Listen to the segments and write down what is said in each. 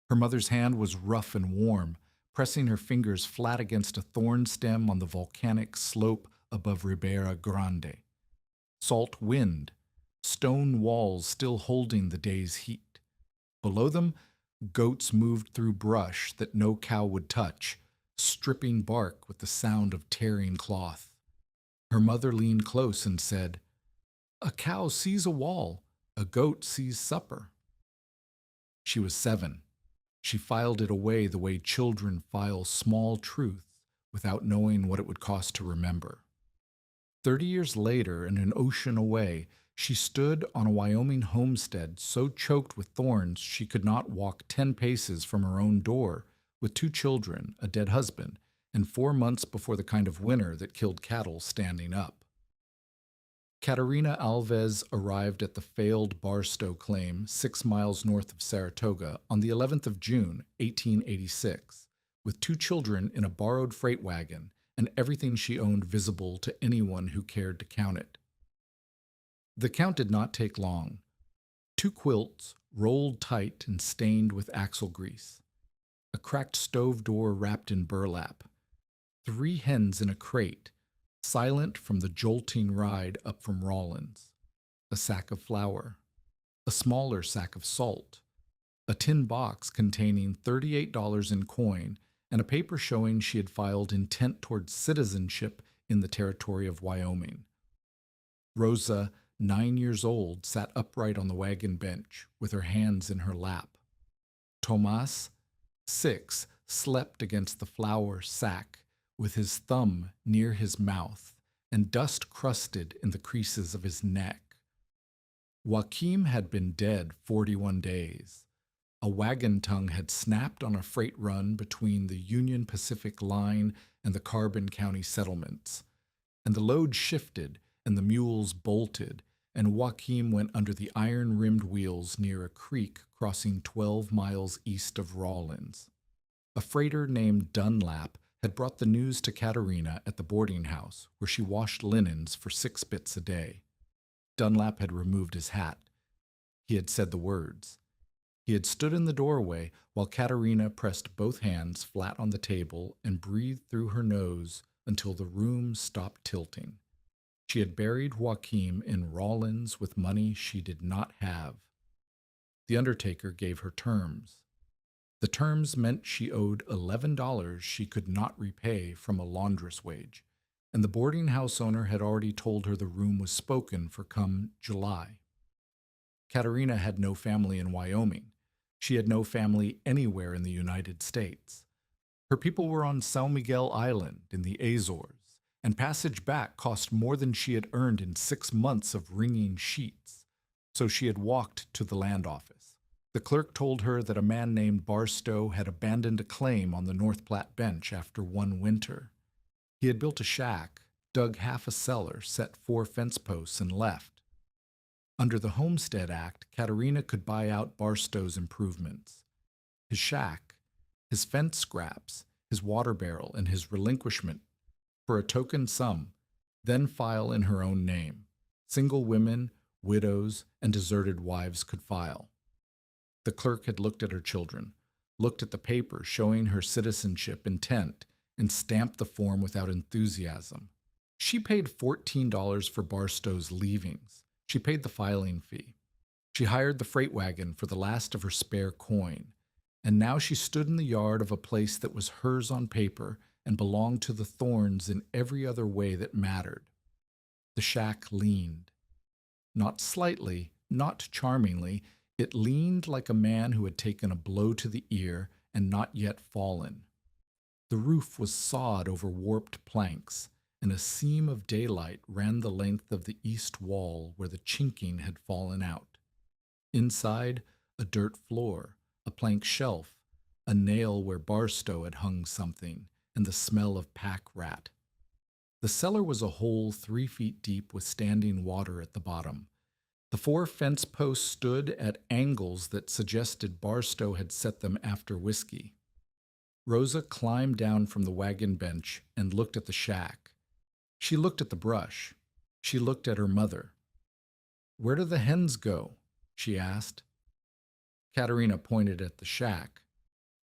Her mother's hand was rough and warm, pressing her fingers flat against a thorn stem on the volcanic slope above Ribera Grande. Salt wind, stone walls still holding the day's heat. Below them, goats moved through brush that no cow would touch, stripping bark with the sound of tearing cloth. Her mother leaned close and said, "A cow sees a wall, a goat sees supper." She was 7. She filed it away the way children file small truths without knowing what it would cost to remember. 30 years later, in an ocean away, she stood on a Wyoming homestead so choked with thorns she could not walk 10 paces from her own door, with 2 children, a dead husband, and 4 months before the kind of winter that killed cattle standing up. Catarina Alves arrived at the failed Barstow claim 6 miles north of Saratoga on the 11th of June, 1886, with 2 children in a borrowed freight wagon and everything she owned visible to anyone who cared to count it. The count did not take long. 2 quilts, rolled tight and stained with axle grease. A cracked stove door wrapped in burlap. 3 hens in a crate, silent from the jolting ride up from Rawlins. A sack of flour. A smaller sack of salt. A tin box containing $38 in coin and a paper showing she had filed intent towards citizenship in the territory of Wyoming. Rosa, 9 years old, sat upright on the wagon bench with her hands in her lap. Tomas, 6, slept against the flour sack with his thumb near his mouth and dust crusted in the creases of his neck. Joaquim had been dead 41 days. A wagon tongue had snapped on a freight run between the Union Pacific line and the Carbon County settlements, and the load shifted and the mules bolted, and Joaquim went under the iron-rimmed wheels near a creek crossing 12 miles east of Rawlins. A freighter named Dunlap had brought the news to Catarina at the boarding house, where she washed linens for 6 bits a day. Dunlap had removed his hat. He had said the words. He had stood in the doorway while Catarina pressed both hands flat on the table and breathed through her nose until the room stopped tilting. She had buried Joaquim in Rawlins with money she did not have. The undertaker gave her terms. The terms meant she owed $11 she could not repay from a laundress wage, and the boarding house owner had already told her the room was spoken for come July. Catarina had no family in Wyoming. She had no family anywhere in the United States. Her people were on San Miguel Island in the Azores, and passage back cost more than she had earned in 6 months of wringing sheets, so she had walked to the land office. The clerk told her that a man named Barstow had abandoned a claim on the North Platte bench after one winter. He had built a shack, dug half a cellar, set 4 fence posts, and left. Under the Homestead Act, Catarina could buy out Barstow's improvements. His shack, his fence scraps, his water barrel, and his relinquishment for a token sum, then file in her own name. Single women, widows, and deserted wives could file. The clerk had looked at her children, looked at the paper showing her citizenship intent, and stamped the form without enthusiasm. She paid $14 for Barstow's leavings. She paid the filing fee. She hired the freight wagon for the last of her spare coin, and now she stood in the yard of a place that was hers on paper and belonged to the Thorns in every other way that mattered. The shack leaned. Not slightly, not charmingly, it leaned like a man who had taken a blow to the ear and not yet fallen. The roof was sawed over warped planks, and a seam of daylight ran the length of the east wall where the chinking had fallen out. Inside, a dirt floor, a plank shelf, a nail where Barstow had hung something, and the smell of pack rat. The cellar was a hole 3 feet deep with standing water at the bottom. The 4 fence posts stood at angles that suggested Barstow had set them after whiskey. Rosa climbed down from the wagon bench and looked at the shack. She looked at the brush. She looked at her mother. "Where do the hens go?" she asked. Catarina pointed at the shack.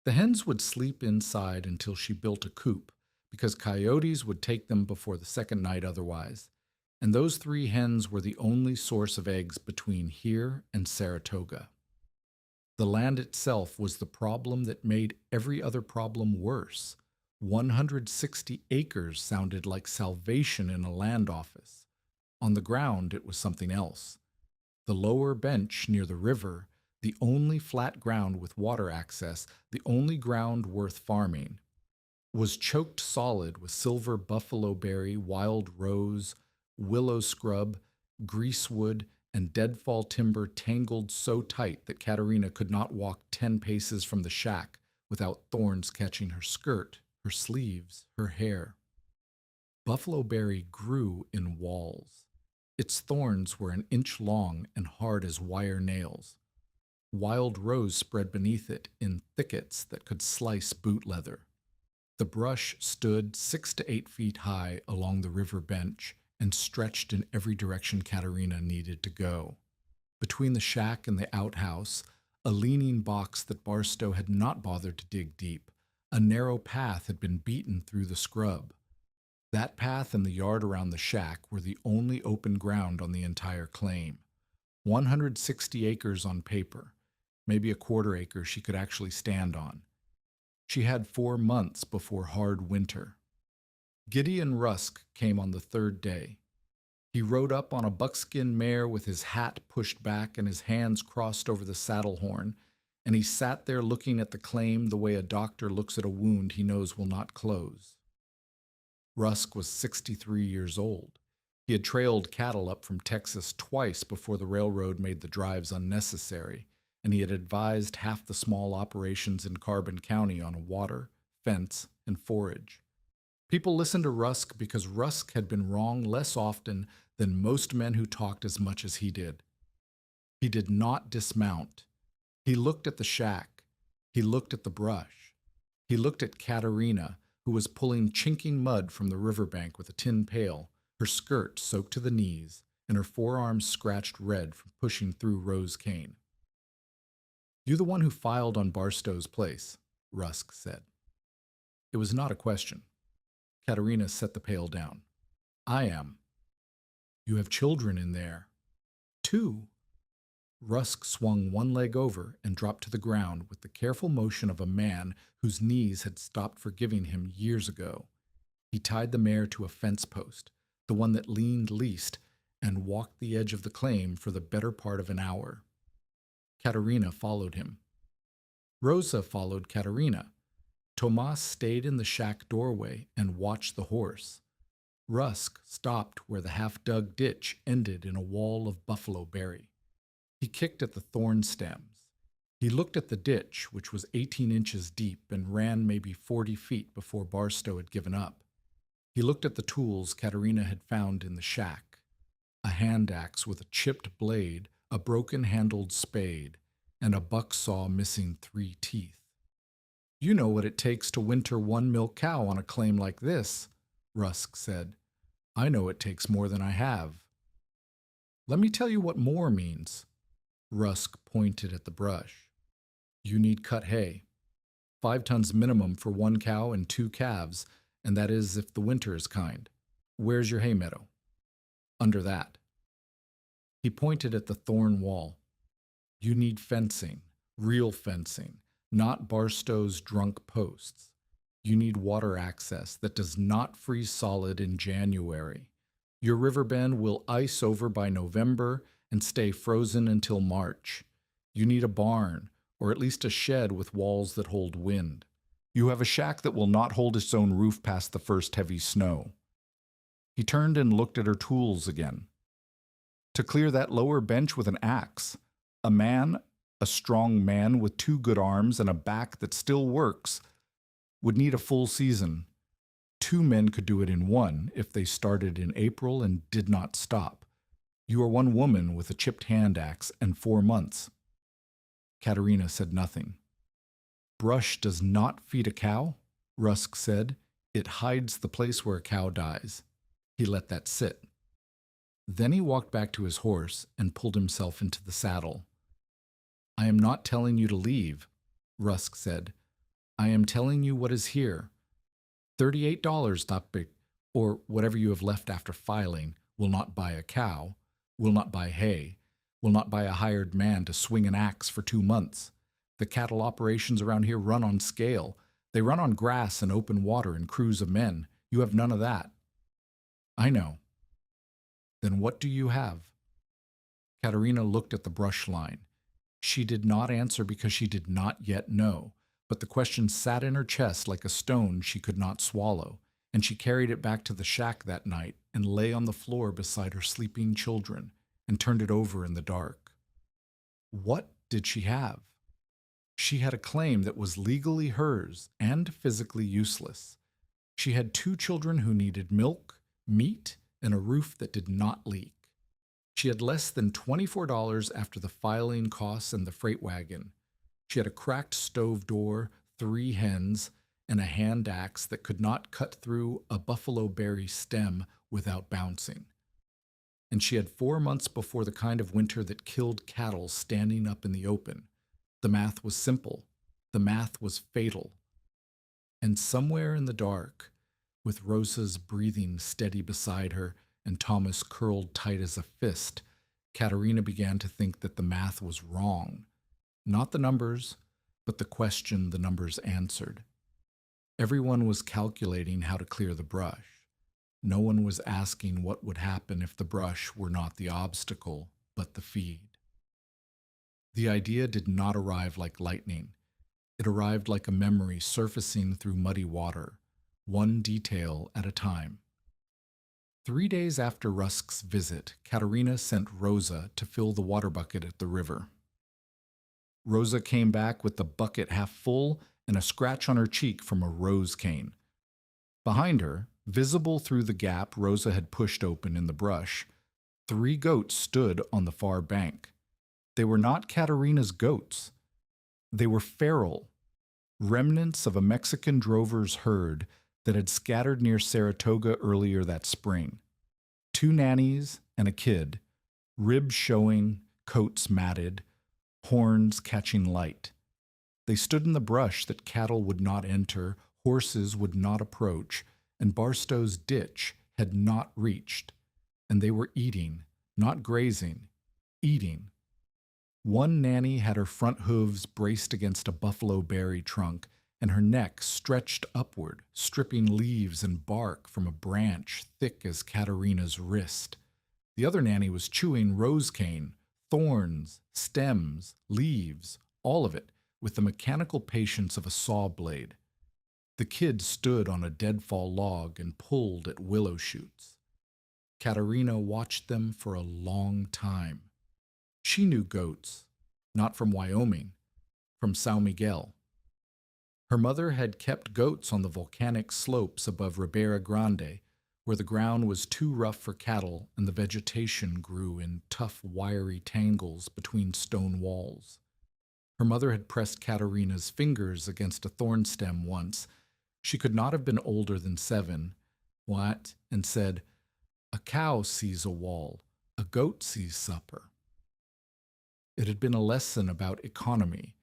The hens would sleep inside until she built a coop, because coyotes would take them before the second night otherwise. And those 3 hens were the only source of eggs between here and Saratoga. The land itself was the problem that made every other problem worse. 160 acres sounded like salvation in a land office. On the ground, it was something else. The lower bench near the river, the only flat ground with water access, the only ground worth farming, was choked solid with silver buffalo berry, wild rose, willow scrub, greasewood, and deadfall timber tangled so tight that Catarina could not walk 10 paces from the shack without thorns catching her skirt, her sleeves, her hair. Buffalo berry grew in walls. Its thorns were an inch long and hard as wire nails. Wild rose spread beneath it in thickets that could slice boot leather. The brush stood 6 to 8 feet high along the river bench and stretched in every direction Catarina needed to go. Between the shack and the outhouse, a leaning box that Barstow had not bothered to dig deep, a narrow path had been beaten through the scrub. That path and the yard around the shack were the only open ground on the entire claim. 160 acres on paper, maybe a quarter acre she could actually stand on. She had 4 months before hard winter. Gideon Rusk came on the 3rd day. He rode up on a buckskin mare with his hat pushed back and his hands crossed over the saddle horn, and he sat there looking at the claim the way a doctor looks at a wound he knows will not close. Rusk was 63 years old. He had trailed cattle up from Texas twice before the railroad made the drives unnecessary, and he had advised half the small operations in Carbon County on water, fence, and forage. People listened to Rusk because Rusk had been wrong less often than most men who talked as much as he did. He did not dismount. He looked at the shack. He looked at the brush. He looked at Catarina, who was pulling chinking mud from the riverbank with a tin pail, her skirt soaked to the knees, and her forearms scratched red from pushing through rose cane. "You the one who filed on Barstow's place?" Rusk said. It was not a question. Catarina set the pail down. "I am." "You have children in there." "2." Rusk swung one leg over and dropped to the ground with the careful motion of a man whose knees had stopped forgiving him years ago. He tied the mare to a fence post, the one that leaned least, and walked the edge of the claim for the better part of an hour. Catarina followed him. Rosa followed Catarina. Tomas stayed in the shack doorway and watched the horse. Rusk stopped where the half-dug ditch ended in a wall of buffalo berry. He kicked at the thorn stems. He looked at the ditch, which was 18 inches deep and ran maybe 40 feet before Barstow had given up. He looked at the tools Catarina had found in the shack. A hand axe with a chipped blade, a broken-handled spade, and a buck saw missing 3 teeth. "You know what it takes to winter 1 milk cow on a claim like this," Rusk said. "I know it takes more than I have." "Let me tell you what more means." Rusk pointed at the brush. "You need cut hay. 5 tons minimum for 1 cow and 2 calves, and that is if the winter is kind. Where's your hay meadow?" "Under that." He pointed at the thorn wall. "You need fencing, real fencing, not Barstow's drunk posts. You need water access that does not freeze solid in January. Your river bend will ice over by November and stay frozen until March. You need a barn, or at least a shed with walls that hold wind. You have a shack that will not hold its own roof past the first heavy snow." He turned and looked at her tools again. "To clear that lower bench with an axe, a man, a strong man with 2 good arms and a back that still works, would need a full season. 2 men could do it in 1 if they started in April and did not stop. You are 1 woman with a chipped hand axe and 4 months." Catarina said nothing. "Brush does not feed a cow," Rusk said. "It hides the place where a cow dies." He let that sit. Then he walked back to his horse and pulled himself into the saddle. "I am not telling you to leave," Rusk said. I am telling you what is here. $38, Tapik, or whatever you have left after filing, will not buy a cow, will not buy hay, will not buy a hired man to swing an axe for 2 months. The cattle operations around here run on scale. They run on grass and open water and crews of men. You have none of that. I know. Then what do you have? Catarina looked at the brush line. She did not answer because she did not yet know, but the question sat in her chest like a stone she could not swallow, and she carried it back to the shack that night and lay on the floor beside her sleeping children and turned it over in the dark. What did she have? She had a claim that was legally hers and physically useless. She had 2 children who needed milk, meat, and a roof that did not leak. She had less than $24 after the filing costs and the freight wagon. She had a cracked stove door, 3 hens, and a hand axe that could not cut through a buffalo berry stem without bouncing. And she had 4 months before the kind of winter that killed cattle standing up in the open. The math was simple. The math was fatal. And somewhere in the dark, with Rosa's breathing steady beside her and Thomas curled tight as a fist, Catarina began to think that the math was wrong. Not the numbers, but the question the numbers answered. Everyone was calculating how to clear the brush. No one was asking what would happen if the brush were not the obstacle, but the feed. The idea did not arrive like lightning. It arrived like a memory surfacing through muddy water, one detail at a time. 3 days after Rusk's visit, Catarina sent Rosa to fill the water bucket at the river. Rosa came back with the bucket half full and a scratch on her cheek from a rose cane. Behind her, visible through the gap Rosa had pushed open in the brush, 3 goats stood on the far bank. They were not Catarina's goats. They were feral, remnants of a Mexican drover's herd that had scattered near Saratoga earlier that spring. 2 nannies and a kid, ribs showing, coats matted, horns catching light. They stood in the brush that cattle would not enter, horses would not approach, and Barstow's ditch had not reached. And they were eating, not grazing, eating. One nanny had her front hooves braced against a buffalo berry trunk, and her neck stretched upward, stripping leaves and bark from a branch thick as Catarina's wrist. The other nanny was chewing rose cane, thorns, stems, leaves, all of it, with the mechanical patience of a saw blade. The kid stood on a deadfall log and pulled at willow shoots. Catarina watched them for a long time. She knew goats, not from Wyoming, from São Miguel. Her mother had kept goats on the volcanic slopes above Ribeira Grande, where the ground was too rough for cattle and the vegetation grew in tough, wiry tangles between stone walls. Her mother had pressed Catarina's fingers against a thorn stem once. She could not have been older than 7, and said, "A cow sees a wall, a goat sees supper." It had been a lesson about economy,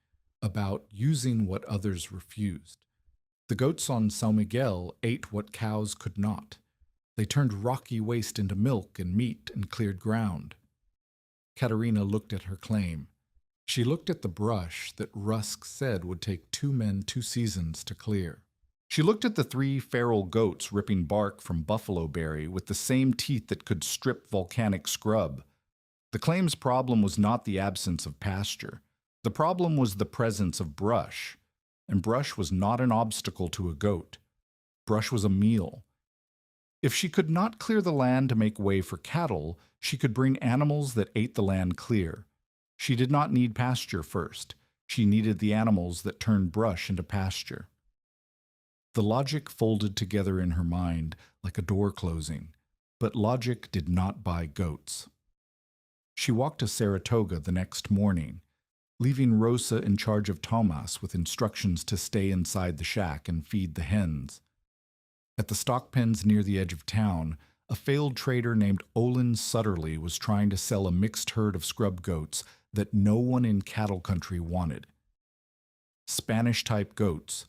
about using what others refused. The goats on São Miguel ate what cows could not. They turned rocky waste into milk and meat and cleared ground. Catarina looked at her claim. She looked at the brush that Rusk said would take 2 men 2 seasons to clear. She looked at the 3 feral goats ripping bark from buffalo berry with the same teeth that could strip volcanic scrub. The claim's problem was not the absence of pasture. The problem was the presence of brush, and brush was not an obstacle to a goat. Brush was a meal. If she could not clear the land to make way for cattle, she could bring animals that ate the land clear. She did not need pasture first. She needed the animals that turned brush into pasture. The logic folded together in her mind like a door closing, but logic did not buy goats. She walked to Saratoga the next morning, leaving Rosa in charge of Thomas with instructions to stay inside the shack and feed the hens. At the stock pens near the edge of town, a failed trader named Olin Sutterly was trying to sell a mixed herd of scrub goats that no one in cattle country wanted. Spanish-type goats,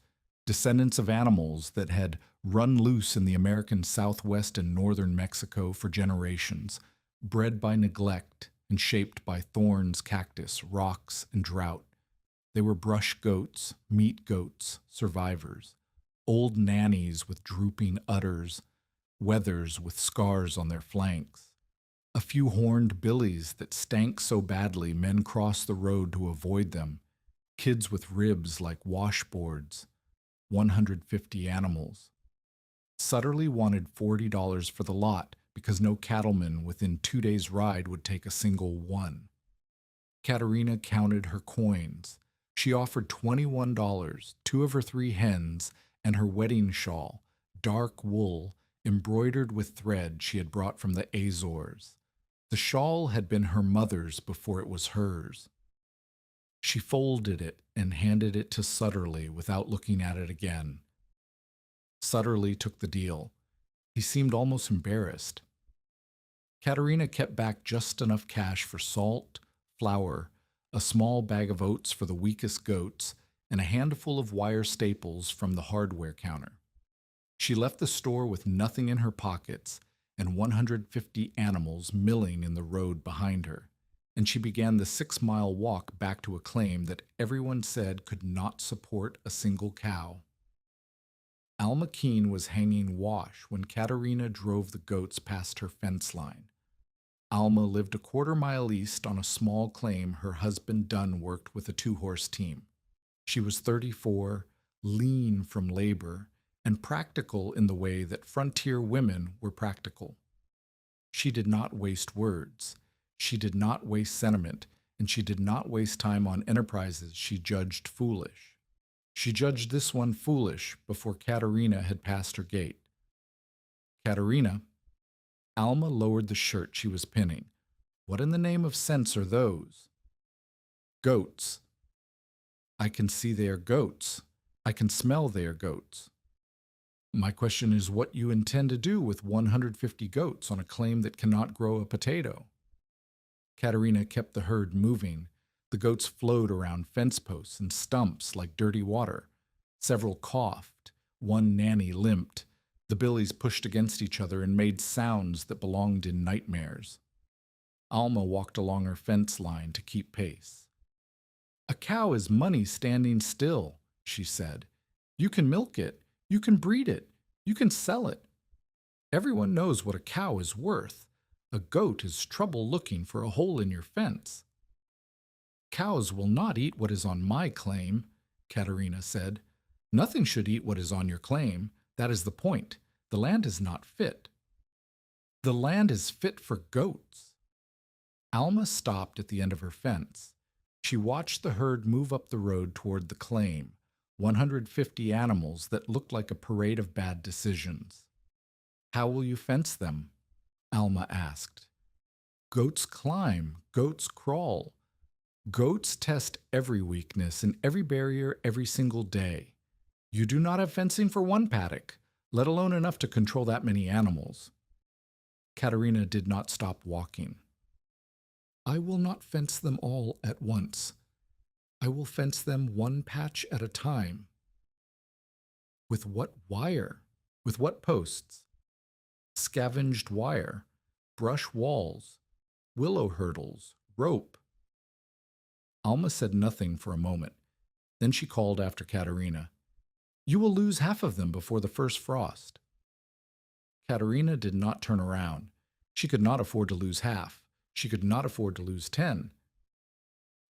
descendants of animals that had run loose in the American Southwest and northern Mexico for generations, bred by neglect and shaped by thorns, cactus, rocks, and drought. They were brush goats, meat goats, survivors, old nannies with drooping udders, wethers with scars on their flanks, a few horned billies that stank so badly men crossed the road to avoid them, kids with ribs like washboards, 150 animals. Sutterly wanted $40 for the lot because no cattleman within 2 days' ride would take a single one. Catarina counted her coins. She offered $21, 2 of her 3 hens, and her wedding shawl, dark wool, embroidered with thread she had brought from the Azores. The shawl had been her mother's before it was hers. She folded it and handed it to Sutterly without looking at it again. Sutterly took the deal. He seemed almost embarrassed. Catarina kept back just enough cash for salt, flour, a small bag of oats for the weakest goats, and a handful of wire staples from the hardware counter. She left the store with nothing in her pockets and 150 animals milling in the road behind her, and she began the 6-mile walk back to a claim that everyone said could not support a single cow. Alma Keene was hanging wash when Catarina drove the goats past her fence line. Alma lived a 1/4 mile east on a small claim her husband Dunn worked with a 2-horse team. She was 34, lean from labor, and practical in the way that frontier women were practical. She did not waste words. She did not waste sentiment, and she did not waste time on enterprises she judged foolish. She judged this one foolish before Catarina had passed her gate. Catarina. Alma lowered the shirt she was pinning. What in the name of sense are those? Goats. I can see they are goats. I can smell they are goats. My question is what you intend to do with 150 goats on a claim that cannot grow a potato. Catarina kept the herd moving. The goats flowed around fence posts and stumps like dirty water. Several coughed. One nanny limped. The billies pushed against each other and made sounds that belonged in nightmares. Alma walked along her fence line to keep pace. A cow is money standing still, she said. You can milk it. You can breed it. You can sell it. Everyone knows what a cow is worth. A goat is trouble looking for a hole in your fence. Cows will not eat what is on my claim, Catarina said. Nothing should eat what is on your claim. That is the point. The land is not fit. The land is fit for goats. Alma stopped at the end of her fence. She watched the herd move up the road toward the claim, 150 animals that looked like a parade of bad decisions. How will you fence them? Alma asked. Goats climb, goats crawl. Goats test every weakness and every barrier every single day. You do not have fencing for one paddock, let alone enough to control that many animals. Catarina did not stop walking. I will not fence them all at once. I will fence them one patch at a time. With what wire? With what posts? Scavenged wire, brush walls, willow hurdles, rope. Alma said nothing for a moment. Then she called after Catarina. You will lose half of them before the first frost. Catarina did not turn around. She could not afford to lose half. She could not afford to lose 10.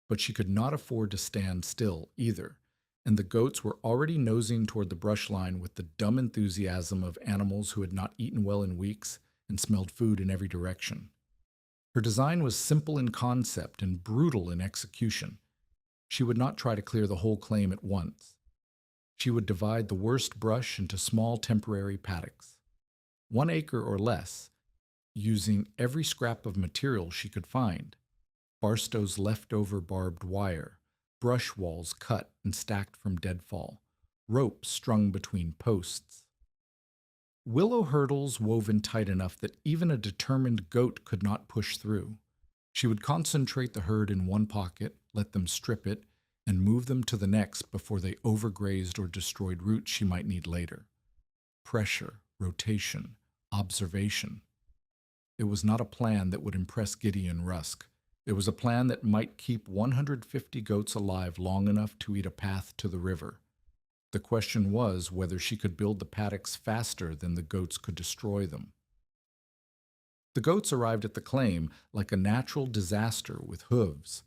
But she could not afford to stand still either, and the goats were already nosing toward the brush line with the dumb enthusiasm of animals who had not eaten well in weeks and smelled food in every direction. Her design was simple in concept and brutal in execution. She would not try to clear the whole claim at once. She would divide the worst brush into small temporary paddocks, 1 acre or less, using every scrap of material she could find. Barstow's leftover barbed wire, brush walls cut and stacked from deadfall, rope strung between posts. Willow hurdles woven tight enough that even a determined goat could not push through. She would concentrate the herd in one pocket, let them strip it, and move them to the next before they overgrazed or destroyed roots she might need later. Pressure, rotation, observation. It was not a plan that would impress Gideon Rusk. It was a plan that might keep 150 goats alive long enough to eat a path to the river. The question was whether she could build the paddocks faster than the goats could destroy them. The goats arrived at the claim like a natural disaster with hooves.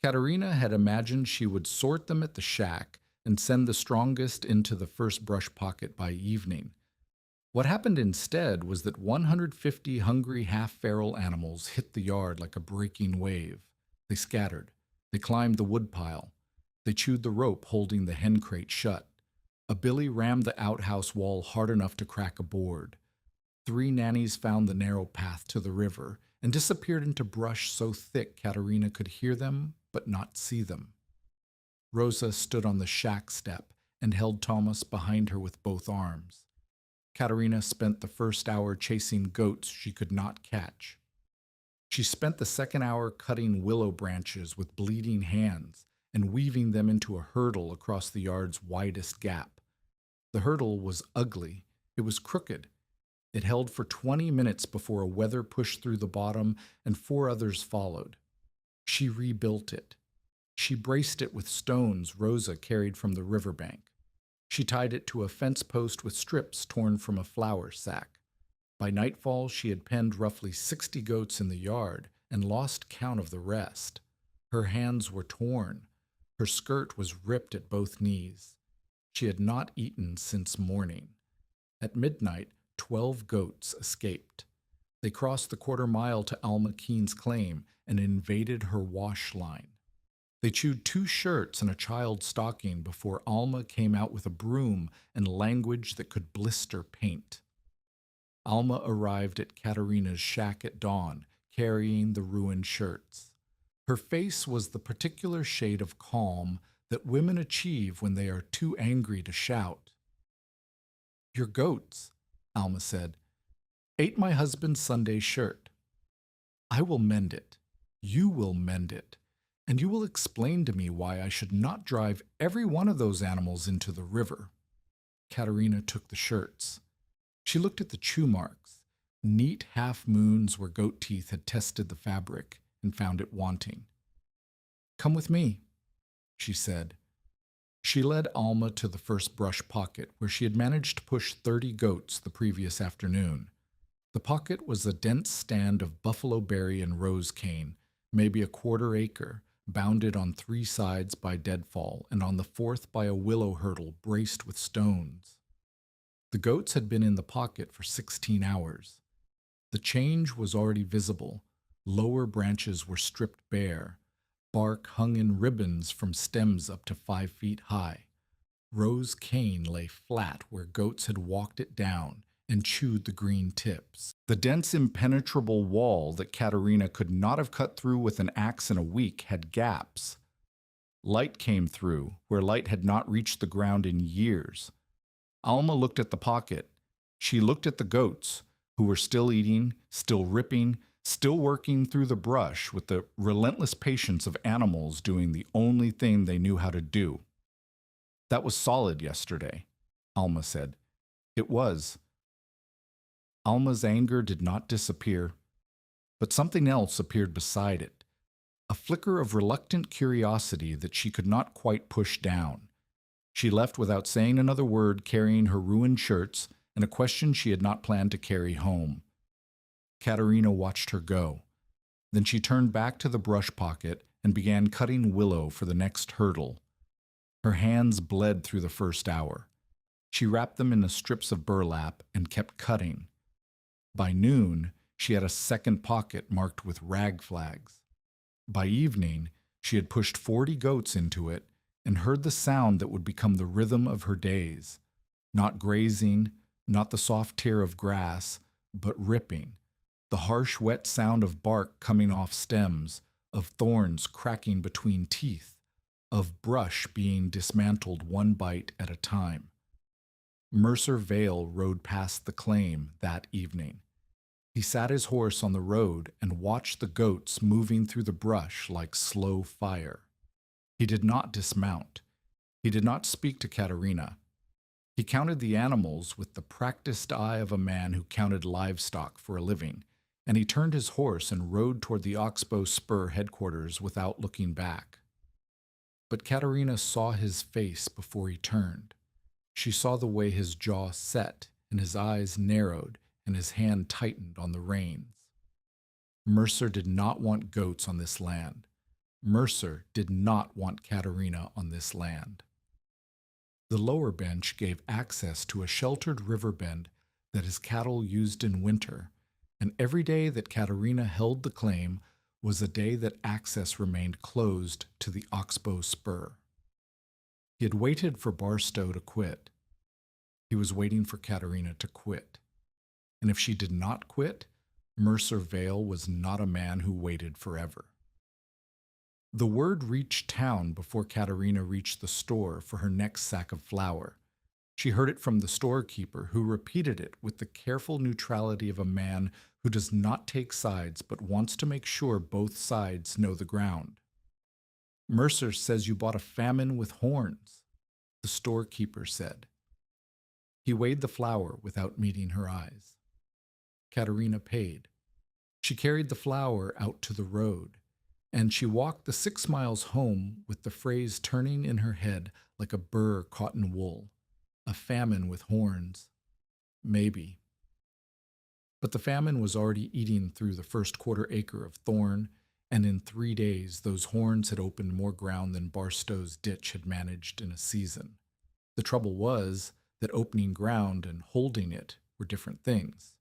Catarina had imagined she would sort them at the shack and send the strongest into the first brush pocket by evening. What happened instead was that 150 hungry half-feral animals hit the yard like a breaking wave. They scattered. They climbed the woodpile. They chewed the rope holding the hen crate shut. A billy rammed the outhouse wall hard enough to crack a board. 3 nannies found the narrow path to the river and disappeared into brush so thick Catarina could hear them but not see them. Rosa stood on the shack step and held Thomas behind her with both arms. Catarina spent the first hour chasing goats she could not catch. She spent the second hour cutting willow branches with bleeding hands and weaving them into a hurdle across the yard's widest gap. The hurdle was ugly. It was crooked. It held for 20 minutes before a weather pushed through the bottom and 4 others followed. She rebuilt it. She braced it with stones Rosa carried from the riverbank. She tied it to a fence post with strips torn from a flour sack. By nightfall, she had penned roughly 60 goats in the yard and lost count of the rest. Her hands were torn. Her skirt was ripped at both knees. She had not eaten since morning. At midnight, 12 goats escaped. They crossed the quarter-mile to Alma Keene's claim and invaded her wash line. They chewed 2 shirts and a child's stocking before Alma came out with a broom and language that could blister paint. Alma arrived at Catarina's shack at dawn, carrying the ruined shirts. Her face was the particular shade of calm that women achieve when they are too angry to shout. "Your goats," Alma said, "ate my husband's Sunday shirt. I will mend it. You will mend it. And you will explain to me why I should not drive every one of those animals into the river." Catarina took the shirts. She looked at the chew marks, neat half-moons where goat teeth had tested the fabric, and found it wanting. "Come with me," she said. She led Alma to the first brush pocket, where she had managed to push 30 goats the previous afternoon. The pocket was a dense stand of buffalo berry and rose cane, maybe a quarter acre, bounded on 3 sides by deadfall and on the 4th by a willow hurdle braced with stones. The goats had been in the pocket for 16 hours. The change was already visible. Lower branches were stripped bare. Bark hung in ribbons from stems up to 5 feet high. Rose cane lay flat where goats had walked it down and chewed the green tips. The dense, impenetrable wall that Catarina could not have cut through with an axe in a week had gaps. Light came through where light had not reached the ground in years. Alma looked at the pocket. She looked at the goats, who were still eating, still ripping, still working through the brush with the relentless patience of animals doing the only thing they knew how to do. "That was solid yesterday," Alma said. "It was." Alma's anger did not disappear, but something else appeared beside it, a flicker of reluctant curiosity that she could not quite push down. She left without saying another word, carrying her ruined shirts and a question she had not planned to carry home. Catarina watched her go. Then she turned back to the brush pocket and began cutting willow for the next hurdle. Her hands bled through the first hour. She wrapped them in the strips of burlap and kept cutting. By noon, she had a second pocket marked with rag flags. By evening, she had pushed 40 goats into it and heard the sound that would become the rhythm of her days. Not grazing, not the soft tear of grass, but ripping. The harsh, wet sound of bark coming off stems, of thorns cracking between teeth, of brush being dismantled one bite at a time. Mercer Vale rode past the claim that evening. He sat his horse on the road and watched the goats moving through the brush like slow fire. He did not dismount. He did not speak to Catarina. He counted the animals with the practiced eye of a man who counted livestock for a living, and he turned his horse and rode toward the Oxbow Spur headquarters without looking back. But Catarina saw his face before he turned. She saw the way his jaw set and his eyes narrowed and his hand tightened on the reins. Mercer did not want goats on this land. Mercer did not want Catarina on this land. The lower bench gave access to a sheltered river bend that his cattle used in winter, and every day that Catarina held the claim was a day that access remained closed to the Oxbow Spur. He had waited for Barstow to quit. He was waiting for Catarina to quit. And if she did not quit, Mercer Vale was not a man who waited forever. The word reached town before Catarina reached the store for her next sack of flour. She heard it from the storekeeper, who repeated it with the careful neutrality of a man who does not take sides but wants to make sure both sides know the ground. "Mercer says you bought a famine with horns," the storekeeper said. He weighed the flour without meeting her eyes. Catarina paid. She carried the flour out to the road, and she walked the 6 miles home with the phrase turning in her head like a burr caught in wool. A famine with horns. Maybe. But the famine was already eating through the first quarter acre of thorn, and in 3 days those horns had opened more ground than Barstow's ditch had managed in a season. The trouble was that opening ground and holding it were different things.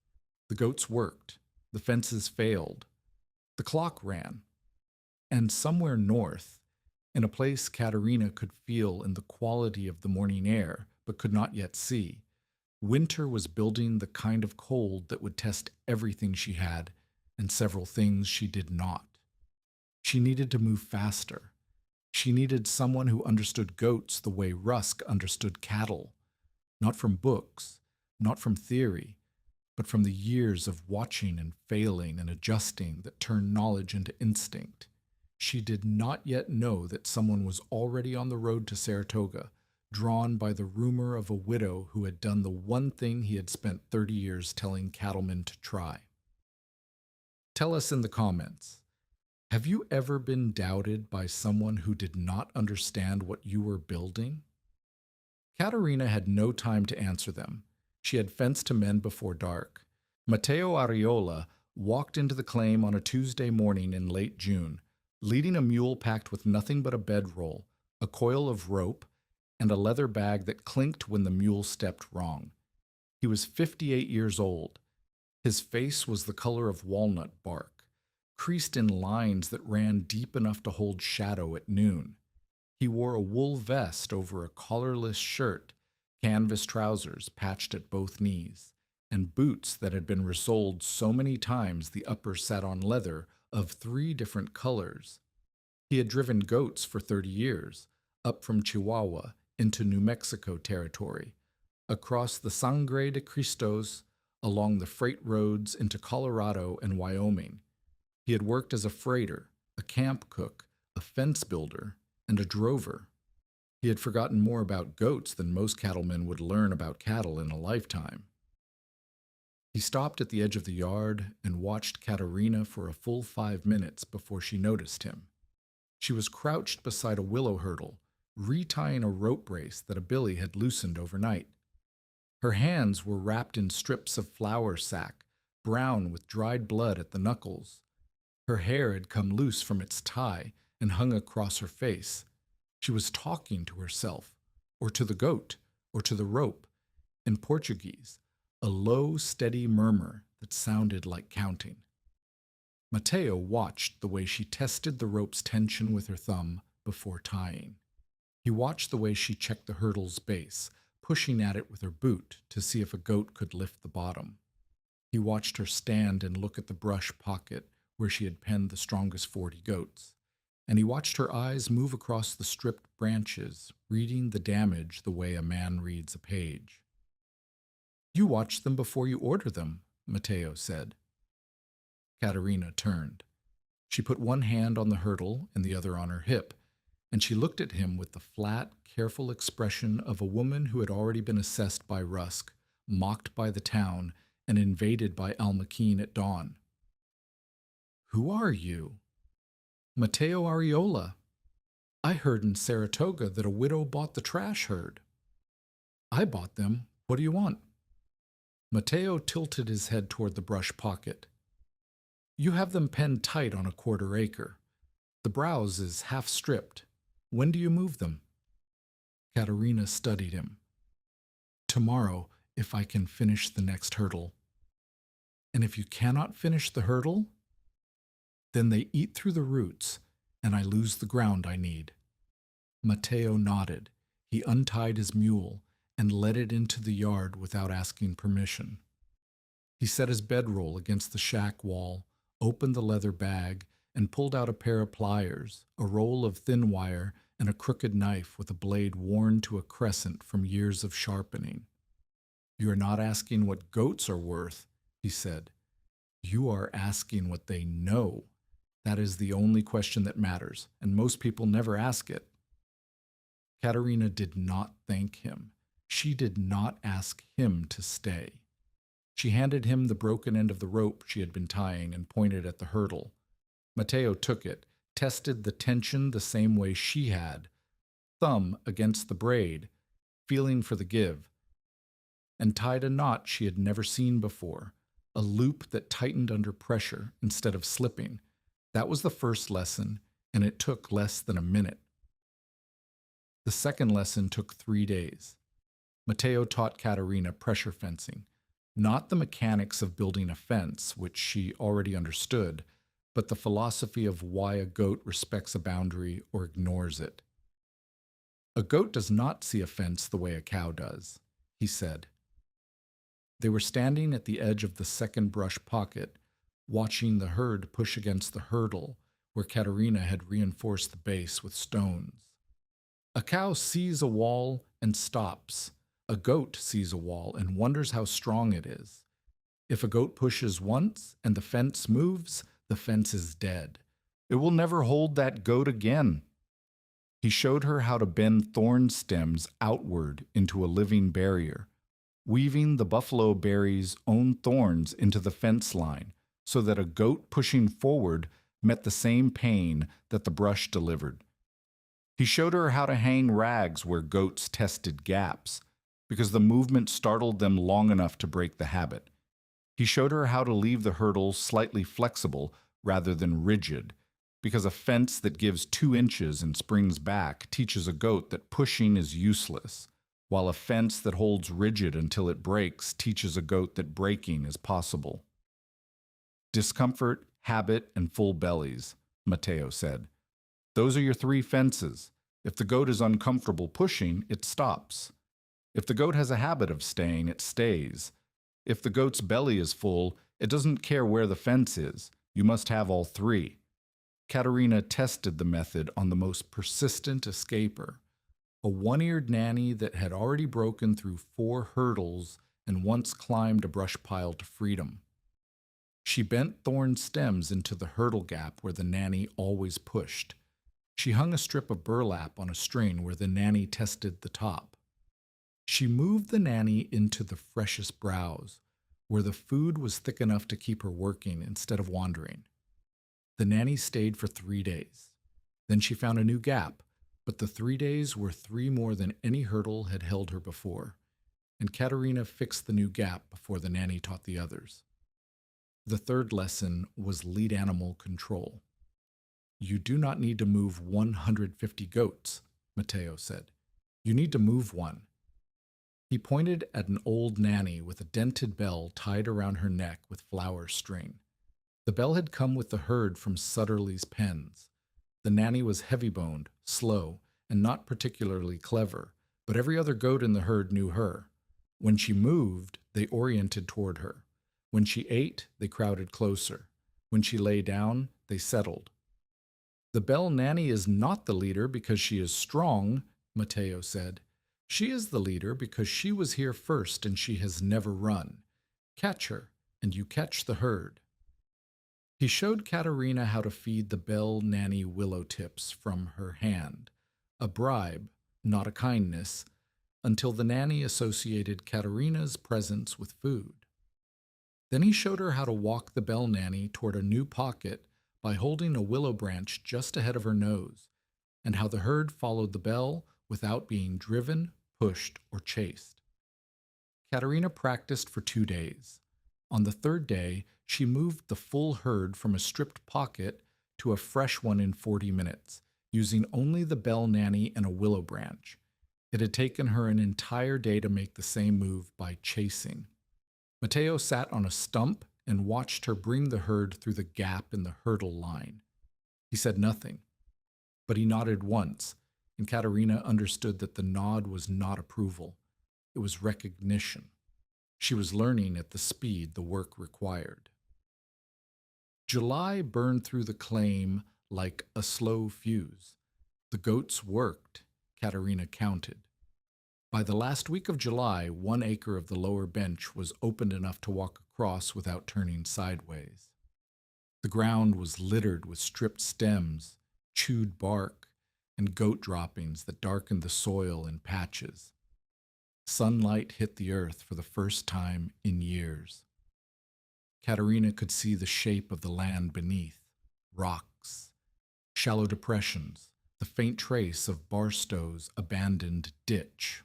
The goats worked. The fences failed. The clock ran. And somewhere north, in a place Catarina could feel in the quality of the morning air, but could not yet see, winter was building the kind of cold that would test everything she had and several things she did not. She needed to move faster. She needed someone who understood goats the way Rusk understood cattle, not from books, not from theory, but from the years of watching and failing and adjusting that turned knowledge into instinct. She did not yet know that someone was already on the road to Saratoga, drawn by the rumor of a widow who had done the one thing he had spent 30 years telling cattlemen to try. Tell us in the comments, have you ever been doubted by someone who did not understand what you were building? Catarina had no time to answer them. She had fence to mend before dark. Matteo Ariola walked into the claim on a Tuesday morning in late June, leading a mule packed with nothing but a bedroll, a coil of rope, and a leather bag that clinked when the mule stepped wrong. He was 58 years old. His face was the color of walnut bark, creased in lines that ran deep enough to hold shadow at noon. He wore a wool vest over a collarless shirt, canvas trousers patched at both knees, and boots that had been resoled so many times the upper sat on leather of 3 different colors. He had driven goats for 30 years, up from Chihuahua into New Mexico territory, across the Sangre de Cristos, along the freight roads into Colorado and Wyoming. He had worked as a freighter, a camp cook, a fence builder, and a drover. He had forgotten more about goats than most cattlemen would learn about cattle in a lifetime. He stopped at the edge of the yard and watched Catarina for a full 5 minutes before she noticed him. She was crouched beside a willow hurdle, retying a rope brace that a billy had loosened overnight. Her hands were wrapped in strips of flour sack, brown with dried blood at the knuckles. Her hair had come loose from its tie and hung across her face. She was talking to herself, or to the goat, or to the rope, in Portuguese, a low, steady murmur that sounded like counting. Matteo watched the way she tested the rope's tension with her thumb before tying. He watched the way she checked the hurdle's base, pushing at it with her boot to see if a goat could lift the bottom. He watched her stand and look at the brush pocket where she had penned the strongest 40 goats, and he watched her eyes move across the stripped branches, reading the damage the way a man reads a page. "You watch them before you order them," Matteo said. Catarina turned. She put one hand on the hurdle and the other on her hip, and she looked at him with the flat, careful expression of a woman who had already been assessed by Rusk, mocked by the town, and invaded by Almaquin at dawn. "Who are you?" "Matteo Areola. I heard in Saratoga that a widow bought the trash herd." "I bought them. What do you want?" Matteo tilted his head toward the brush pocket. "You have them penned tight on a quarter acre. The browse is half stripped. When do you move them?" Catarina studied him. "Tomorrow, if I can finish the next hurdle." "And if you cannot finish the hurdle?" "Then they eat through the roots, and I lose the ground I need." Matteo nodded. He untied his mule and led it into the yard without asking permission. He set his bedroll against the shack wall, opened the leather bag, and pulled out a pair of pliers, a roll of thin wire, and a crooked knife with a blade worn to a crescent from years of sharpening. "You are not asking what goats are worth," he said. "You are asking what they know. That is the only question that matters, and most people never ask it." Catarina did not thank him. She did not ask him to stay. She handed him the broken end of the rope she had been tying and pointed at the hurdle. Matteo took it, tested the tension the same way she had, thumb against the braid, feeling for the give, and tied a knot she had never seen before, a loop that tightened under pressure instead of slipping. That was the first lesson, and it took less than a minute. The second lesson took 3 days. Matteo taught Catarina pressure fencing, not the mechanics of building a fence, which she already understood, but the philosophy of why a goat respects a boundary or ignores it. "A goat does not see a fence the way a cow does," he said. They were standing at the edge of the second brush pocket, watching the herd push against the hurdle where Catarina had reinforced the base with stones. "A cow sees a wall and stops. A goat sees a wall and wonders how strong it is. If a goat pushes once and the fence moves, the fence is dead. It will never hold that goat again." He showed her how to bend thorn stems outward into a living barrier, weaving the buffalo berry's own thorns into the fence line so that a goat pushing forward met the same pain that the brush delivered. He showed her how to hang rags where goats tested gaps, because the movement startled them long enough to break the habit. He showed her how to leave the hurdle slightly flexible rather than rigid, because a fence that gives 2 inches and springs back teaches a goat that pushing is useless, while a fence that holds rigid until it breaks teaches a goat that breaking is possible. "Discomfort, habit, and full bellies," Matteo said. "Those are your 3 fences. If the goat is uncomfortable pushing, it stops. If the goat has a habit of staying, it stays. If the goat's belly is full, it doesn't care where the fence is. You must have all 3. Catarina tested the method on the most persistent escaper, a one-eared nanny that had already broken through 4 hurdles and once climbed a brush pile to freedom. She bent thorn stems into the hurdle gap where the nanny always pushed. She hung a strip of burlap on a string where the nanny tested the top. She moved the nanny into the freshest browse, where the food was thick enough to keep her working instead of wandering. The nanny stayed for 3 days. Then she found a new gap, but the 3 days were 3 more than any hurdle had held her before, and Catarina fixed the new gap before the nanny taught the others. The third lesson was lead animal control. "You do not need to move 150 goats," Matteo said. "You need to move one." He pointed at an old nanny with a dented bell tied around her neck with flower string. The bell had come with the herd from Sutterly's pens. The nanny was heavy-boned, slow, and not particularly clever, but every other goat in the herd knew her. When she moved, they oriented toward her. When she ate, they crowded closer. When she lay down, they settled. "The bell nanny is not the leader because she is strong," Matteo said. "She is the leader because she was here first and she has never run. Catch her, and you catch the herd." He showed Catarina how to feed the bell nanny willow tips from her hand, a bribe, not a kindness, until the nanny associated Catarina's presence with food. Then he showed her how to walk the bell nanny toward a new pocket by holding a willow branch just ahead of her nose, and how the herd followed the bell without being driven, pushed, or chased. Catarina practiced for 2 days. On the third day, she moved the full herd from a stripped pocket to a fresh one in 40 minutes, using only the bell nanny and a willow branch. It had taken her an entire day to make the same move by chasing. Mateo sat on a stump and watched her bring the herd through the gap in the hurdle line. He said nothing, but he nodded once, and Catarina understood that the nod was not approval. It was recognition. She was learning at the speed the work required. July burned through the claim like a slow fuse. The goats worked, Catarina counted. By the last week of July, 1 acre of the lower bench was opened enough to walk across without turning sideways. The ground was littered with stripped stems, chewed bark, and goat droppings that darkened the soil in patches. Sunlight hit the earth for the first time in years. Catarina could see the shape of the land beneath, rocks, shallow depressions, the faint trace of Barstow's abandoned ditch.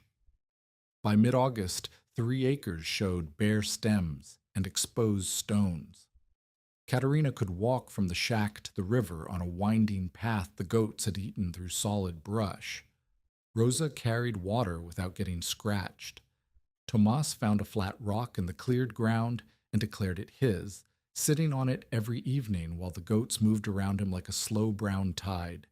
By mid-August, 3 acres showed bare stems and exposed stones. Catarina could walk from the shack to the river on a winding path the goats had eaten through solid brush. Rosa carried water without getting scratched. Tomas found a flat rock in the cleared ground and declared it his, sitting on it every evening while the goats moved around him like a slow brown tide.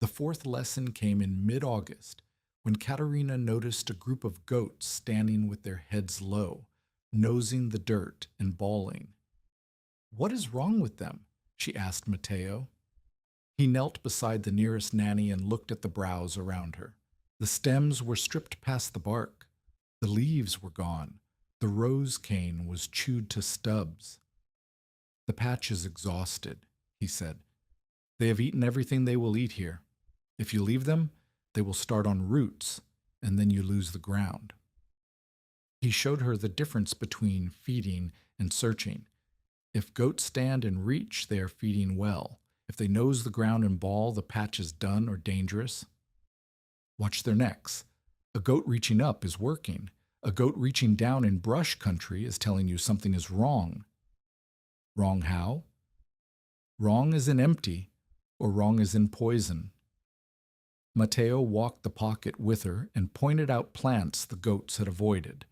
The fourth lesson came in mid-August, when Catarina noticed a group of goats standing with their heads low, nosing the dirt and bawling. "What is wrong with them?" she asked Mateo. He knelt beside the nearest nanny and looked at the browse around her. The stems were stripped past the bark. The leaves were gone. The rose cane was chewed to stubs. "The patch is exhausted," he said. "They have eaten everything they will eat here. If you leave them, they will start on roots, and then you lose the ground." He showed her the difference between feeding and searching. If goats stand and reach, they are feeding well. If they nose the ground and bawl, the patch is done or dangerous. Watch their necks. A goat reaching up is working. A goat reaching down in brush country is telling you something is wrong. Wrong how? Wrong as in empty, or wrong as in poison. Mateo walked the pocket with her and pointed out plants the goats had avoided.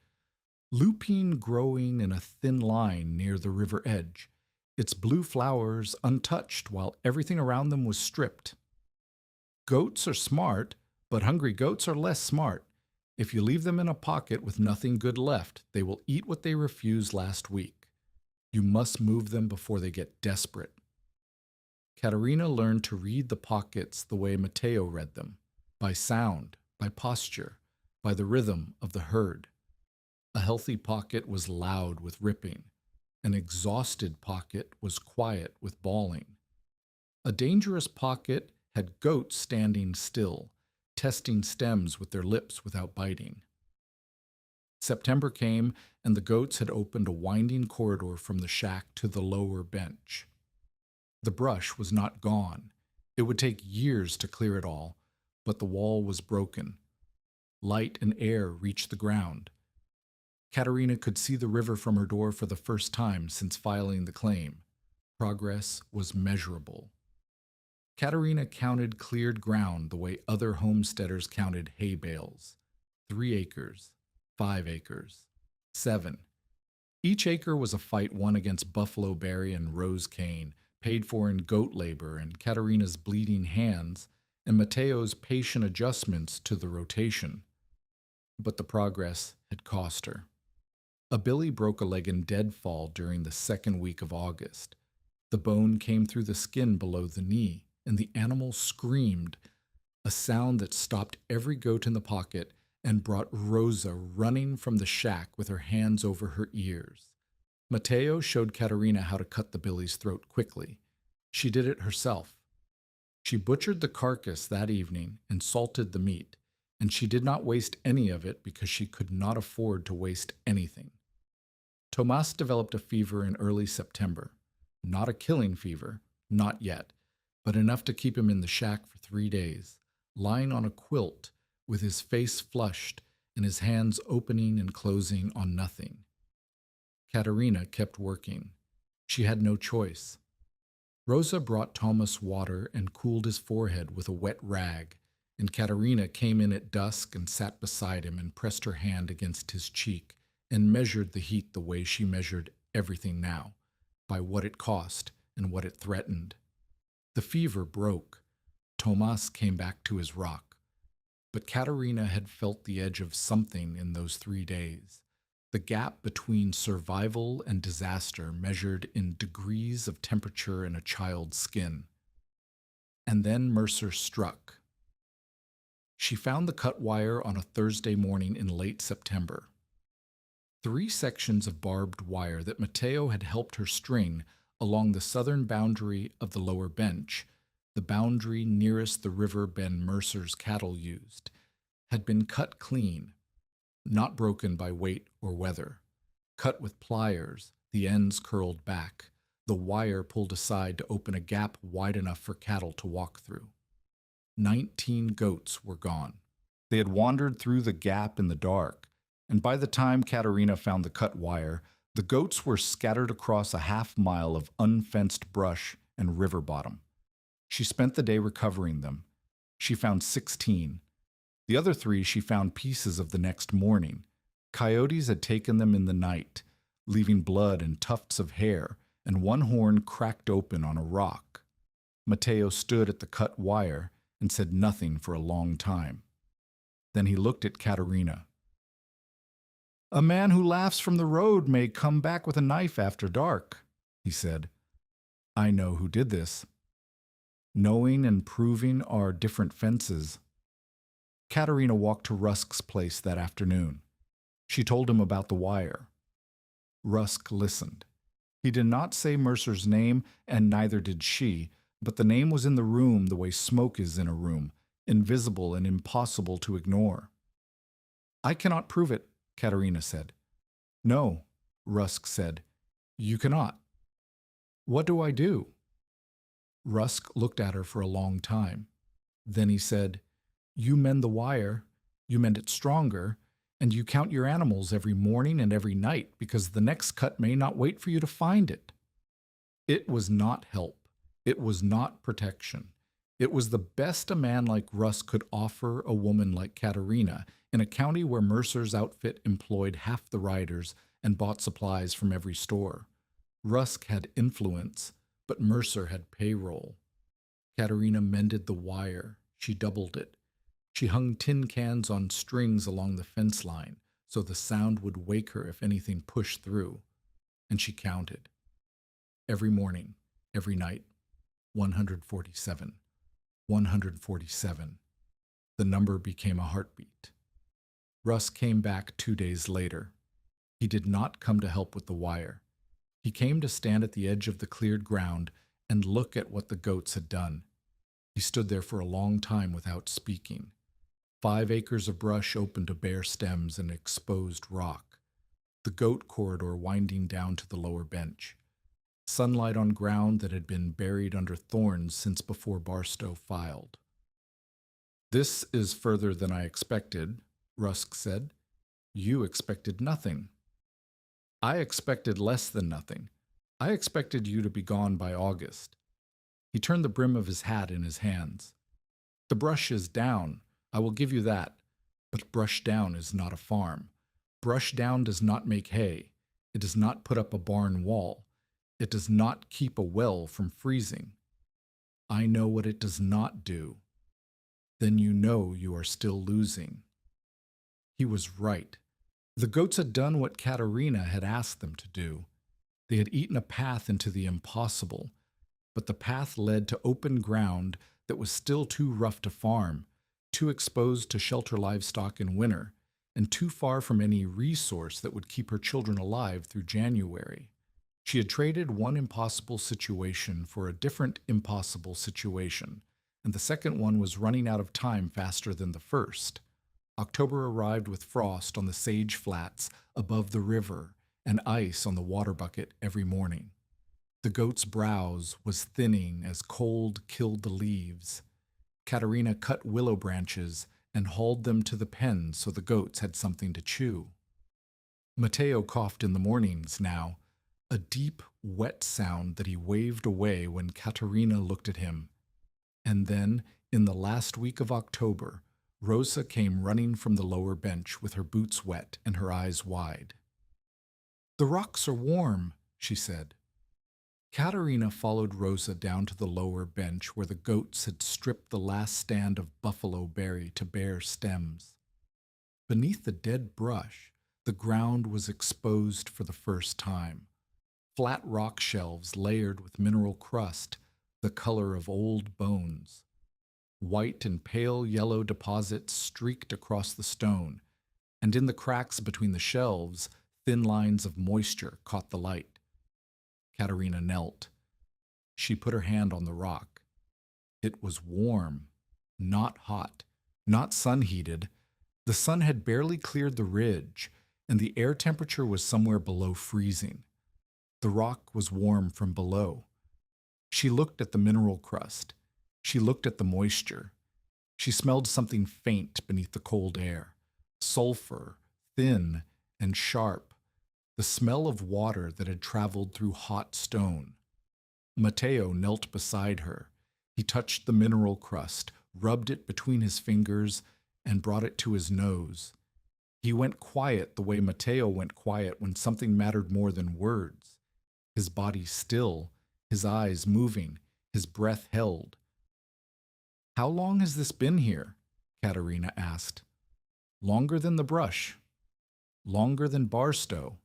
Lupine growing in a thin line near the river edge, its blue flowers untouched while everything around them was stripped. Goats are smart, but hungry goats are less smart. If you leave them in a pocket with nothing good left, they will eat what they refused last week. You must move them before they get desperate. Catarina learned to read the pockets the way Mateo read them, by sound, by posture, by the rhythm of the herd. A healthy pocket was loud with ripping. An exhausted pocket was quiet with bawling. A dangerous pocket had goats standing still, testing stems with their lips without biting. September came, and the goats had opened a winding corridor from the shack to the lower bench. The brush was not gone. It would take years to clear it all, but the wall was broken. Light and air reached the ground. Catarina could see the river from her door for the first time since filing the claim. Progress was measurable. Catarina counted cleared ground the way other homesteaders counted hay bales. 3 acres, 5 acres, 7. Each acre was a fight won against buffalo berry and rose cane, paid for in goat labor and Catarina's bleeding hands, and Mateo's patient adjustments to the rotation. But the progress had cost her. A billy broke a leg in deadfall during the 2nd week of August. The bone came through the skin below the knee, and the animal screamed, a sound that stopped every goat in the pocket and brought Rosa running from the shack with her hands over her ears. Mateo showed Catarina how to cut the billy's throat quickly. She did it herself. She butchered the carcass that evening and salted the meat, and she did not waste any of it because she could not afford to waste anything. Tomas developed a fever in early September. Not a killing fever, not yet, but enough to keep him in the shack for 3 days, lying on a quilt with his face flushed and his hands opening and closing on nothing. Catarina kept working. She had no choice. Rosa brought Thomas water and cooled his forehead with a wet rag, and Catarina came in at dusk and sat beside him and pressed her hand against his cheek and measured the heat the way she measured everything now, by what it cost and what it threatened. The fever broke. Tomas came back to his rock. But Catarina had felt the edge of something in those 3 days. The gap between survival and disaster measured in degrees of temperature in a child's skin. And then Mercer struck. She found the cut wire on a Thursday morning in late September. 3 sections of barbed wire that Mateo had helped her string along the southern boundary of the lower bench, the boundary nearest the river Ben Mercer's cattle used, had been cut clean, not broken by weight or weather. Cut with pliers, the ends curled back, the wire pulled aside to open a gap wide enough for cattle to walk through. 19 goats were gone. They had wandered through the gap in the dark, and by the time Catarina found the cut wire, the goats were scattered across a half-mile of unfenced brush and river bottom. She spent the day recovering them. She found 16. The other 3 she found pieces of the next morning. Coyotes had taken them in the night, leaving blood and tufts of hair, and one horn cracked open on a rock. Mateo stood at the cut wire and said nothing for a long time. Then he looked at Catarina. "A man who laughs from the road may come back with a knife after dark," he said. "I know who did this. Knowing and proving are different fences." Catarina walked to Rusk's place that afternoon. She told him about the wire. Rusk listened. He did not say Mercer's name, and neither did she, but the name was in the room the way smoke is in a room, invisible and impossible to ignore. "I cannot prove it," Catarina said. "No," Rusk said. "You cannot." "What do I do?" Rusk looked at her for a long time. Then he said, "You mend the wire, you mend it stronger, and you count your animals every morning and every night because the next cut may not wait for you to find it." It was not help. It was not protection. It was the best a man like Rusk could offer a woman like Catarina in a county where Mercer's outfit employed half the riders and bought supplies from every store. Rusk had influence, but Mercer had payroll. Catarina mended the wire. She doubled it. She hung tin cans on strings along the fence line so the sound would wake her if anything pushed through. And she counted. Every morning, every night, 147. 147. The number became a heartbeat. Russ came back 2 days later. He did not come to help with the wire. He came to stand at the edge of the cleared ground and look at what the goats had done. He stood there for a long time without speaking. 5 acres of brush open to bare stems and exposed rock. The goat corridor winding down to the lower bench. Sunlight on ground that had been buried under thorns since before Barstow filed. "This is further than I expected," Rusk said. "You expected nothing." "I expected less than nothing. I expected you to be gone by August." He turned the brim of his hat in his hands. "The brush is down. I will give you that. But brush down is not a farm. Brush down does not make hay. It does not put up a barn wall. It does not keep a well from freezing. I know what it does not do." "Then you know you are still losing." He was right. The goats had done what Catarina had asked them to do. They had eaten a path into the impossible, but the path led to open ground that was still too rough to farm, too exposed to shelter livestock in winter, and too far from any resource that would keep her children alive through January. She had traded one impossible situation for a different impossible situation, and the second one was running out of time faster than the first. October arrived with frost on the sage flats above the river and ice on the water bucket every morning. The goat's browse was thinning as cold killed the leaves. Catarina cut willow branches and hauled them to the pen so the goats had something to chew. Mateo coughed in the mornings now, a deep, wet sound that he waved away when Catarina looked at him. And then, in the last week of October, Rosa came running from the lower bench with her boots wet and her eyes wide. "The rocks are warm," she said. Catarina followed Rosa down to the lower bench where the goats had stripped the last stand of buffalo berry to bare stems. Beneath the dead brush, the ground was exposed for the first time. Flat rock shelves layered with mineral crust, the color of old bones. White and pale yellow deposits streaked across the stone, and in the cracks between the shelves, thin lines of moisture caught the light. Catarina knelt. She put her hand on the rock. It was warm, not hot, not sun-heated. The sun had barely cleared the ridge, and the air temperature was somewhere below freezing. The rock was warm from below. She looked at the mineral crust. She looked at the moisture. She smelled something faint beneath the cold air. Sulfur, thin and sharp. The smell of water that had traveled through hot stone. Mateo knelt beside her. He touched the mineral crust, rubbed it between his fingers, and brought it to his nose. He went quiet the way Mateo went quiet when something mattered more than words. His body still, his eyes moving, his breath held. "How long has this been here?" Catarina asked. "Longer than the brush. Longer than Barstow.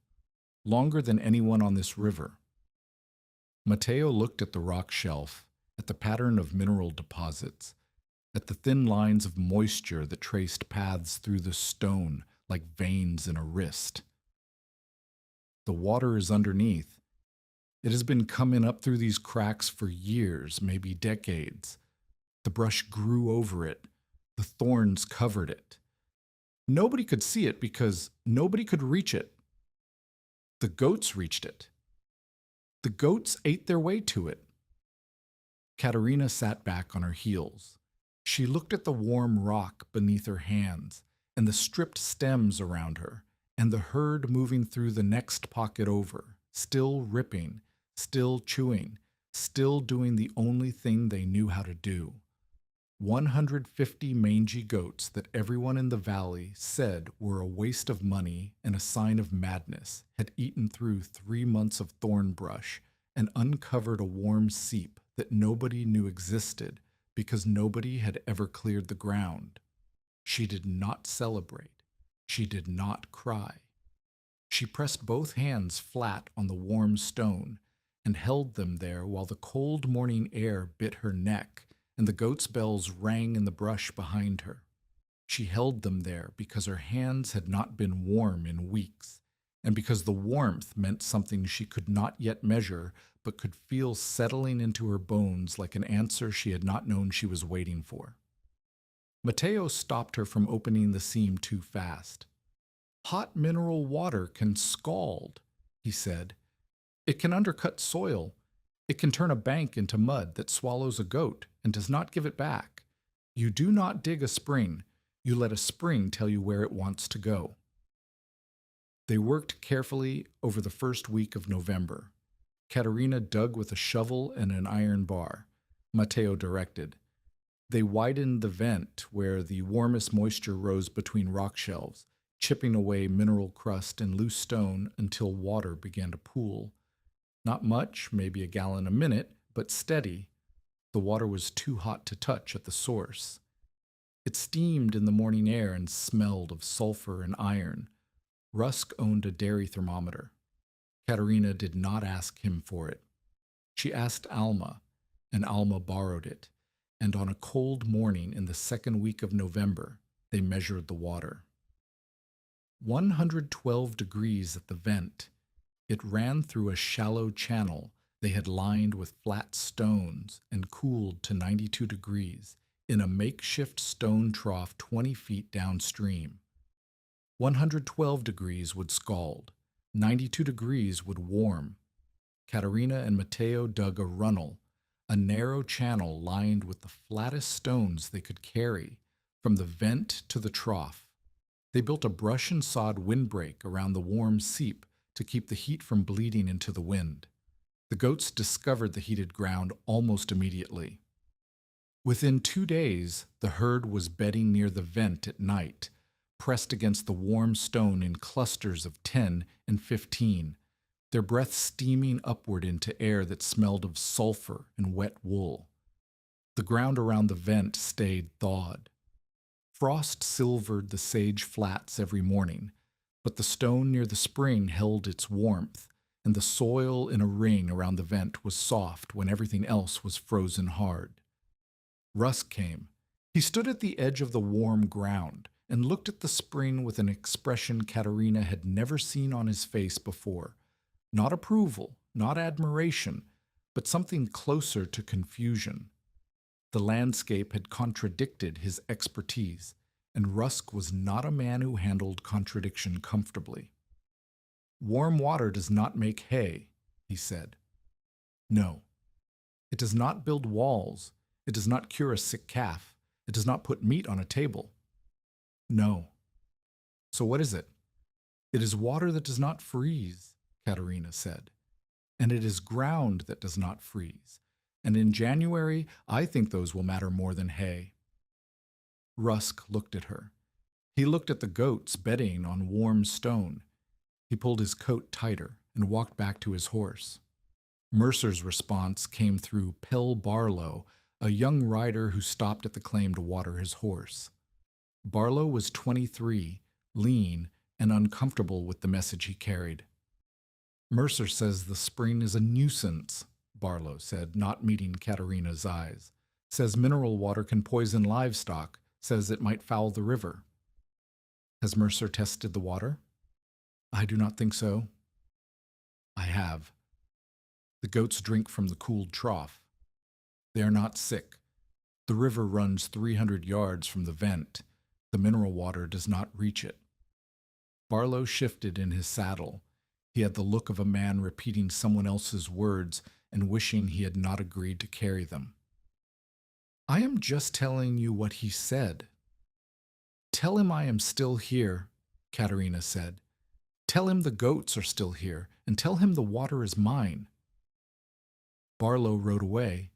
Longer than anyone on this river." Mateo looked at the rock shelf, at the pattern of mineral deposits, at the thin lines of moisture that traced paths through the stone like veins in a wrist. "The water is underneath. It has been coming up through these cracks for years, maybe decades. The brush grew over it. The thorns covered it. Nobody could see it because nobody could reach it. The goats reached it. The goats ate their way to it." Catarina sat back on her heels. She looked at the warm rock beneath her hands and the stripped stems around her, and the herd moving through the next pocket over, still ripping, still chewing, still doing the only thing they knew how to do. 150 mangy goats that everyone in the valley said were a waste of money and a sign of madness had eaten through 3 months of thorn brush and uncovered a warm seep that nobody knew existed because nobody had ever cleared the ground. She did not celebrate. She did not cry. She pressed both hands flat on the warm stone and held them there while the cold morning air bit her neck and the goats' bells rang in the brush behind her. She held them there because her hands had not been warm in weeks, and because the warmth meant something she could not yet measure but could feel settling into her bones like an answer she had not known she was waiting for. Mateo stopped her from opening the seam too fast. "Hot mineral water can scald," he said. "It can undercut soil. It can turn a bank into mud that swallows a goat and does not give it back. You do not dig a spring. You let a spring tell you where it wants to go." They worked carefully over the first week of November. Catarina dug with a shovel and an iron bar. Mateo directed. They widened the vent where the warmest moisture rose between rock shelves, chipping away mineral crust and loose stone until water began to pool. Not much, maybe a gallon a minute, but steady. The water was too hot to touch at the source. It steamed in the morning air and smelled of sulfur and iron. Rusk owned a dairy thermometer. Catarina did not ask him for it. She asked Alma, and Alma borrowed it, and on a cold morning in the second week of November, they measured the water. 112 degrees at the vent. It ran through a shallow channel They had lined with flat stones and cooled to 92 degrees in a makeshift stone trough 20 feet downstream. 112 degrees would scald, 92 degrees would warm. Catarina and Matteo dug a runnel, a narrow channel lined with the flattest stones they could carry, from the vent to the trough. They built a brush and sod windbreak around the warm seep to keep the heat from bleeding into the wind. The goats discovered the heated ground almost immediately. Within 2 days, the herd was bedding near the vent at night, pressed against the warm stone in clusters of 10 and 15, their breath steaming upward into air that smelled of sulfur and wet wool. The ground around the vent stayed thawed. Frost silvered the sage flats every morning, but the stone near the spring held its warmth, and the soil in a ring around the vent was soft when everything else was frozen hard. Rusk came. He stood at the edge of the warm ground and looked at the spring with an expression Catarina had never seen on his face before. Not approval, not admiration, but something closer to confusion. The landscape had contradicted his expertise, and Rusk was not a man who handled contradiction comfortably. "Warm water does not make hay," he said. "No. It does not build walls. It does not cure a sick calf. It does not put meat on a table." "No. So what is it?" "It is water that does not freeze," Catarina said. "And it is ground that does not freeze. And in January, I think those will matter more than hay." Rusk looked at her. He looked at the goats bedding on warm stone. He pulled his coat tighter and walked back to his horse. Mercer's response came through Pell Barlow, a young rider who stopped at the claim to water his horse. Barlow was 23, lean, and uncomfortable with the message he carried. "Mercer says the spring is a nuisance," Barlow said, not meeting Catarina's eyes. "Says mineral water can poison livestock, says it might foul the river." "Has Mercer tested the water?" "I do not think so." "I have. The goats drink from the cooled trough. They are not sick. The river runs 300 yards from the vent. The mineral water does not reach it." Barlow shifted in his saddle. He had the look of a man repeating someone else's words and wishing he had not agreed to carry them. "I am just telling you what he said." "Tell him I am still here," Catarina said. "Tell him the goats are still here, and tell him the water is mine." Barlow rode away.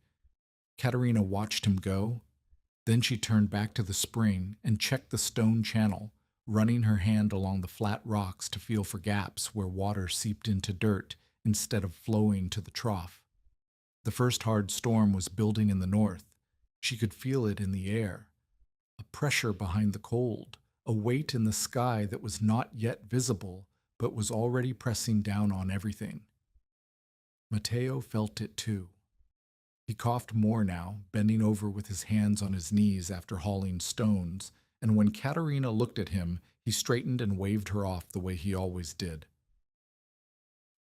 Catarina watched him go. Then she turned back to the spring and checked the stone channel, running her hand along the flat rocks to feel for gaps where water seeped into dirt instead of flowing to the trough. The first hard storm was building in the north. She could feel it in the air. A pressure behind the cold, a weight in the sky that was not yet visible, but was already pressing down on everything. Matteo felt it too. He coughed more now, bending over with his hands on his knees after hauling stones, and when Catarina looked at him, he straightened and waved her off the way he always did.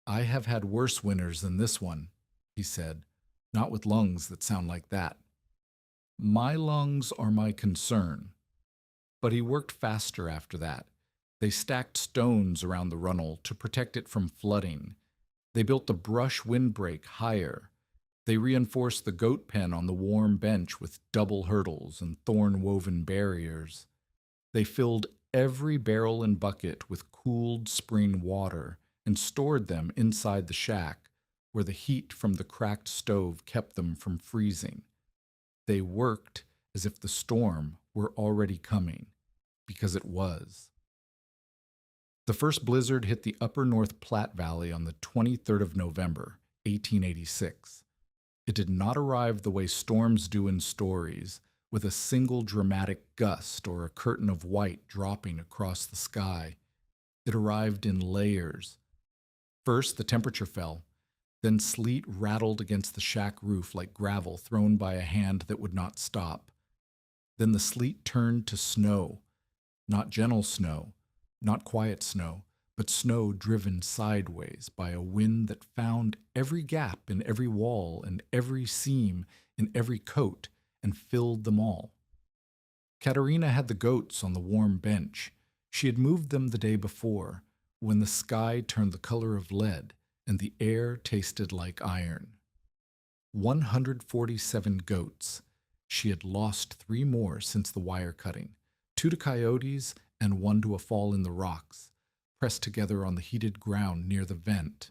"I have had worse winters than this one," he said, "not with lungs that sound like that. My lungs are my concern." But he worked faster after that. They stacked stones around the runnel to protect it from flooding. They built the brush windbreak higher. They reinforced the goat pen on the warm bench with double hurdles and thorn-woven barriers. They filled every barrel and bucket with cooled spring water and stored them inside the shack, where the heat from the cracked stove kept them from freezing. They worked as if the storm were already coming, because it was. The first blizzard hit the upper North Platte Valley on the 23rd of November, 1886. It did not arrive the way storms do in stories, with a single dramatic gust or a curtain of white dropping across the sky. It arrived in layers. First, the temperature fell. Then sleet rattled against the shack roof like gravel thrown by a hand that would not stop. Then the sleet turned to snow. Not gentle snow, not quiet snow, but snow driven sideways by a wind that found every gap in every wall and every seam in every coat and filled them all. Catarina had the goats on the warm bench. She had moved them the day before, when the sky turned the color of lead and the air tasted like iron. 147 goats. She had lost 3 more since the wire cutting, 2 to coyotes and 1 to a fall in the rocks, pressed together on the heated ground near the vent.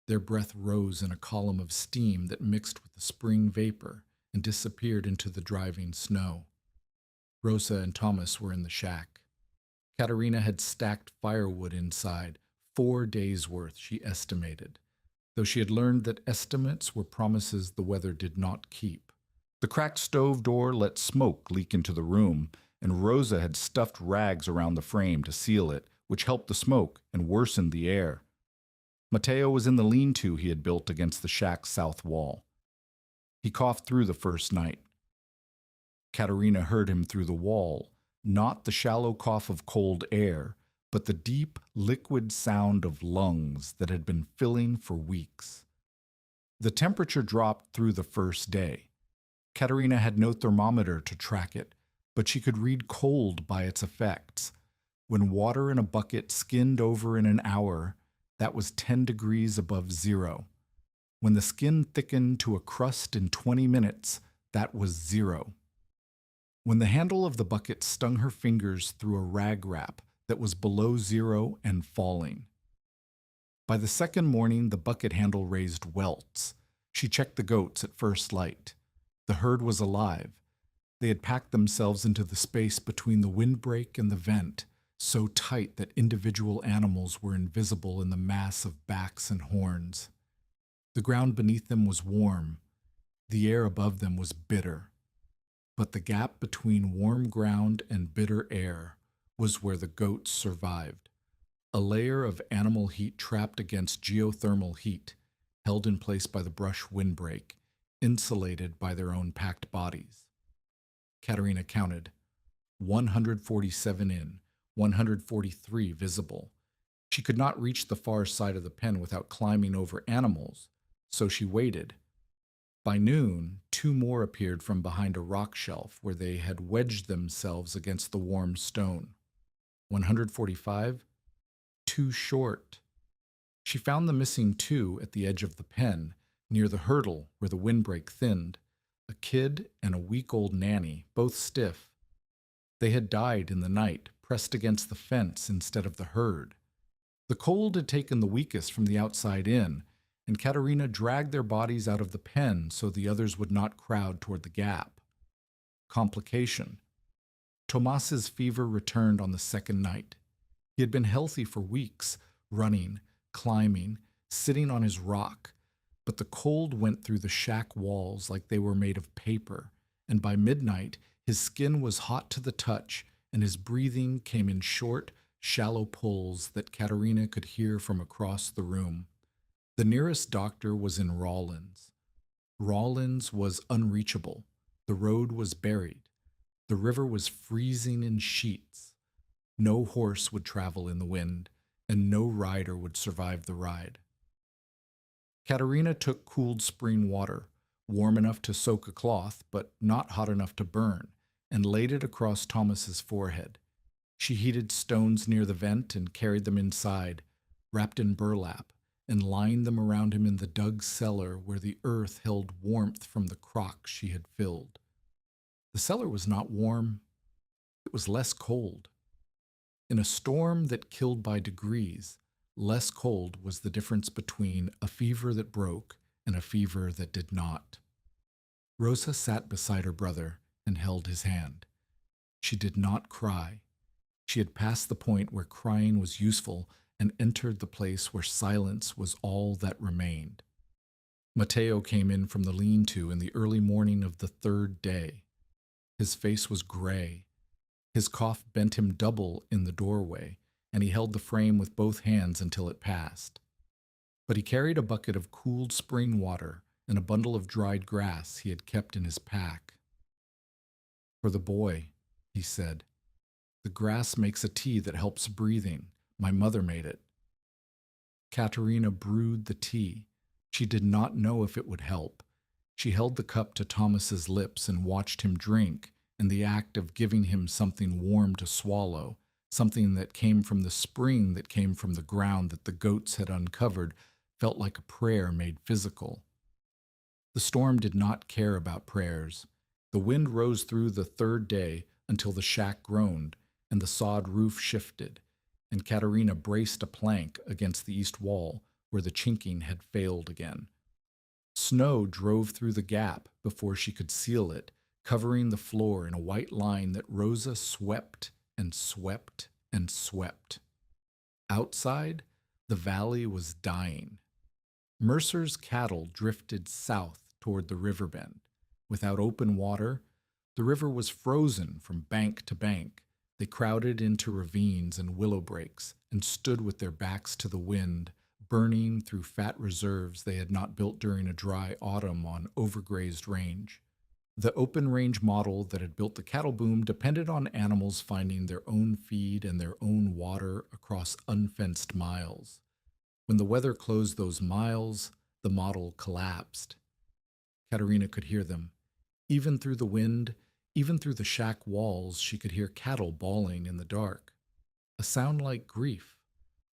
Their breath rose in a column of steam that mixed with the spring vapor and disappeared into the driving snow. Rosa and Thomas were in the shack. Catarina had stacked firewood inside, 4 days' worth, she estimated, though she had learned that estimates were promises the weather did not keep. The cracked stove door let smoke leak into the room, and Rosa had stuffed rags around the frame to seal it, which helped the smoke and worsened the air. Mateo was in the lean-to he had built against the shack's south wall. He coughed through the first night. Catarina heard him through the wall, not the shallow cough of cold air, but the deep, liquid sound of lungs that had been filling for weeks. The temperature dropped through the first day. Catarina had no thermometer to track it, but she could read cold by its effects. When water in a bucket skinned over in an hour, that was 10 degrees above zero. When the skin thickened to a crust in 20 minutes, that was 0. When the handle of the bucket stung her fingers through a rag wrap that was below 0 and falling. By the second morning, the bucket handle raised welts. She checked the goats at first light. The herd was alive. They had packed themselves into the space between the windbreak and the vent, so tight that individual animals were invisible in the mass of backs and horns. The ground beneath them was warm. The air above them was bitter. But the gap between warm ground and bitter air was where the goats survived, a layer of animal heat trapped against geothermal heat, held in place by the brush windbreak, insulated by their own packed bodies. Catarina counted, 147 in, 143 visible. She could not reach the far side of the pen without climbing over animals, so she waited. By noon, 2 more appeared from behind a rock shelf where they had wedged themselves against the warm stone. 145? Too short. She found the missing 2 at the edge of the pen, near the hurdle where the windbreak thinned. A kid and a week-old nanny, both stiff. They had died in the night, pressed against the fence instead of the herd. The cold had taken the weakest from the outside in, and Catarina dragged their bodies out of the pen so the others would not crowd toward the gap. Complication. Tomas's fever returned on the second night. He had been healthy for weeks, running, climbing, sitting on his rock, but the cold went through the shack walls like they were made of paper, and by midnight his skin was hot to the touch, and his breathing came in short, shallow pulls that Catarina could hear from across the room. The nearest doctor was in Rawlins. Rawlins was unreachable. The road was buried. The river was freezing in sheets. No horse would travel in the wind, and no rider would survive the ride. Catarina took cooled spring water, warm enough to soak a cloth, but not hot enough to burn, and laid it across Thomas's forehead. She heated stones near the vent and carried them inside, wrapped in burlap, and lined them around him in the dug cellar where the earth held warmth from the crock she had filled. The cellar was not warm. It was less cold. In a storm that killed by degrees, less cold was the difference between a fever that broke and a fever that did not. Rosa sat beside her brother and held his hand. She did not cry. She had passed the point where crying was useful and entered the place where silence was all that remained. Mateo came in from the lean-to in the early morning of the 3rd day. His face was gray. His cough bent him double in the doorway, and he held the frame with both hands until it passed. But he carried a bucket of cooled spring water and a bundle of dried grass he had kept in his pack. "For the boy," he said. "The grass makes a tea that helps breathing. My mother made it. Catarina brewed the tea. She did not know if it would help. She held the cup to Thomas's lips and watched him drink, in the act of giving him something warm to swallow, something that came from the spring that came from the ground that the goats had uncovered, felt like a prayer made physical. The storm did not care about prayers. The wind rose through the third day until the shack groaned and the sod roof shifted, and Catarina braced a plank against the east wall where the chinking had failed again. Snow drove through the gap before she could seal it, covering the floor in a white line that Rosa swept and swept and swept. Outside, the valley was dying. Mercer's cattle drifted south toward the river bend. Without open water, the river was frozen from bank to bank. They crowded into ravines and willow breaks and stood with their backs to the wind, burning through fat reserves they had not built during a dry autumn on overgrazed range. The open range model that had built the cattle boom depended on animals finding their own feed and their own water across unfenced miles. When the weather closed those miles, the model collapsed. Catarina could hear them. Even through the wind, even through the shack walls, she could hear cattle bawling in the dark. A sound like grief,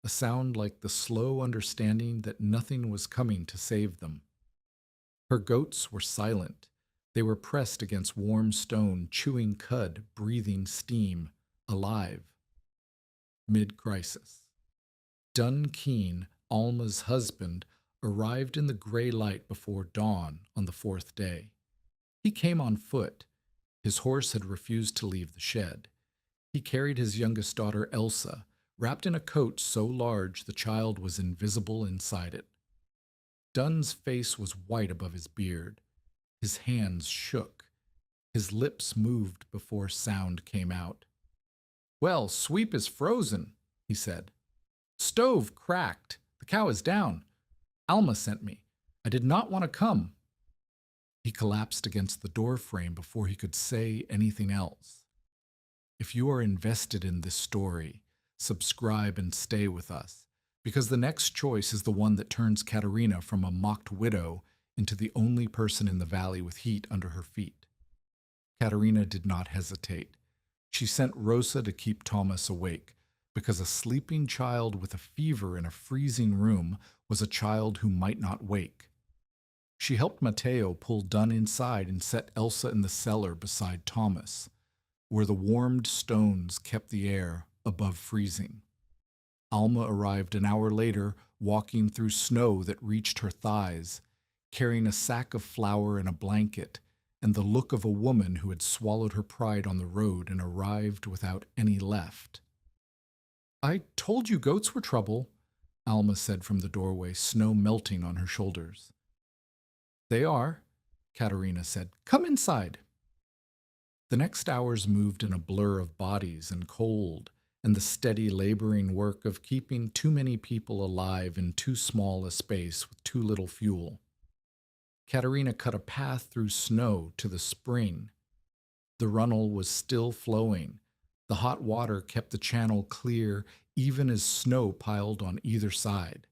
a sound like the slow understanding that nothing was coming to save them. Her goats were silent. They were pressed against warm stone, chewing cud, breathing steam, alive. Mid-crisis. Dun Keen, Alma's husband, arrived in the gray light before dawn on the fourth day. He came on foot. His horse had refused to leave the shed. He carried his youngest daughter, Elsa, wrapped in a coat so large the child was invisible inside it. Dunn's face was white above his beard. His hands shook. His lips moved before sound came out. "Well, sweep is frozen," he said. "Stove cracked. The cow is down. Alma sent me. I did not want to come." He collapsed against the door frame before he could say anything else. If you are invested in this story, subscribe and stay with us, because the next choice is the one that turns Catarina from a mocked widow into the only person in the valley with heat under her feet. Catarina did not hesitate. She sent Rosa to keep Thomas awake, because a sleeping child with a fever in a freezing room was a child who might not wake. She helped Mateo pull Dunn inside and set Elsa in the cellar beside Thomas, where the warmed stones kept the air above freezing. Alma arrived an hour later, walking through snow that reached her thighs, carrying a sack of flour and a blanket, and the look of a woman who had swallowed her pride on the road and arrived without any left. "I told you goats were trouble," Alma said from the doorway, snow melting on her shoulders. "They are," Catarina said. "Come inside." The next hours moved in a blur of bodies and cold, and the steady laboring work of keeping too many people alive in too small a space with too little fuel. Catarina cut a path through snow to the spring. The runnel was still flowing. The hot water kept the channel clear even as snow piled on either side.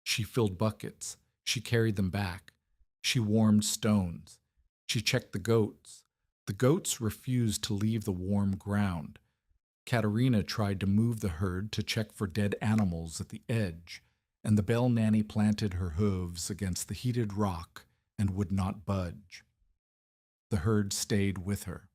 She filled buckets. She carried them back. She warmed stones. She checked the goats. The goats refused to leave the warm ground. Catarina tried to move the herd to check for dead animals at the edge, and the bell nanny planted her hooves against the heated rock and would not budge. The herd stayed with her.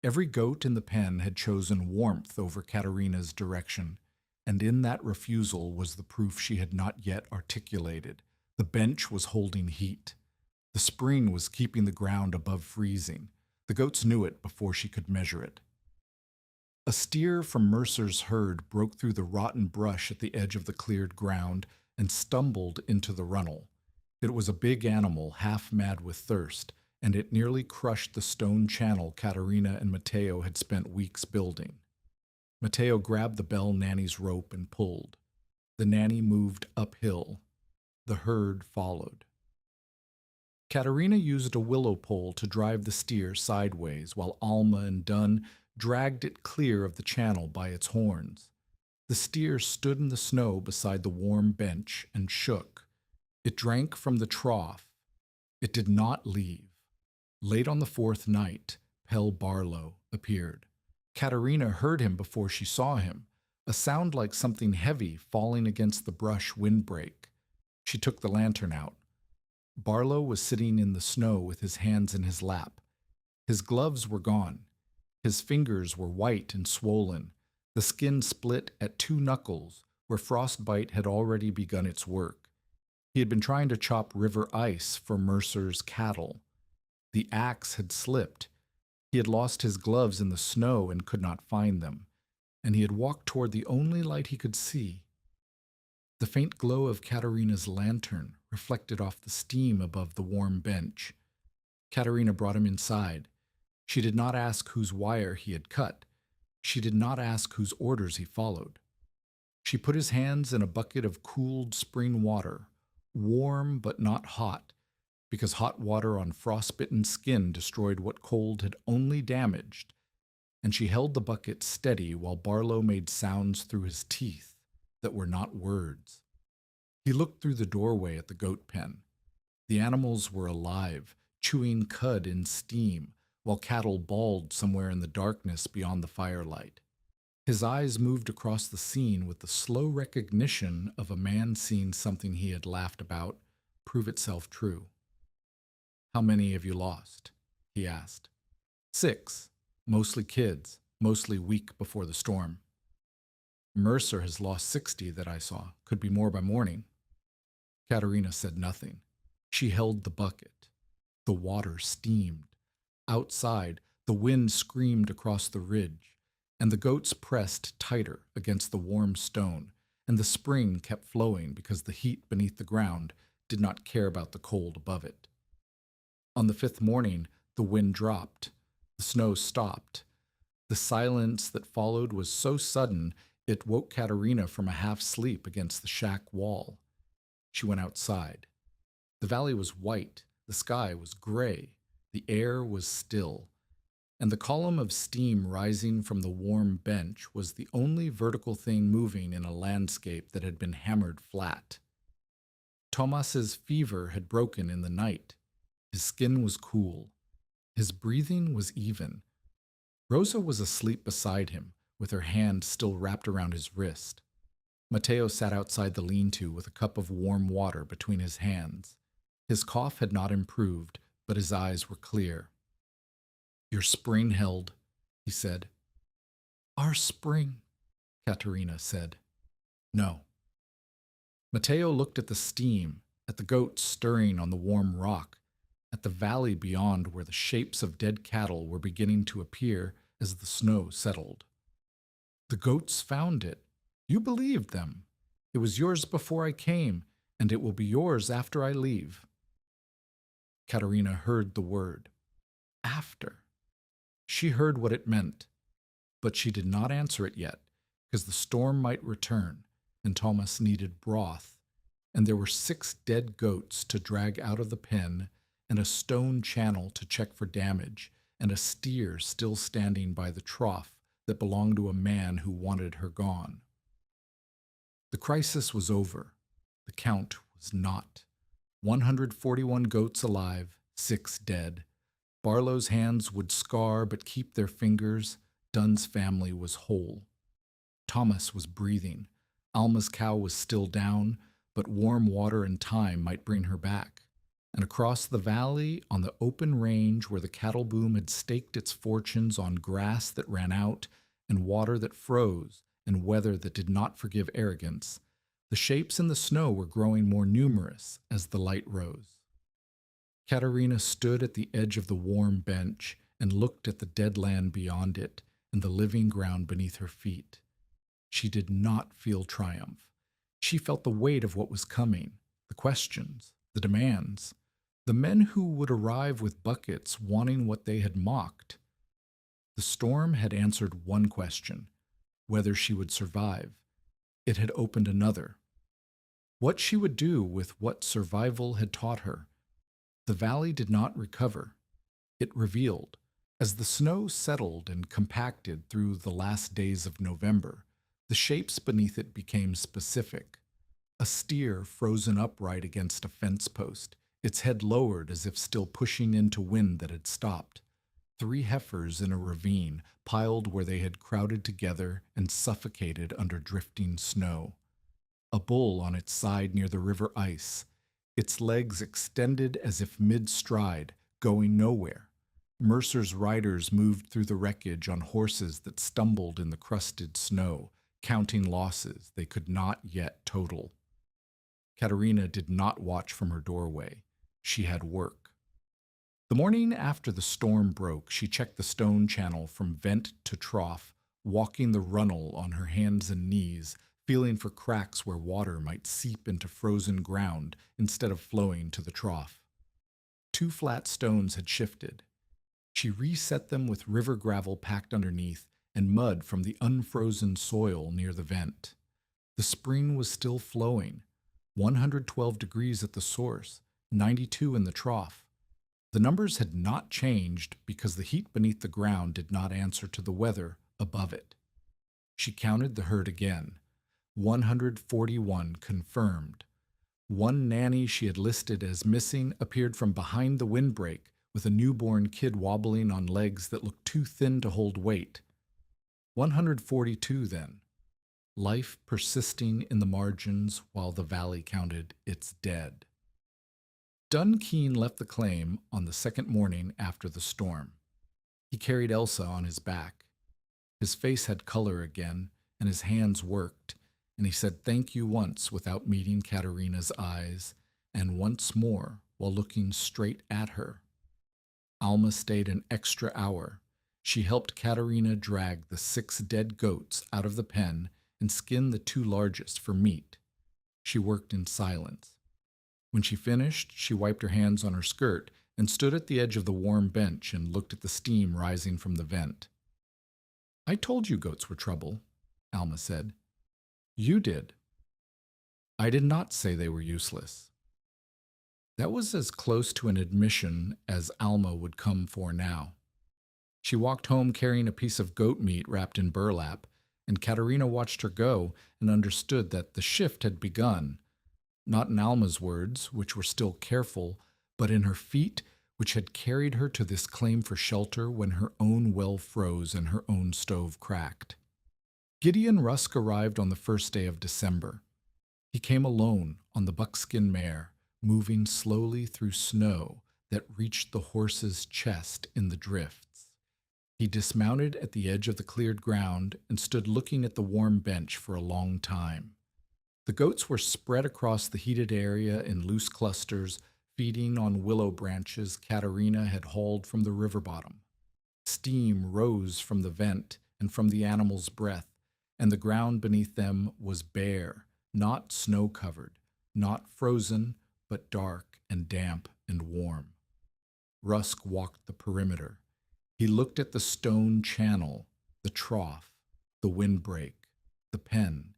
Every goat in the pen had chosen warmth over Catarina's direction, and in that refusal was the proof she had not yet articulated. The bench was holding heat. The spring was keeping the ground above freezing. The goats knew it before she could measure it. A steer from Mercer's herd broke through the rotten brush at the edge of the cleared ground and stumbled into the runnel. It was a big animal, half mad with thirst, and it nearly crushed the stone channel Catarina and Mateo had spent weeks building. Mateo grabbed the bell nanny's rope and pulled. The nanny moved uphill. The herd followed. Catarina used a willow pole to drive the steer sideways, while Alma and Dunn dragged it clear of the channel by its horns. The steer stood in the snow beside the warm bench and shook. It drank from the trough. It did not leave. Late on the fourth night, Pell Barlow appeared. Catarina heard him before she saw him, a sound like something heavy falling against the brush windbreak. She took the lantern out. Barlow was sitting in the snow with his hands in his lap. His gloves were gone. His fingers were white and swollen, the skin split at 2 knuckles, where frostbite had already begun its work. He had been trying to chop river ice for Mercer's cattle. The axe had slipped. He had lost his gloves in the snow and could not find them, and he had walked toward the only light he could see. The faint glow of Catarina's lantern reflected off the steam above the warm bench. Catarina brought him inside. She did not ask whose wire he had cut. She did not ask whose orders he followed. She put his hands in a bucket of cooled spring water, warm but not hot, because hot water on frostbitten skin destroyed what cold had only damaged, and she held the bucket steady while Barlow made sounds through his teeth that were not words. He looked through the doorway at the goat pen. The animals were alive, chewing cud in steam, while cattle bawled somewhere in the darkness beyond the firelight. His eyes moved across the scene with the slow recognition of a man seeing something he had laughed about prove itself true. "How many have you lost?" he asked. "6, mostly kids, mostly weak before the storm." "Mercer has lost 60 that I saw. Could be more by morning." Catarina said nothing. She held the bucket. The water steamed. Outside, the wind screamed across the ridge, and the goats pressed tighter against the warm stone, and the spring kept flowing because the heat beneath the ground did not care about the cold above it. On the 5th morning, the wind dropped. The snow stopped. The silence that followed was so sudden it woke Catarina from a half-sleep against the shack wall. She went outside. The valley was white, the sky was gray, the air was still, and the column of steam rising from the warm bench was the only vertical thing moving in a landscape that had been hammered flat. Tomas's fever had broken in the night. His skin was cool. His breathing was even. Rosa was asleep beside him, with her hand still wrapped around his wrist. Mateo sat outside the lean-to with a cup of warm water between his hands. His cough had not improved, but his eyes were clear. "Your spring held," he said. "Our spring," Catarina said. "No." Mateo looked at the steam, at the goats stirring on the warm rock, at the valley beyond where the shapes of dead cattle were beginning to appear as the snow settled. "The goats found it. You believed them. It was yours before I came, and it will be yours after I leave." Catarina heard the word, after. She heard what it meant, but she did not answer it yet, because the storm might return, and Thomas needed broth, and there were 6 dead goats to drag out of the pen, and a stone channel to check for damage, and a steer still standing by the trough that belonged to a man who wanted her gone. The crisis was over. The count was not. 141 goats alive, 6 dead. Barlow's hands would scar but keep their fingers. Dunn's family was whole. Thomas was breathing. Alma's cow was still down, but warm water and time might bring her back. And across the valley, on the open range where the cattle boom had staked its fortunes on grass that ran out and water that froze and weather that did not forgive arrogance, the shapes in the snow were growing more numerous as the light rose. Catarina stood at the edge of the warm bench and looked at the dead land beyond it and the living ground beneath her feet. She did not feel triumph. She felt the weight of what was coming, the questions, the demands, the men who would arrive with buckets wanting what they had mocked. The storm had answered one question, whether she would survive. It had opened another. What she would do with what survival had taught her. The valley did not recover. It revealed. As the snow settled and compacted through the last days of November, The shapes beneath it became specific. A steer frozen upright against a fence post, its head lowered as if still pushing into wind that had stopped. 3 heifers in a ravine, piled where they had crowded together and suffocated under drifting snow. A bull on its side near the river ice, its legs extended as if mid-stride, going nowhere. Mercer's riders moved through the wreckage on horses that stumbled in the crusted snow, counting losses they could not yet total. Catarina did not watch from her doorway. She had work. The morning after the storm broke, she checked the stone channel from vent to trough, walking the runnel on her hands and knees, feeling for cracks where water might seep into frozen ground instead of flowing to the trough. 2 flat stones had shifted. She reset them with river gravel packed underneath and mud from the unfrozen soil near the vent. The spring was still flowing, 112 degrees at the source, 92 in the trough. The numbers had not changed because the heat beneath the ground did not answer to the weather above it. She counted the herd again. 141 confirmed. 1 nanny she had listed as missing appeared from behind the windbreak with a newborn kid wobbling on legs that looked too thin to hold weight. 142 then. Life persisting in the margins while the valley counted its dead. Dunkeen left the claim on the second morning after the storm. He carried Elsa on his back. His face had color again, and his hands worked, and he said thank you once without meeting Catarina's eyes, and once more while looking straight at her. Alma stayed an extra hour. She helped Catarina drag the 6 dead goats out of the pen and skin the 2 largest for meat. She worked in silence. When she finished, she wiped her hands on her skirt and stood at the edge of the warm bench and looked at the steam rising from the vent. I told you goats were trouble, Alma said. You did. I did not say they were useless. That was as close to an admission as Alma would come for now. She walked home carrying a piece of goat meat wrapped in burlap, and Catarina watched her go and understood that the shift had begun, not in Alma's words, which were still careful, but in her feet, which had carried her to this claim for shelter when her own well froze and her own stove cracked. Gideon Rusk arrived on the first day of December. He came alone on the buckskin mare, moving slowly through snow that reached the horse's chest in the drifts. He dismounted at the edge of the cleared ground and stood looking at the warm bench for a long time. The goats were spread across the heated area in loose clusters, feeding on willow branches Catarina had hauled from the river bottom. Steam rose from the vent and from the animals' breath, and the ground beneath them was bare, not snow-covered, not frozen, but dark and damp and warm. Rusk walked the perimeter. He looked at the stone channel, the trough, the windbreak, the pen.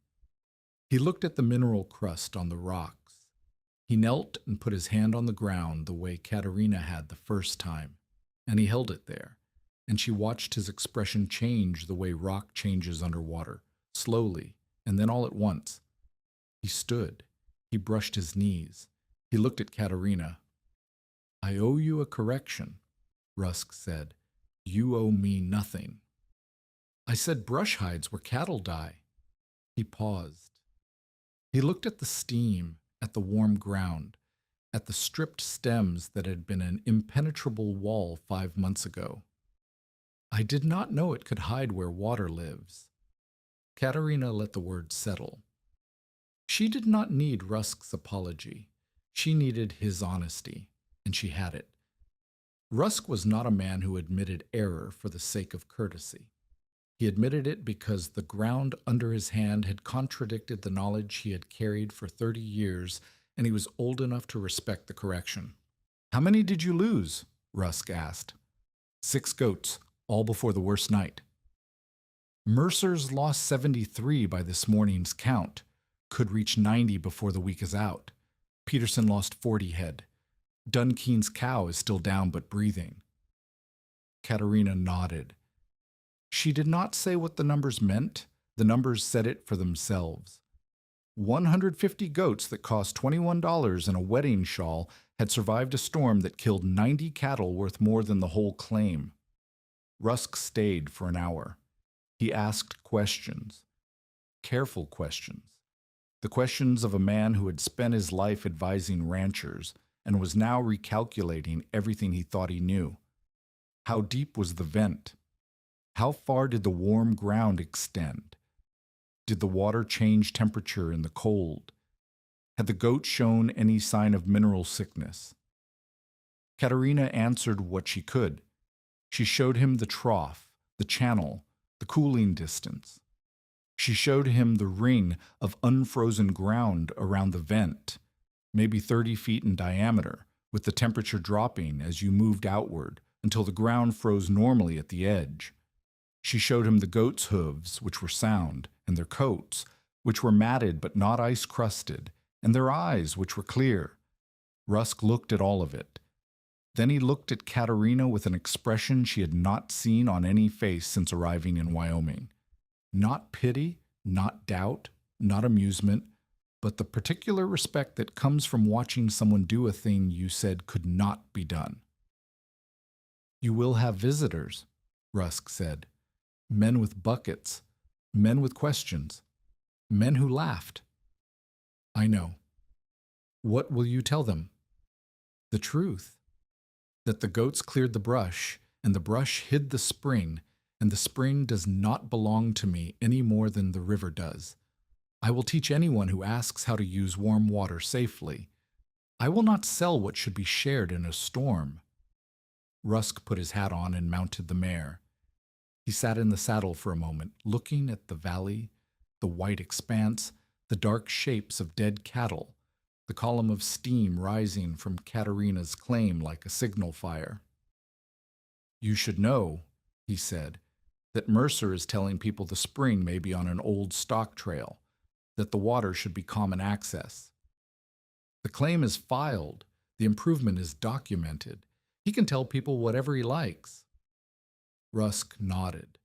He looked at the mineral crust on the rocks. He knelt and put his hand on the ground the way Catarina had the first time, and he held it there, and she watched his expression change the way rock changes underwater, slowly, and then all at once. He stood. He brushed his knees. He looked at Catarina. I owe you a correction, Rusk said. You owe me nothing. I said brush hides where cattle die. He paused. He looked at the steam, at the warm ground, at the stripped stems that had been an impenetrable wall 5 months ago. I did not know it could hide where water lives. Catarina let the words settle. She did not need Rusk's apology. She needed his honesty, and she had it. Rusk was not a man who admitted error for the sake of courtesy. He admitted it because the ground under his hand had contradicted the knowledge he had carried for 30 years, and he was old enough to respect the correction. How many did you lose? Rusk asked. 6 goats, all before the worst night. Mercer's lost 73 by this morning's count, could reach 90 before the week is out. Peterson lost 40 head. Dunkeen's cow is still down but breathing. Catarina nodded. She did not say what the numbers meant, The numbers said it for themselves. 150 goats that cost $21 and a wedding shawl had survived a storm that killed 90 cattle worth more than the whole claim. Rusk stayed for an hour. He asked questions, careful questions, the questions of a man who had spent his life advising ranchers and was now recalculating everything he thought he knew. How deep was the vent? How far did the warm ground extend? Did the water change temperature in the cold? Had the goat shown any sign of mineral sickness? Catarina answered what she could. She showed him the trough, the channel, the cooling distance. She showed him the ring of unfrozen ground around the vent, maybe 30 feet in diameter, with the temperature dropping as you moved outward until the ground froze normally at the edge. She showed him the goats' hooves, which were sound, and their coats, which were matted but not ice-crusted, and their eyes, which were clear. Rusk looked at all of it. Then he looked at Catarina with an expression she had not seen on any face since arriving in Wyoming. Not pity, not doubt, not amusement, but the particular respect that comes from watching someone do a thing you said could not be done. "You will have visitors," Rusk said. "Men with buckets, men with questions, men who laughed." "I know." "What will you tell them?" "The truth. That the goats cleared the brush, and the brush hid the spring, and the spring does not belong to me any more than the river does. I will teach anyone who asks how to use warm water safely. I will not sell what should be shared in a storm." Rusk put his hat on and mounted the mare. He sat in the saddle for a moment, looking at the valley, the white expanse, the dark shapes of dead cattle, the column of steam rising from Catarina's claim like a signal fire. "You should know," he said, "that Mercer is telling people the spring may be on an old stock trail, that the water should be common access. The claim is filed, the improvement is documented. He can tell people whatever he likes." Rusk nodded.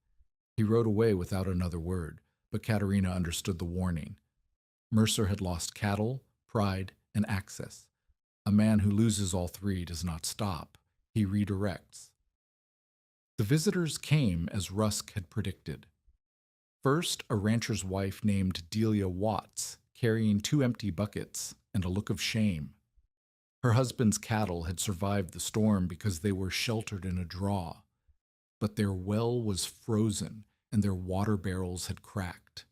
He rode away without another word, but Catarina understood the warning. Mercer had lost cattle, pride, and access. A man who loses all three does not stop. He redirects. The visitors came as Rusk had predicted. First, a rancher's wife named Delia Watts, carrying 2 empty buckets and a look of shame. Her husband's cattle had survived the storm because they were sheltered in a draw, but their well was frozen and their water barrels had cracked.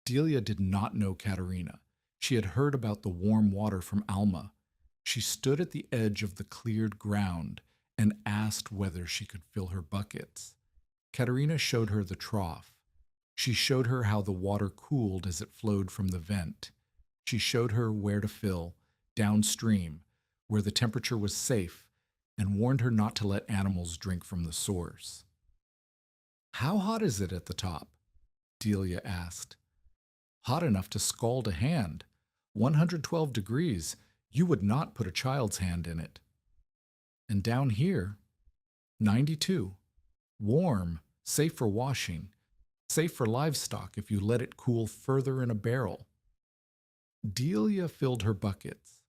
Delia did not know Catarina. She had heard about the warm water from Alma. She stood at the edge of the cleared ground and asked whether she could fill her buckets. Catarina showed her the trough. She showed her how the water cooled as it flowed from the vent. She showed her where to fill, downstream, where the temperature was safe, and warned her not to let animals drink from the source. "How hot is it at the top?" Delia asked. "Hot enough to scald a hand. 112 degrees. You would not put a child's hand in it." "And down here?" 92. Warm, safe for washing, safe for livestock if you let it cool further in a barrel." Delia filled her buckets.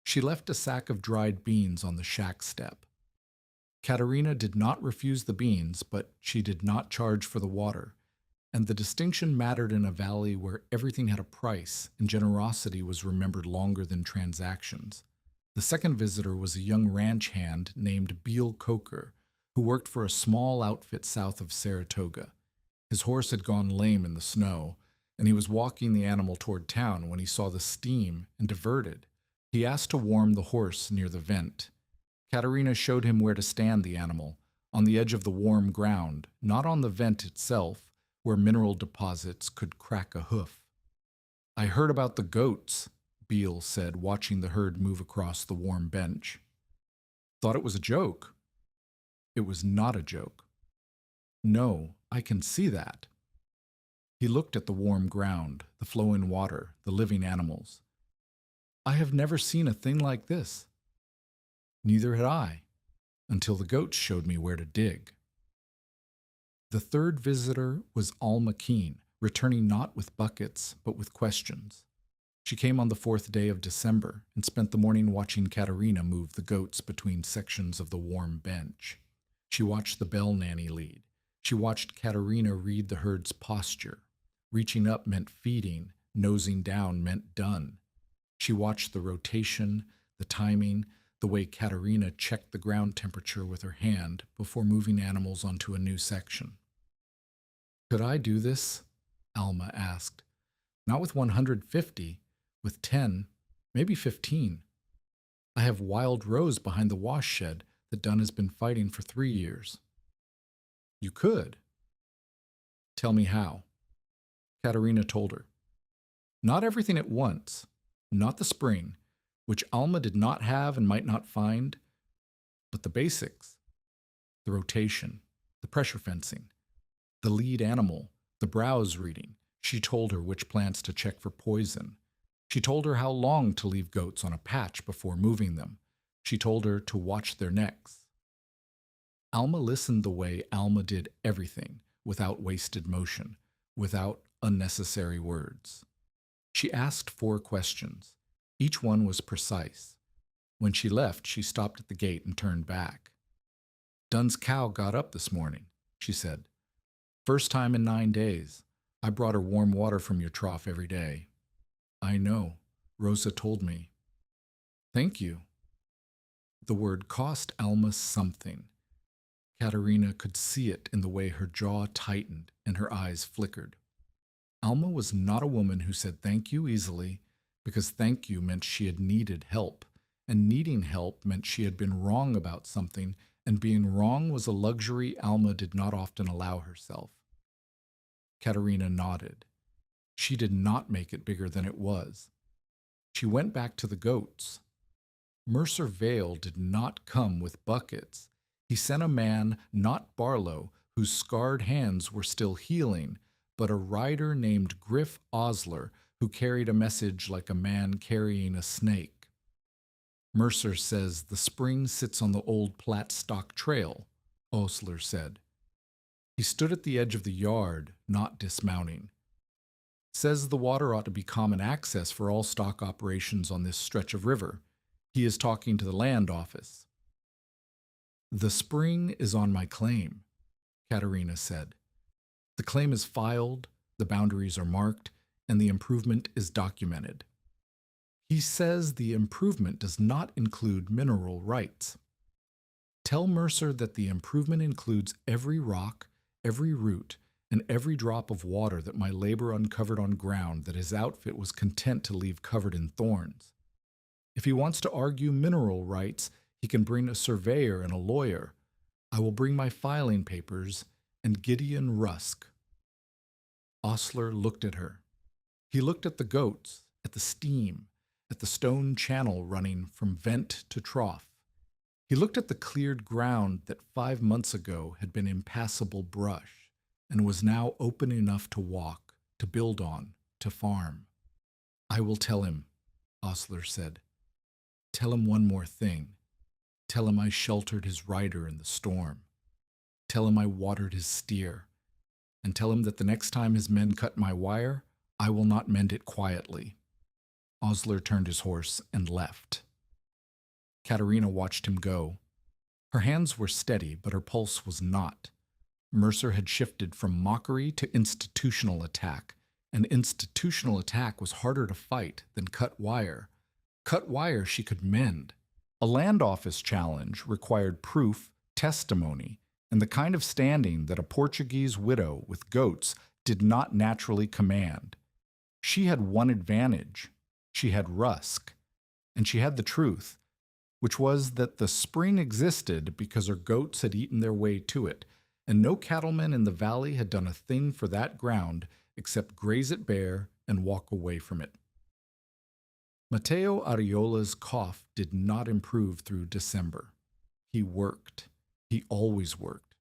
She left a sack of dried beans on the shack step. Catarina did not refuse the beans, but she did not charge for the water, and the distinction mattered in a valley where everything had a price and generosity was remembered longer than transactions. The second visitor was a young ranch hand named Beal Coker, who worked for a small outfit south of Saratoga. His horse had gone lame in the snow, and he was walking the animal toward town when he saw the steam and diverted. He asked to warm the horse near the vent. Catarina showed him where to stand the animal, on the edge of the warm ground, not on the vent itself, where mineral deposits could crack a hoof. "I heard about the goats," Beal said, watching the herd move across the warm bench. "Thought it was a joke." "It was not a joke." "No, I can see that." He looked at the warm ground, the flowing water, the living animals. "I have never seen a thing like this." "Neither had I, until the goats showed me where to dig." The third visitor was Alma Keen, returning not with buckets, but with questions. She came on the 4th day of December and spent the morning watching Catarina move the goats between sections of the warm bench. She watched the bell nanny lead. She watched Catarina read the herd's posture. Reaching up meant feeding, nosing down meant done. She watched the rotation, the timing, the way Catarina checked the ground temperature with her hand before moving animals onto a new section. Could I do this? Alma asked. Not with 150, with 10, maybe 15. I have wild rows behind the wash shed that Dunn has been fighting for 3 years. You could. Tell me how. Catarina told her. Not everything at once, not the spring, which Alma did not have and might not find, but the basics. The rotation, the pressure fencing, the lead animal, the browse reading. She told her which plants to check for poison. She told her how long to leave goats on a patch before moving them. She told her to watch their necks. Alma listened the way Alma did everything, without wasted motion, without unnecessary words. She asked 4 questions. Each one was precise. When she left, she stopped at the gate and turned back. Dunn's cow got up this morning, she said. First time in 9 days. I brought her warm water from your trough every day. I know. Rosa told me. Thank you. The word cost Alma something. Catarina could see it in the way her jaw tightened and her eyes flickered. Alma was not a woman who said thank you easily, because thank you meant she had needed help, and needing help meant she had been wrong about something, and being wrong was a luxury Alma did not often allow herself. Catarina nodded. She did not make it bigger than it was. She went back to the goats. Mercer Vale did not come with buckets. He sent a man, not Barlow, whose scarred hands were still healing, but a rider named Griff Osler, who carried a message like a man carrying a snake. Mercer says the spring sits on the old Plattstock Trail, Osler said. He stood at the edge of the yard, not dismounting. Says the water ought to be common access for all stock operations on this stretch of river. He is talking to the land office. The spring is on my claim, Catarina said. The claim is filed, the boundaries are marked, and the improvement is documented. He says the improvement does not include mineral rights. Tell Mercer that the improvement includes every rock, every root, and every drop of water that my labor uncovered on ground that his outfit was content to leave covered in thorns. If he wants to argue mineral rights, he can bring a surveyor and a lawyer. I will bring my filing papers and Gideon Rusk. Osler looked at her. He looked at the goats, at the steam, at the stone channel running from vent to trough. He looked at the cleared ground that 5 months ago had been impassable brush and was now open enough to walk, to build on, to farm. I will tell him, Osler said. Tell him one more thing. Tell him I sheltered his rider in the storm. Tell him I watered his steer. And tell him that the next time his men cut my wire, I will not mend it quietly. Osler turned his horse and left. Catarina watched him go. Her hands were steady, but her pulse was not. Mercer had shifted from mockery to institutional attack, and institutional attack was harder to fight than cut wire. Cut wire she could mend. A land office challenge required proof, testimony, and the kind of standing that a Portuguese widow with goats did not naturally command. She had one advantage. She had Rusk, and she had the truth, which was that the spring existed because her goats had eaten their way to it, and no cattleman in the valley had done a thing for that ground except graze it bare and walk away from it. Mateo Ariola's cough did not improve through December. He worked. He always worked.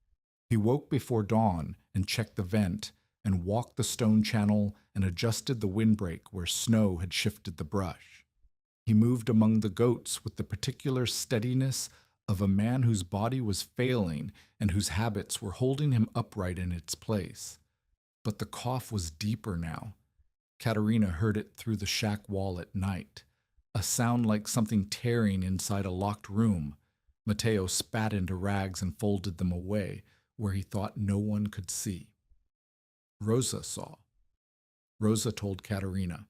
He woke before dawn and checked the vent and walked the stone channel and adjusted the windbreak where snow had shifted the brush. He moved among the goats with the particular steadiness of a man whose body was failing and whose habits were holding him upright in its place. But the cough was deeper now. Catarina heard it through the shack wall at night, a sound like something tearing inside a locked room. Matteo spat into rags and folded them away where he thought no one could see. Rosa saw. Rosa told Catarina.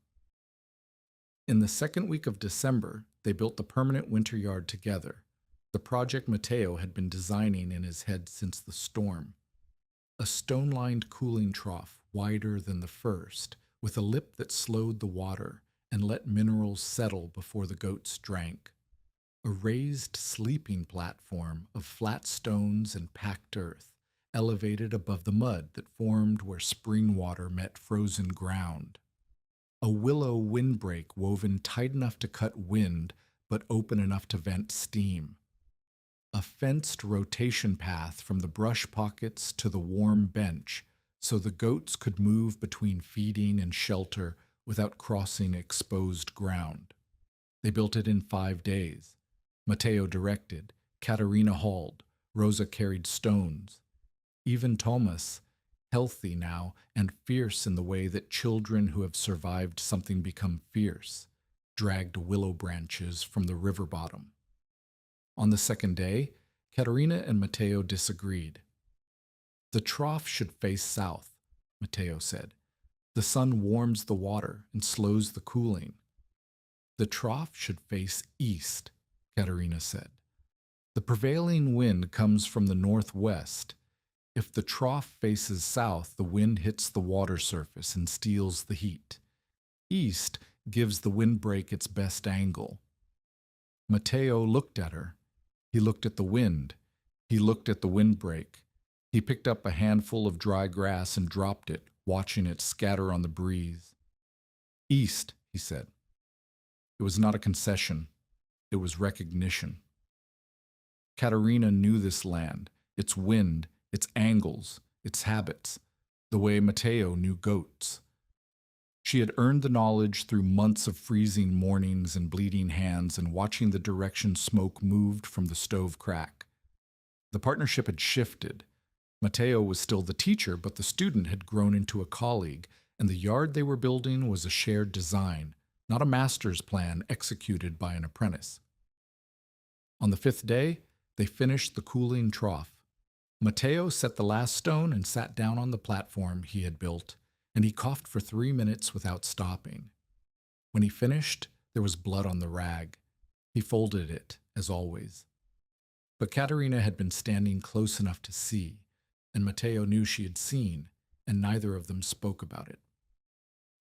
In the second week of December, they built the permanent winter yard together, the project Matteo had been designing in his head since the storm. A stone-lined cooling trough wider than the first, with a lip that slowed the water and let minerals settle before the goats drank. A raised sleeping platform of flat stones and packed earth, elevated above the mud that formed where spring water met frozen ground. A willow windbreak woven tight enough to cut wind, but open enough to vent steam. A fenced rotation path from the brush pockets to the warm bench, so the goats could move between feeding and shelter without crossing exposed ground. They built it in 5 days. Matteo directed, Catarina hauled, Rosa carried stones. Even Thomas, healthy now and fierce in the way that children who have survived something become fierce, dragged willow branches from the river bottom. On the second day, Catarina and Matteo disagreed. The trough should face south, Matteo said. The sun warms the water and slows the cooling. The trough should face east, Catarina said. The prevailing wind comes from the northwest. If the trough faces south, the wind hits the water surface and steals the heat. East gives the windbreak its best angle. Matteo looked at her. He looked at the wind. He looked at the windbreak. He picked up a handful of dry grass and dropped it, watching it scatter on the breeze. East, he said. It was not a concession. It was recognition. Catarina knew this land, its wind, its angles, its habits, the way Matteo knew goats. She had earned the knowledge through months of freezing mornings and bleeding hands and watching the direction smoke moved from the stove crack. The partnership had shifted. Matteo was still the teacher, but the student had grown into a colleague, and the yard they were building was a shared design, not a master's plan executed by an apprentice. On the 5th day, they finished the cooling trough. Matteo set the last stone and sat down on the platform he had built, and he coughed for 3 minutes without stopping. When he finished, there was blood on the rag. He folded it, as always. But Catarina had been standing close enough to see, and Matteo knew she had seen, and neither of them spoke about it.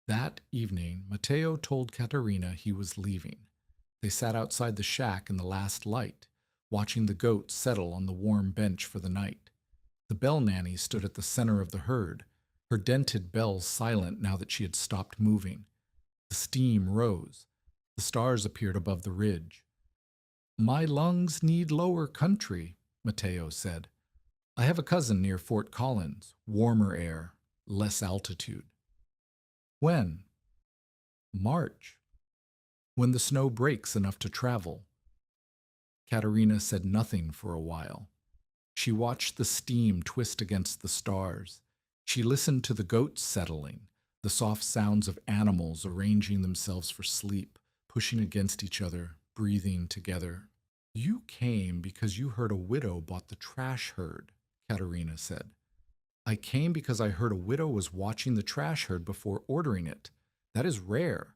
That evening, Matteo told Catarina he was leaving. They sat outside the shack in the last light, watching the goats settle on the warm bench for the night. The bell nanny stood at the center of the herd, her dented bell silent now that she had stopped moving. The steam rose. The stars appeared above the ridge. "My lungs need lower country," Matteo said. "I have a cousin near Fort Collins, warmer air, less altitude." "When?" "March. When the snow breaks enough to travel." Catarina said nothing for a while. She watched the steam twist against the stars. She listened to the goats settling, the soft sounds of animals arranging themselves for sleep, pushing against each other, breathing together. "You came because you heard a widow bought the trash herd," Catarina said. "I came because I heard a widow was watching the trash herd before ordering it. That is rare.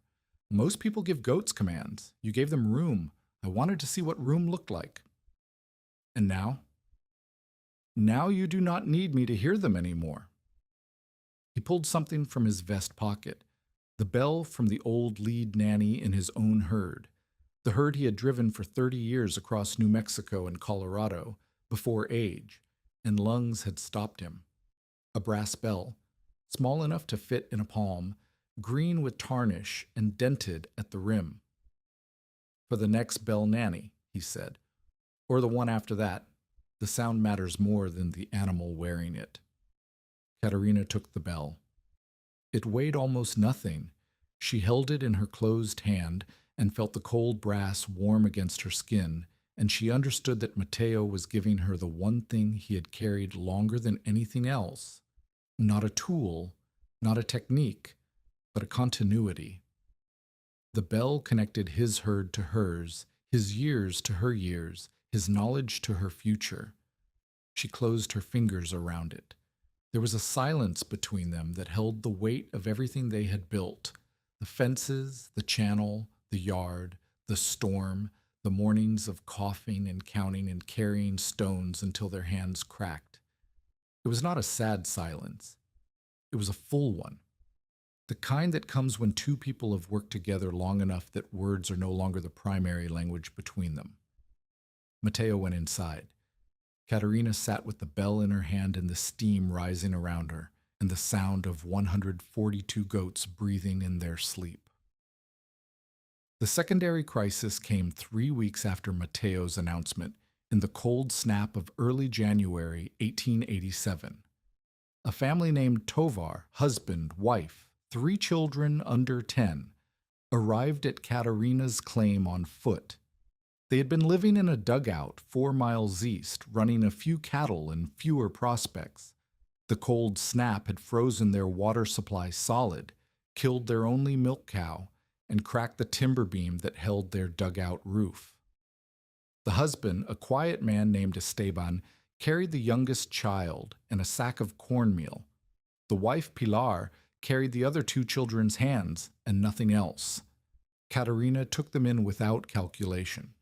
Most people give goats commands. You gave them room. I wanted to see what room looked like." "And now?" "Now you do not need me to hear them anymore." He pulled something from his vest pocket, the bell from the old lead nanny in his own herd, the herd he had driven for 30 years across New Mexico and Colorado, before age, and lungs had stopped him. A brass bell, small enough to fit in a palm, green with tarnish and dented at the rim. "For the next bell nanny," he said, "or the one after that. The sound matters more than the animal wearing it." Catarina took the bell. It weighed almost nothing. She held it in her closed hand and felt the cold brass warm against her skin and she understood that Mateo was giving her the one thing he had carried longer than anything else. Not a tool, not a technique, but a continuity. The bell connected his herd to hers, his years to her years, his knowledge to her future. She closed her fingers around it. There was a silence between them that held the weight of everything they had built: the fences, the channel, the yard, the storm, the mornings of coughing and counting and carrying stones until their hands cracked. It was not a sad silence. It was a full one. The kind that comes when two people have worked together long enough that words are no longer the primary language between them. Mateo went inside. Catarina sat with the bell in her hand and the steam rising around her, and the sound of 142 goats breathing in their sleep. The secondary crisis came 3 weeks after Mateo's announcement, in the cold snap of early January 1887. A family named Tovar, husband, wife, 3 children under 10, arrived at Catarina's claim on foot. They had been living in a dugout 4 miles east, running a few cattle and fewer prospects. The cold snap had frozen their water supply solid, killed their only milk cow, and cracked the timber beam that held their dugout roof. The husband, a quiet man named Esteban, carried the youngest child and a sack of cornmeal. The wife, Pilar, carried the other 2 children's hands and nothing else. Catarina took them in without calculation.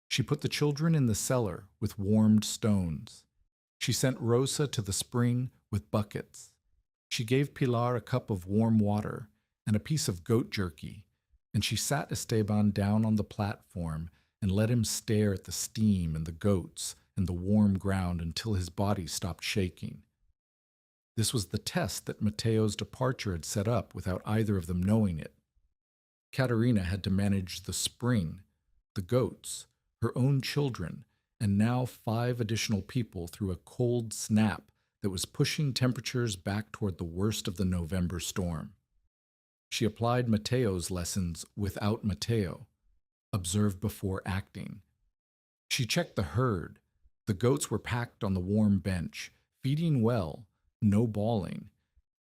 She put the children in the cellar with warmed stones. She sent Rosa to the spring with buckets. She gave Pilar a cup of warm water and a piece of goat jerky, and she sat Esteban down on the platform and let him stare at the steam and the goats and the warm ground until his body stopped shaking. This was the test that Mateo's departure had set up without either of them knowing it. Catarina had to manage the spring, the goats, her own children, and now 5 additional people through a cold snap that was pushing temperatures back toward the worst of the November storm. She applied Mateo's lessons without Mateo, observed before acting. She checked the herd. The goats were packed on the warm bench, feeding well, no bawling.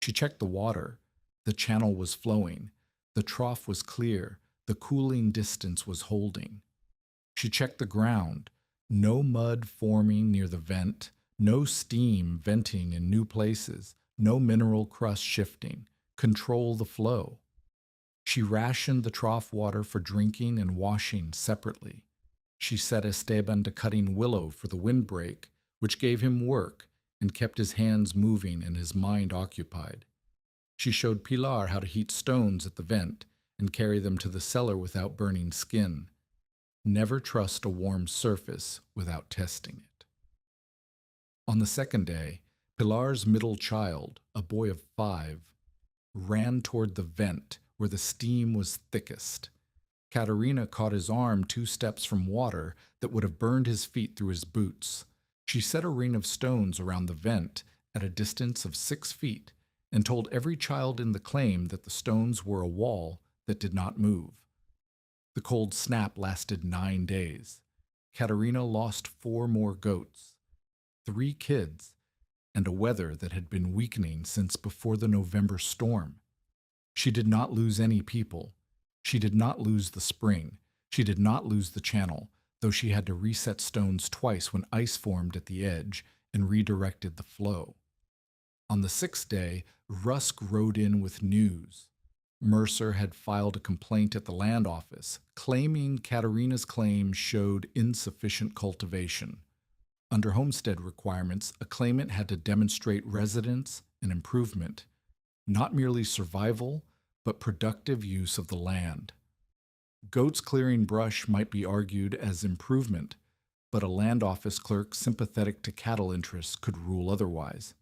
She checked the water. The channel was flowing. The trough was clear. The cooling distance was holding. She checked the ground. No mud forming near the vent, no steam venting in new places, no mineral crust shifting. Control the flow. She rationed the trough water for drinking and washing separately. She set Esteban to cutting willow for the windbreak, which gave him work and kept his hands moving and his mind occupied. She showed Pilar how to heat stones at the vent and carry them to the cellar without burning skin. Never trust a warm surface without testing it. On the second day, Pilar's middle child, a boy of 5, ran toward the vent where the steam was thickest. Catarina caught his arm 2 steps from water that would have burned his feet through his boots. She set a ring of stones around the vent at a distance of 6 feet and told every child in the claim that the stones were a wall that did not move. The cold snap lasted 9 days. Catarina lost 4 more goats, 3 kids, and a weather that had been weakening since before the November storm. She did not lose any people. She did not lose the spring. She did not lose the channel, though she had to reset stones twice when ice formed at the edge and redirected the flow. On the 6th day, Rusk rode in with news. Mercer had filed a complaint at the land office, claiming Catarina's claim showed insufficient cultivation. Under homestead requirements, a claimant had to demonstrate residence and improvement, not merely survival, but productive use of the land. Goats clearing brush might be argued as improvement, but a land office clerk sympathetic to cattle interests could rule otherwise.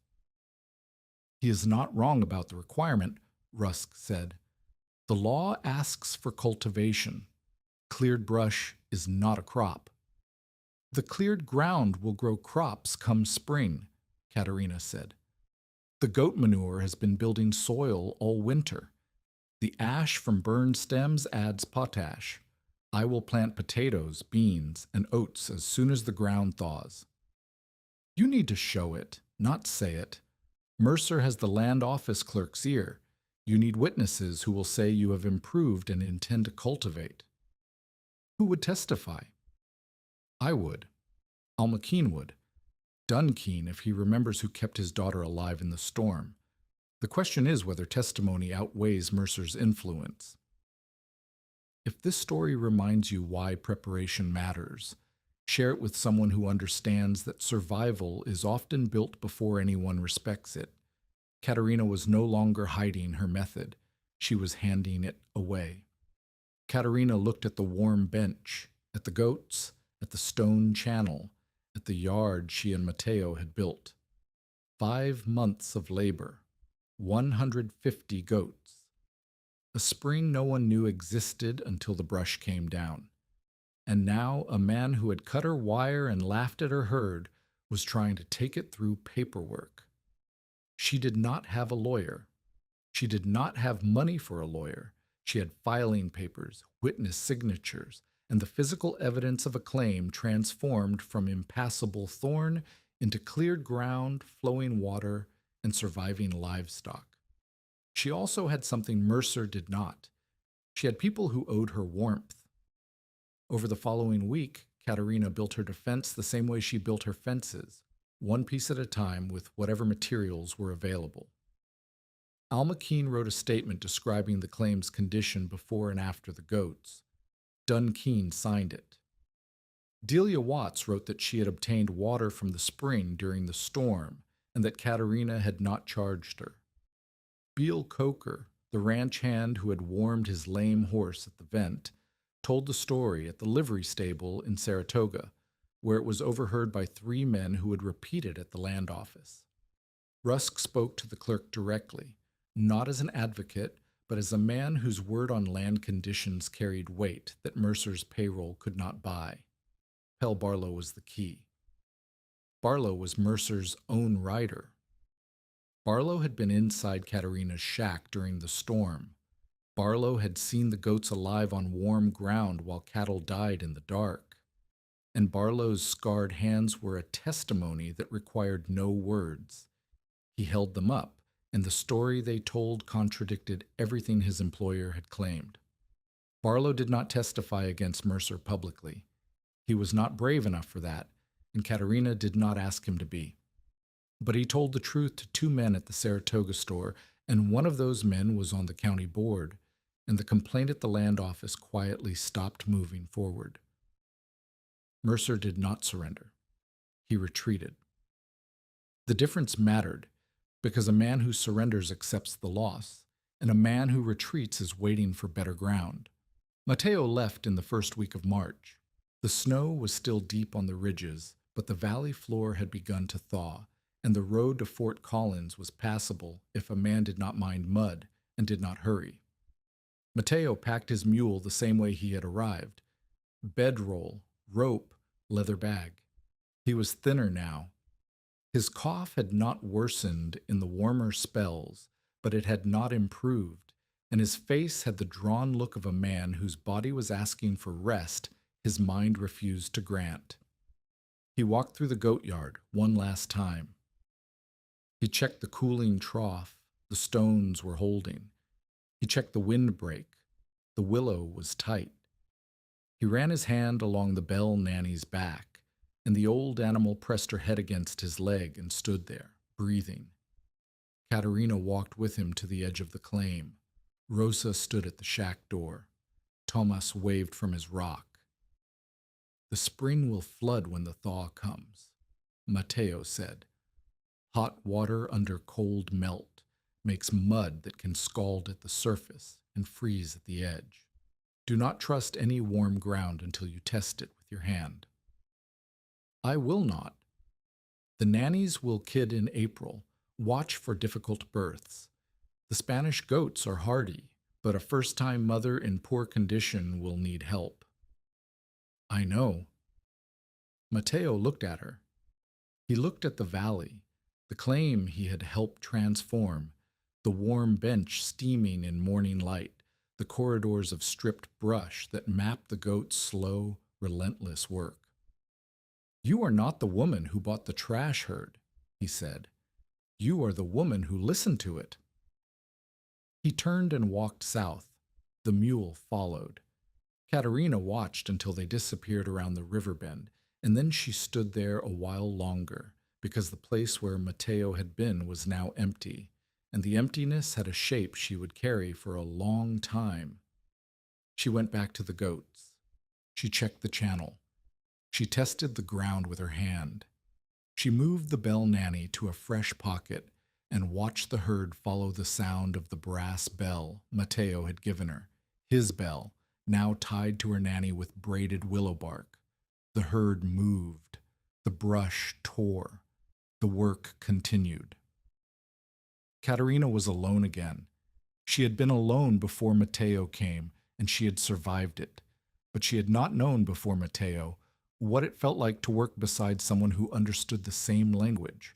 He is not wrong about the requirement, Rusk said. The law asks for cultivation. Cleared brush is not a crop. The cleared ground will grow crops come spring, Catarina said. The goat manure has been building soil all winter. The ash from burned stems adds potash. I will plant potatoes, beans, and oats as soon as the ground thaws. You need to show it, not say it. Mercer has the land office clerk's ear. You need witnesses who will say you have improved and intend to cultivate. Who would testify? I would. Almakeen would. Dunkeen if he remembers who kept his daughter alive in the storm. The question is whether testimony outweighs Mercer's influence. If this story reminds you why preparation matters, share it with someone who understands that survival is often built before anyone respects it. Catarina was no longer hiding her method. She was handing it away. Catarina looked at the warm bench, at the goats, at the stone channel, at the yard she and Matteo had built. 5 months of labor, 150 goats. A spring no one knew existed until the brush came down. And now a man who had cut her wire and laughed at her herd was trying to take it through paperwork. She did not have a lawyer. She did not have money for a lawyer. She had filing papers, witness signatures, and the physical evidence of a claim transformed from impassable thorn into cleared ground, flowing water, and surviving livestock. She also had something Mercer did not. She had people who owed her warmth. Over the following week, Catarina built her defense the same way she built her fences, one piece at a time with whatever materials were available. Almakeen wrote a statement describing the claim's condition before and after the goats. Dunkeen signed it. Delia Watts wrote that she had obtained water from the spring during the storm and that Catarina had not charged her. Beal Coker, the ranch hand who had warmed his lame horse at the vent, told the story at the livery stable in Saratoga, where it was overheard by 3 men who would repeat it at the land office. Rusk spoke to the clerk directly, not as an advocate, but as a man whose word on land conditions carried weight that Mercer's payroll could not buy. Pell Barlow was the key. Barlow was Mercer's own rider. Barlow had been inside Catarina's shack during the storm. Barlow had seen the goats alive on warm ground while cattle died in the dark. And Barlow's scarred hands were a testimony that required no words. He held them up, and the story they told contradicted everything his employer had claimed. Barlow did not testify against Mercer publicly. He was not brave enough for that, and Catarina did not ask him to be. But he told the truth to 2 men at the Saratoga store, and one of those men was on the county board, and the complaint at the land office quietly stopped moving forward. Mercer did not surrender. He retreated. The difference mattered, because a man who surrenders accepts the loss, and a man who retreats is waiting for better ground. Matteo left in the first week of March. The snow was still deep on the ridges, but the valley floor had begun to thaw, and the road to Fort Collins was passable if a man did not mind mud and did not hurry. Matteo packed his mule the same way he had arrived: bedroll, rope, leather bag. He was thinner now. His cough had not worsened in the warmer spells, but it had not improved, and his face had the drawn look of a man whose body was asking for rest his mind refused to grant. He walked through the goat yard one last time. He checked the cooling trough the stones were holding. He checked the windbreak. The willow was tight. He ran his hand along the bell nanny's back, and the old animal pressed her head against his leg and stood there, breathing. Catarina walked with him to the edge of the claim. Rosa stood at the shack door. Tomas waved from his rock. The spring will flood when the thaw comes, Matteo said. Hot water under cold melt makes mud that can scald at the surface and freeze at the edge. Do not trust any warm ground until you test it with your hand. I will not. The nannies will kid in April. Watch for difficult births. The Spanish goats are hardy, but a first-time mother in poor condition will need help. I know. Matteo looked at her. He looked at the valley, the claim he had helped transform, the warm bench steaming in morning light, the the corridors of stripped brush that mapped the goat's slow, relentless work. "You are not the woman who bought the trash herd," he said. "You are the woman who listened to it." He turned and walked south. The mule followed. Catarina watched until they disappeared around the river bend, and then she stood there a while longer, because the place where Mateo had been was now empty, and the emptiness had a shape she would carry for a long time. She went back to the goats. She checked the channel. She tested the ground with her hand. She moved the bell nanny to a fresh pocket and watched the herd follow the sound of the brass bell Mateo had given her, his bell, now tied to her nanny with braided willow bark. The herd moved. The brush tore. The work continued. Catarina was alone again. She had been alone before Mateo came, and she had survived it. But she had not known before Mateo what it felt like to work beside someone who understood the same language.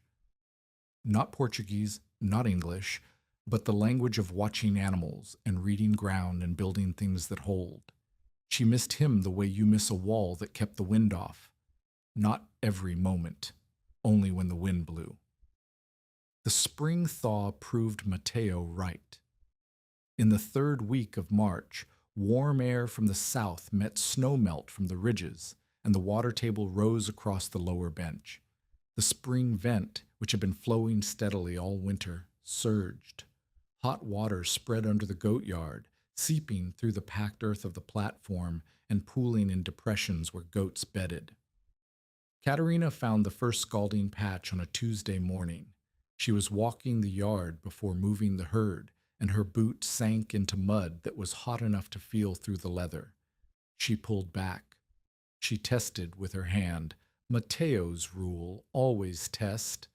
Not Portuguese, not English, but the language of watching animals and reading ground and building things that hold. She missed him the way you miss a wall that kept the wind off. Not every moment, only when the wind blew. The spring thaw proved Mateo right. In the third week of March, warm air from the south met snowmelt from the ridges, and the water table rose across the lower bench. The spring vent, which had been flowing steadily all winter, surged. Hot water spread under the goat yard, seeping through the packed earth of the platform and pooling in depressions where goats bedded. Catarina found the first scalding patch on a Tuesday morning. She was walking the yard before moving the herd, and her boot sank into mud that was hot enough to feel through the leather. She pulled back. She tested with her hand. Mateo's rule, always test,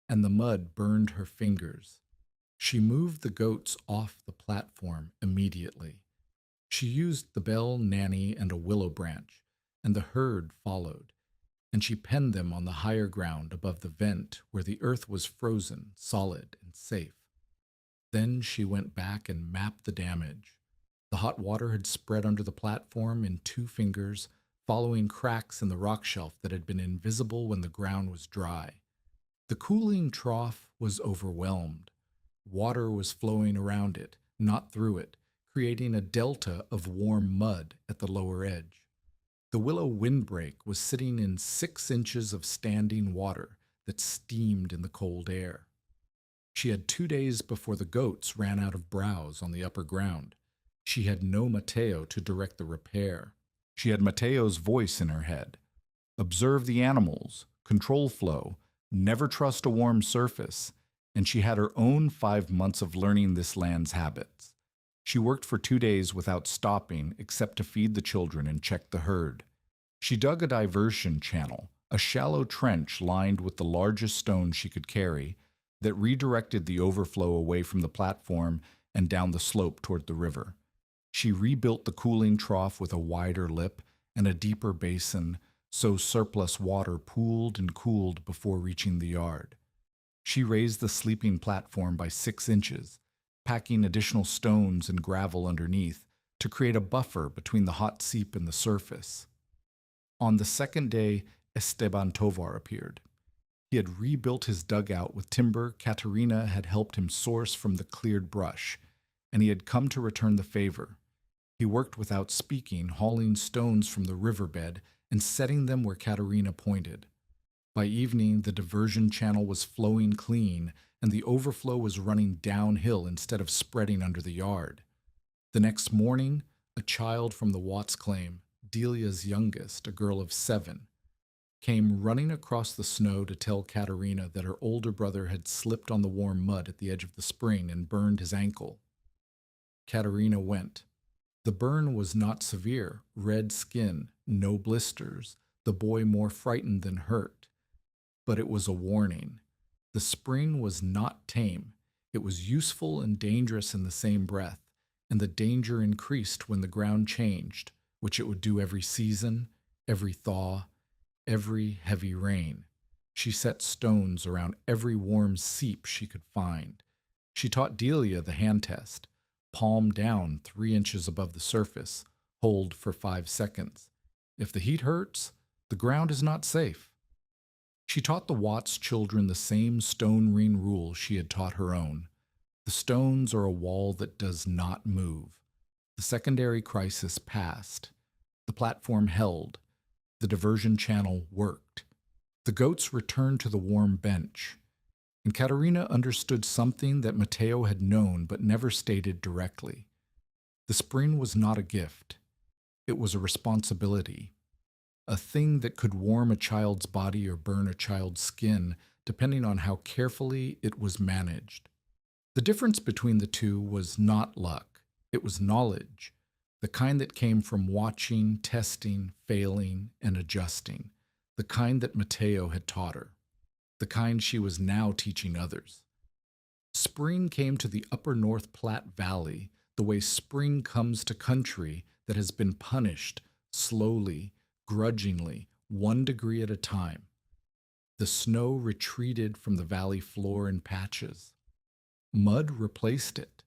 and the mud burned her fingers. She moved the goats off the platform immediately. She used the bell nanny and a willow branch, and the herd followed, and she penned them on the higher ground above the vent where the earth was frozen, solid, and safe. Then she went back and mapped the damage. The hot water had spread under the platform in 2 fingers, following cracks in the rock shelf that had been invisible when the ground was dry. The cooling trough was overwhelmed. Water was flowing around it, not through it, creating a delta of warm mud at the lower edge. The willow windbreak was sitting in 6 inches of standing water that steamed in the cold air. She had 2 days before the goats ran out of browse on the upper ground. She had no Mateo to direct the repair. She had Mateo's voice in her head. Observe the animals, control flow, never trust a warm surface, and she had her own 5 months of learning this land's habits. She worked for 2 days without stopping except to feed the children and check the herd. She dug a diversion channel, a shallow trench lined with the largest stones she could carry, that redirected the overflow away from the platform and down the slope toward the river. She rebuilt the cooling trough with a wider lip and a deeper basin, so surplus water pooled and cooled before reaching the yard. She raised the sleeping platform by 6 inches, packing additional stones and gravel underneath to create a buffer between the hot seep and the surface. On the second day, Esteban Tovar appeared. He had rebuilt his dugout with timber Catarina had helped him source from the cleared brush, and he had come to return the favor. He worked without speaking, hauling stones from the riverbed and setting them where Catarina pointed. By evening, the diversion channel was flowing clean, and the overflow was running downhill instead of spreading under the yard. The next morning, a child from the Watts claim, Delia's youngest, a girl of 7, came running across the snow to tell Catarina that her older brother had slipped on the warm mud at the edge of the spring and burned his ankle. Catarina went. The burn was not severe, red skin, no blisters, the boy more frightened than hurt. But it was a warning. The spring was not tame. It was useful and dangerous in the same breath, and the danger increased when the ground changed, which it would do every season, every thaw, every heavy rain. She set stones around every warm seep she could find. She taught Delia the hand test. palm down 3 inches above the surface, hold for 5 seconds. If the heat hurts, the ground is not safe. She taught the Watts children the same stone ring rule she had taught her own. The stones are a wall that does not move. The secondary crisis passed. The platform held. The diversion channel worked. The goats returned to the warm bench. And Catarina understood something that Matteo had known but never stated directly. The spring was not a gift. It was a responsibility. A thing that could warm a child's body or burn a child's skin, depending on how carefully it was managed. The difference between the two was not luck. It was knowledge, the kind that came from watching, testing, failing, and adjusting, the kind that Matteo had taught her, the kind she was now teaching others. Spring came to the upper North Platte Valley the way spring comes to country that has been punished, slowly, grudgingly, 1 degree at a time. The snow retreated from the valley floor in patches. Mud replaced it.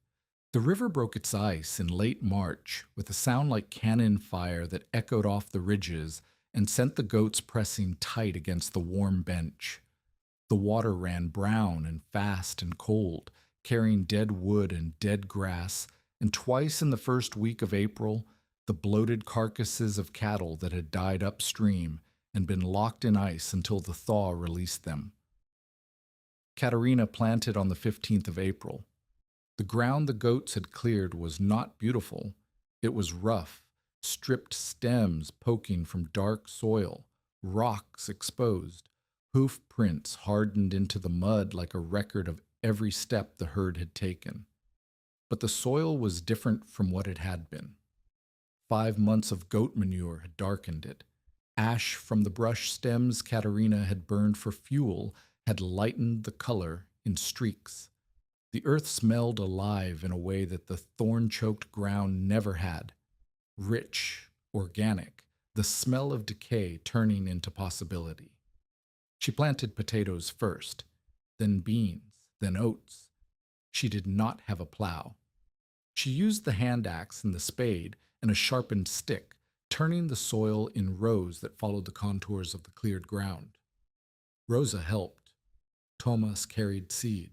The river broke its ice in late March with a sound like cannon fire that echoed off the ridges and sent the goats pressing tight against the warm bench. The water ran brown and fast and cold, carrying dead wood and dead grass, and twice in the first week of April, the bloated carcasses of cattle that had died upstream and been locked in ice until the thaw released them. Catarina planted on the 15th of April. The ground the goats had cleared was not beautiful. It was rough, stripped stems poking from dark soil, rocks exposed, hoof prints hardened into the mud like a record of every step the herd had taken. But the soil was different from what it had been. 5 months of goat manure had darkened it. Ash from the brush stems Catarina had burned for fuel had lightened the color in streaks. The earth smelled alive in a way that the thorn-choked ground never had. Rich, organic, the smell of decay turning into possibility. She planted potatoes first, then beans, then oats. She did not have a plow. She used the hand axe and the spade and a sharpened stick, turning the soil in rows that followed the contours of the cleared ground. Rosa helped. Thomas carried seed.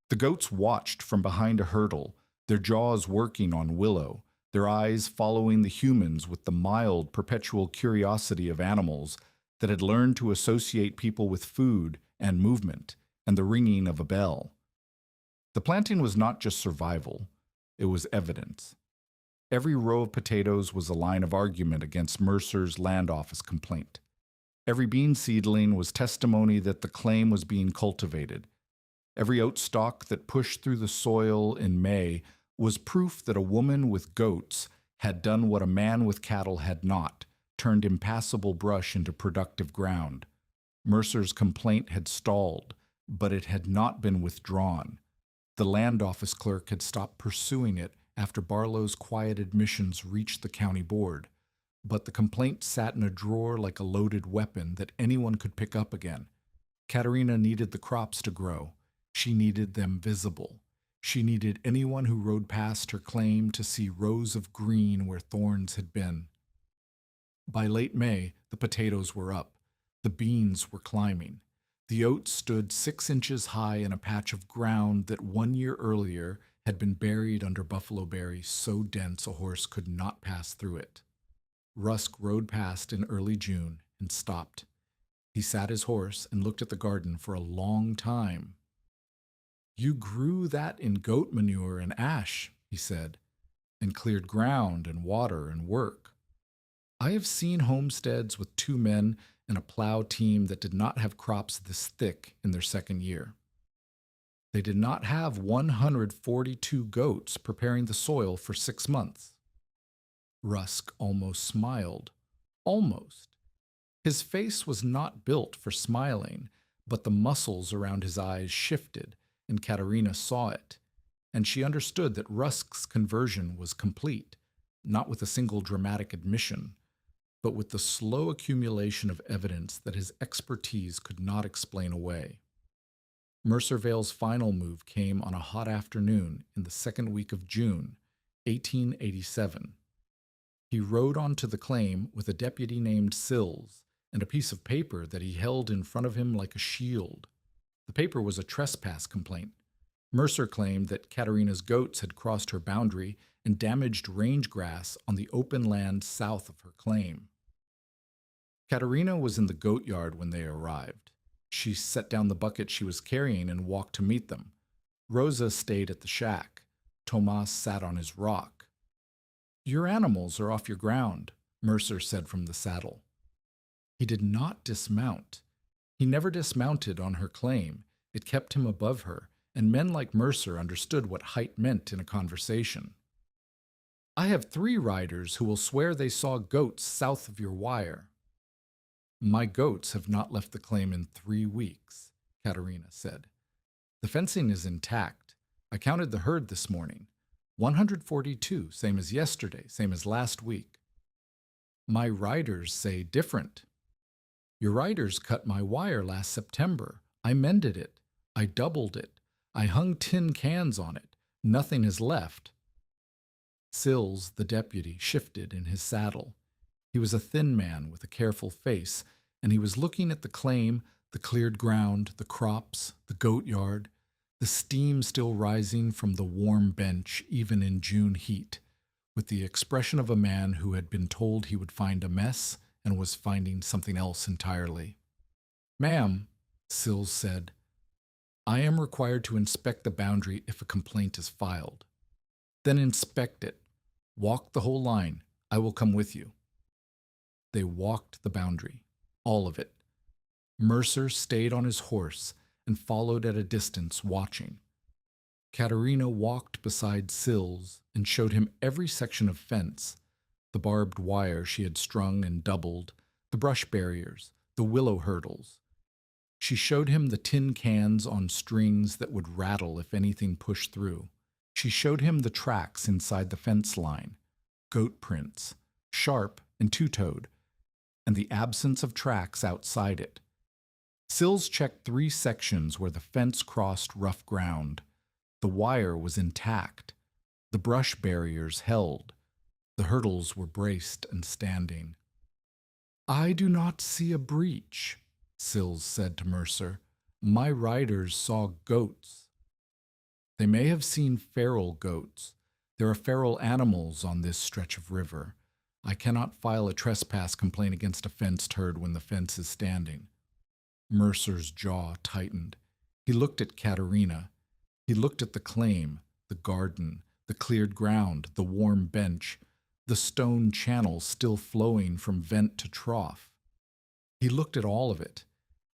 The goats watched from behind a hurdle, their jaws working on willow, their eyes following the humans with the mild, perpetual curiosity of animals that had learned to associate people with food and movement and the ringing of a bell. The planting was not just survival, it was evidence. Every row of potatoes was a line of argument against Mercer's land office complaint. Every bean seedling was testimony that the claim was being cultivated. Every oat stalk that pushed through the soil in May was proof that a woman with goats had done what a man with cattle had not, turned impassable brush into productive ground. Mercer's complaint had stalled, but it had not been withdrawn. The land office clerk had stopped pursuing it after Barlow's quiet admissions reached the county board, but the complaint sat in a drawer like a loaded weapon that anyone could pick up again. Catarina needed the crops to grow. She needed them visible. She needed anyone who rode past her claim to see rows of green where thorns had been. By late May, the potatoes were up. The beans were climbing. The oats stood 6 inches high in a patch of ground that 1 year earlier had been buried under buffalo berries so dense a horse could not pass through it. Rusk rode past in early June and stopped. He sat his horse and looked at the garden for a long time. "You grew that in goat manure and ash," he said, "and cleared ground and water and work. I have seen homesteads with 2 men and a plow team that did not have crops this thick in their second year. They did not have 142 goats preparing the soil for 6 months. Rusk almost smiled. Almost. His face was not built for smiling, but the muscles around his eyes shifted, and Catarina saw it, and she understood that Rusk's conversion was complete, not with a single dramatic admission, but with the slow accumulation of evidence that his expertise could not explain away. Mercervale's final move came on a hot afternoon in the second week of June, 1887. He rode onto the claim with a deputy named Sills and a piece of paper that he held in front of him like a shield. The paper was a trespass complaint. Mercer claimed that Catarina's goats had crossed her boundary and damaged range grass on the open land south of her claim. Catarina was in the goat yard when they arrived. She set down the bucket she was carrying and walked to meet them. Rosa stayed at the shack. Tomas sat on his rock. "Your animals are off your ground," Mercer said from the saddle. He did not dismount. He never dismounted on her claim. It kept him above her, and men like Mercer understood what height meant in a conversation. "I have 3 riders who will swear they saw goats south of your wire." "My goats have not left the claim in 3 weeks, Catarina said. "The fencing is intact. I counted the herd this morning. 142, same as yesterday, same as last week." "My riders say different." "Your riders cut my wire last September. I mended it. I doubled it. I hung tin cans on it. Nothing is left." Sills, the deputy, shifted in his saddle. He was a thin man with a careful face, and he was looking at the claim, the cleared ground, the crops, the goat yard, the steam still rising from the warm bench even in June heat, with the expression of a man who had been told he would find a mess and was finding something else entirely. "Ma'am," Sills said, "I am required to inspect the boundary if a complaint is filed." "Then inspect it. Walk the whole line. I will come with you." They walked the boundary, all of it. Mercer stayed on his horse and followed at a distance, watching. Catarina walked beside Sills and showed him every section of fence, the barbed wire she had strung and doubled, the brush barriers, the willow hurdles. She showed him the tin cans on strings that would rattle if anything pushed through. She showed him the tracks inside the fence line, goat prints, sharp and two-toed, and the absence of tracks outside it. Sills checked 3 sections where the fence crossed rough ground. The wire was intact. The brush barriers held. The hurdles were braced and standing. "I do not see a breach," Sills said to Mercer. "My riders saw goats." "They may have seen feral goats. There are feral animals on this stretch of river. I cannot file a trespass complaint against a fenced herd when the fence is standing." Mercer's jaw tightened. He looked at Catarina. He looked at the claim, the garden, the cleared ground, the warm bench, the stone channel still flowing from vent to trough. He looked at all of it,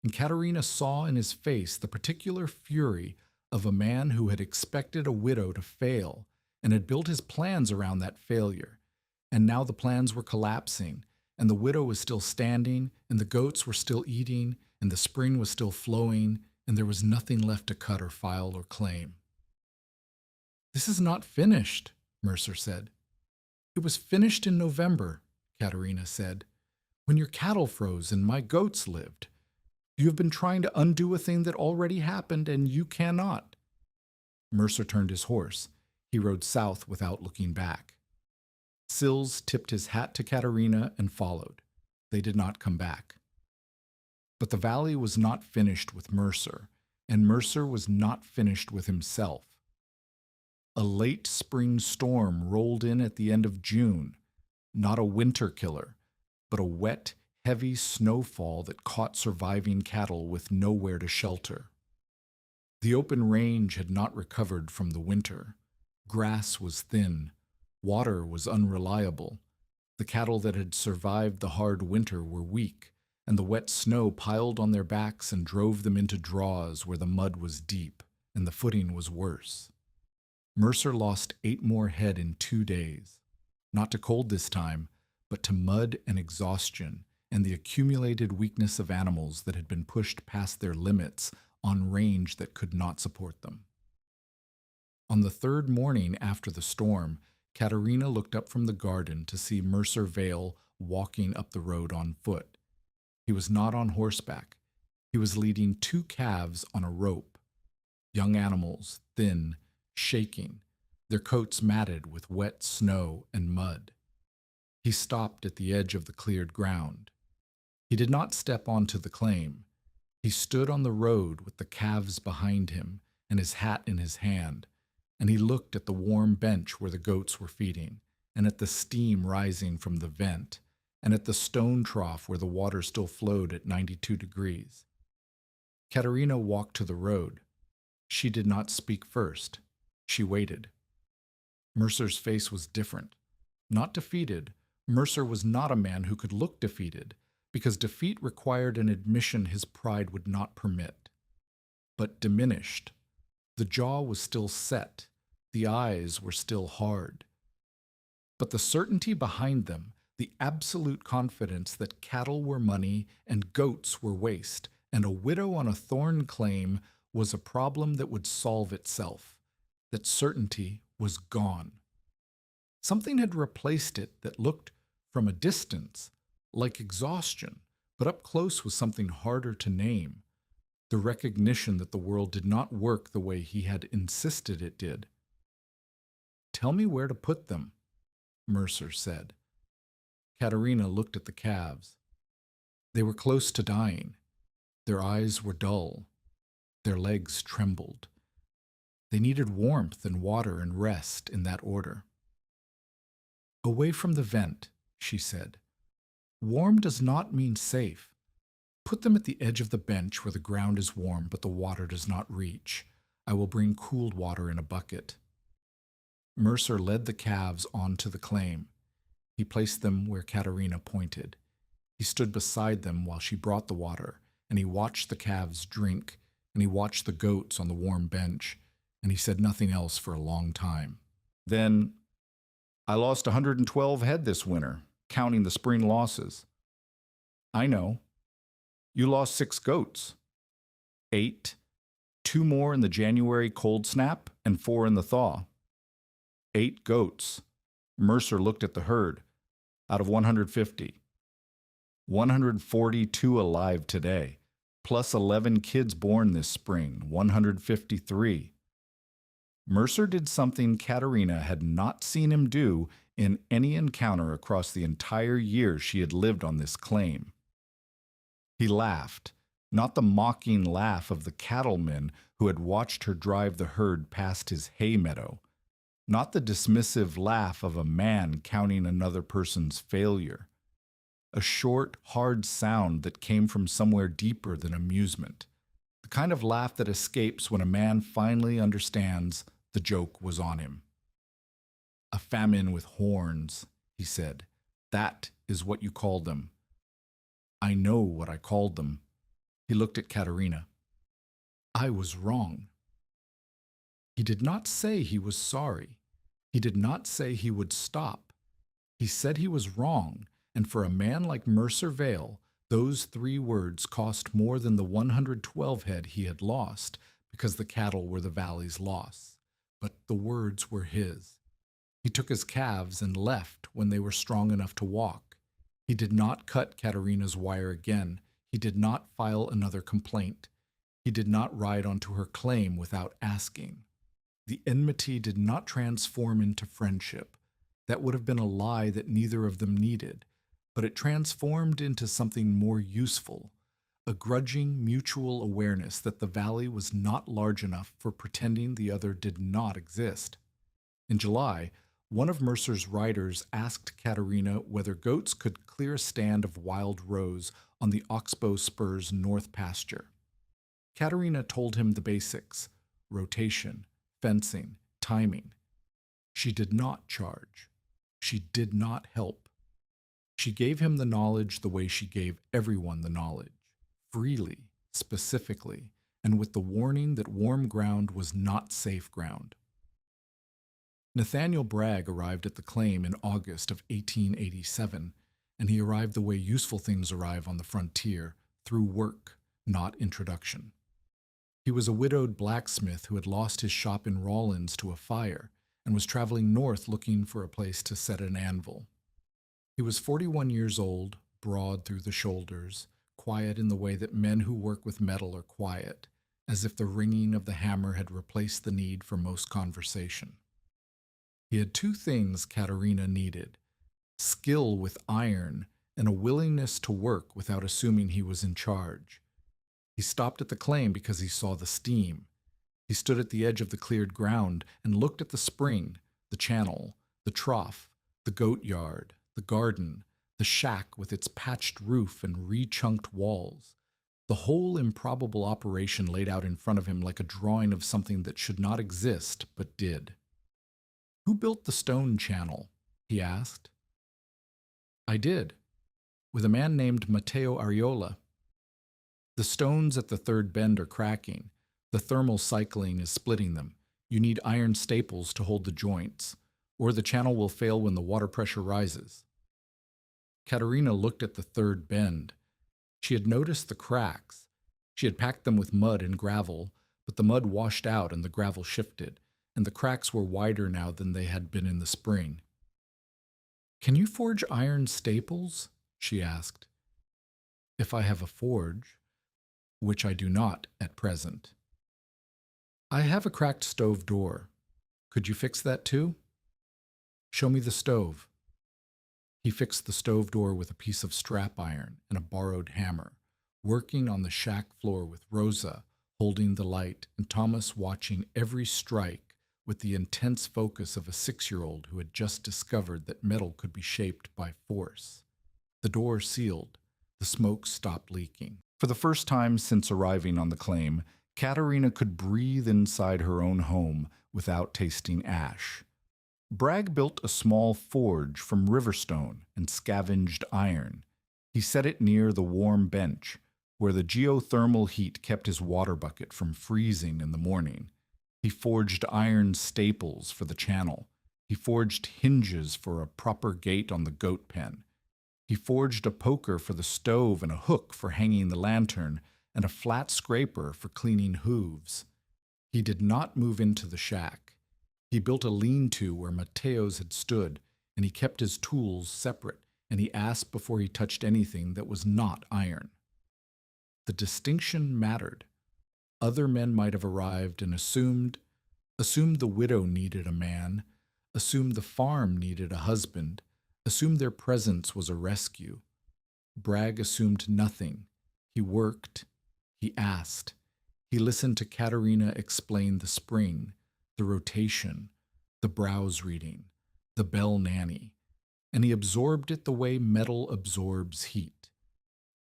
and Catarina saw in his face the particular fury of a man who had expected a widow to fail and had built his plans around that failure. And now the plans were collapsing, and the widow was still standing, and the goats were still eating, and the spring was still flowing, and there was nothing left to cut or file or claim. "This is not finished," Mercer said. "It was finished in November," Catarina said, "when your cattle froze and my goats lived. You have been trying to undo a thing that already happened, and you cannot." Mercer turned his horse. He rode south without looking back. Sills tipped his hat to Catarina and followed. They did not come back. But the valley was not finished with Mercer, and Mercer was not finished with himself. A late spring storm rolled in at the end of June, not a winter killer, but a wet, heavy snowfall that caught surviving cattle with nowhere to shelter. The open range had not recovered from the winter. Grass was thin. Water was unreliable. The cattle that had survived the hard winter were weak, and the wet snow piled on their backs and drove them into draws where the mud was deep and the footing was worse. Mercer lost 8 more head in 2 days, not to cold this time, but to mud and exhaustion and the accumulated weakness of animals that had been pushed past their limits on range that could not support them. On the 3rd morning after the storm, Catarina looked up from the garden to see Mercer Vale walking up the road on foot. He was not on horseback. He was leading 2 calves on a rope. Young animals, thin, shaking. their coats matted with wet snow and mud. He stopped at the edge of the cleared ground. He did not step onto the claim. He stood on the road with the calves behind him and his hat in his hand, and he looked at the warm bench where the goats were feeding, and at the steam rising from the vent, and at the stone trough where the water still flowed at 92 degrees. Catarina walked to the road. She did not speak first. She waited. Mercer's face was different. Not defeated. Mercer was not a man who could look defeated, because defeat required an admission his pride would not permit. But diminished. The jaw was still set. The eyes were still hard. But the certainty behind them, the absolute confidence that cattle were money and goats were waste, and a widow on a thorn claim was a problem that would solve itself. That certainty was gone. Something had replaced it that looked, from a distance, like exhaustion, but up close was something harder to name. The recognition that the world did not work the way he had insisted it did. "Tell me where to put them," Mercer said. Catarina looked at the calves. They were close to dying. Their eyes were dull. Their legs trembled. They needed warmth and water and rest in that order. "Away from the vent," she said. "Warm does not mean safe. Put them at the edge of the bench where the ground is warm but the water does not reach. I will bring cooled water in a bucket." Mercer led the calves onto the claim. He placed them where Catarina pointed. He stood beside them while she brought the water, and he watched the calves drink, and he watched the goats on the warm bench, and he said nothing else for a long time. Then, "I lost 112 head this winter, counting the spring losses." "I know. You lost 6 goats." "8, 2 more in the January cold snap, and 4 in the thaw." 8 goats. Mercer looked at the herd. Out of 150. 142 alive today, plus 11 kids born this spring, 153. Mercer did something Catarina had not seen him do in any encounter across the entire year she had lived on this claim. He laughed, not the mocking laugh of the cattlemen who had watched her drive the herd past his hay meadow, not the dismissive laugh of a man counting another person's failure. A short, hard sound that came from somewhere deeper than amusement. The kind of laugh that escapes when a man finally understands the joke was on him. "A famine with horns," he said. "That is what you called them." "I know what I called them." He looked at Catarina. "I was wrong." He did not say he was sorry. He did not say he would stop. He said he was wrong, and for a man like Mercer Vale, those 3 words cost more than the 112 head he had lost, because the cattle were the valley's loss. But the words were his. He took his calves and left when they were strong enough to walk. He did not cut Catarina's wire again. He did not file another complaint. He did not ride onto her claim without asking. The enmity did not transform into friendship. That would have been a lie that neither of them needed, but it transformed into something more useful, a grudging mutual awareness that the valley was not large enough for pretending the other did not exist. In July, one of Mercer's riders asked Catarina whether goats could clear a stand of wild rose on the Oxbow Spur's north pasture. Catarina told him the basics: rotation, fencing, timing. She did not charge. She did not help. She gave him the knowledge the way she gave everyone the knowledge, freely, specifically, and with the warning that warm ground was not safe ground. Nathaniel Bragg arrived at the claim in August of 1887, and he arrived the way useful things arrive on the frontier, through work, not introduction. He was a widowed blacksmith who had lost his shop in Rawlins to a fire and was traveling north looking for a place to set an anvil. He was 41 years old, broad through the shoulders, quiet in the way that men who work with metal are quiet, as if the ringing of the hammer had replaced the need for most conversation. He had two things Catarina needed: skill with iron and a willingness to work without assuming he was in charge. He stopped at the claim because he saw the steam. He stood at the edge of the cleared ground and looked at the spring, the channel, the trough, the goat yard, the garden, the shack with its patched roof and re-chunked walls. The whole improbable operation laid out in front of him like a drawing of something that should not exist but did. "Who built the stone channel?" he asked. "I did, with a man named Matteo Ariola. The stones at the third bend are cracking. The thermal cycling is splitting them. You need iron staples to hold the joints, or the channel will fail when the water pressure rises." Catarina looked at the third bend. She had noticed the cracks. She had packed them with mud and gravel, but the mud washed out and the gravel shifted, and the cracks were wider now than they had been in the spring. "Can you forge iron staples?" she asked. "If I have a forge, which I do not at present." "I have a cracked stove door. Could you fix that too?" "Show me the stove." He fixed the stove door with a piece of strap iron and a borrowed hammer, working on the shack floor with Rosa holding the light and Thomas watching every strike with the intense focus of a 6-year-old who had just discovered that metal could be shaped by force. The door sealed. The smoke stopped leaking. For the first time since arriving on the claim, Catarina could breathe inside her own home without tasting ash. Bragg built a small forge from riverstone and scavenged iron. He set it near the warm bench, where the geothermal heat kept his water bucket from freezing in the morning. He forged iron staples for the channel. He forged hinges for a proper gate on the goat pen. He forged a poker for the stove and a hook for hanging the lantern and a flat scraper for cleaning hooves. He did not move into the shack. He built a lean-to where Matteo's had stood, and he kept his tools separate, and he asked before he touched anything that was not iron. The distinction mattered. Other men might have arrived and assumed the widow needed a man, assumed the farm needed a husband, assumed their presence was a rescue. Bragg assumed nothing. He worked. He asked. He listened to Catarina explain the spring, the rotation, the browse reading, the bell nanny, and he absorbed it the way metal absorbs heat.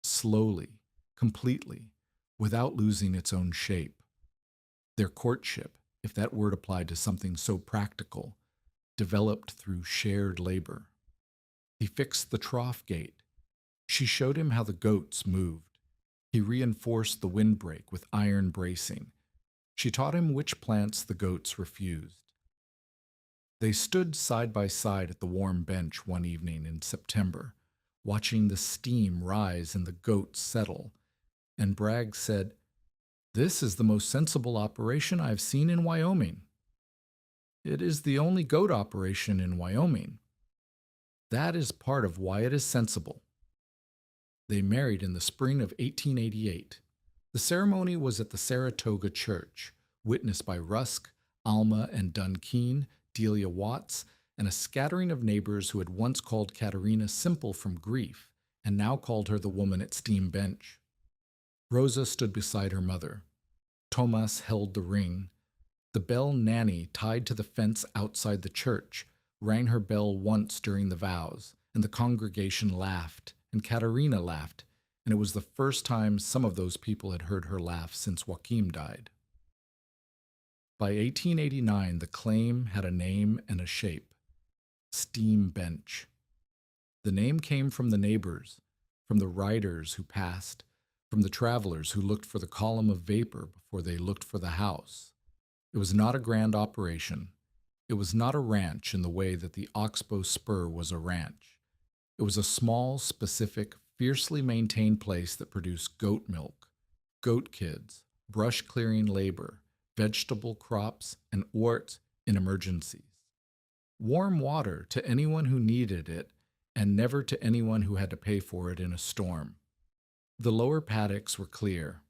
Slowly, completely, without losing its own shape. Their courtship, if that word applied to something so practical, developed through shared labor. He fixed the trough gate. She showed him how the goats moved. He reinforced the windbreak with iron bracing. She taught him which plants the goats refused. They stood side by side at the warm bench one evening in September, watching the steam rise and the goats settle, and Bragg said, "This is the most sensible operation I have seen in Wyoming." "It is the only goat operation in Wyoming." "That is part of why it is sensible." They married in the spring of 1888. The ceremony was at the Saratoga Church, witnessed by Rusk, Alma and Dunkeen, Delia Watts, and a scattering of neighbors who had once called Catarina simple from grief, and now called her the woman at Steam Bench. Rosa stood beside her mother. Thomas held the ring. The bell nanny, tied to the fence outside the church, rang her bell once during the vows, and the congregation laughed, and Catarina laughed, and it was the first time some of those people had heard her laugh since Joachim died. By 1889, the claim had a name and a shape: Steam Bench. The name came from the neighbors, from the riders who passed, from the travelers who looked for the column of vapor before they looked for the house. It was not a grand operation. It was not a ranch in the way that the Oxbow Spur was a ranch. It was a small, specific, fiercely maintained place that produced goat milk, goat kids, brush-clearing labor, vegetable crops, and orts in emergencies. Warm water to anyone who needed it, and never to anyone who had to pay for it in a storm. The lower paddocks were clear.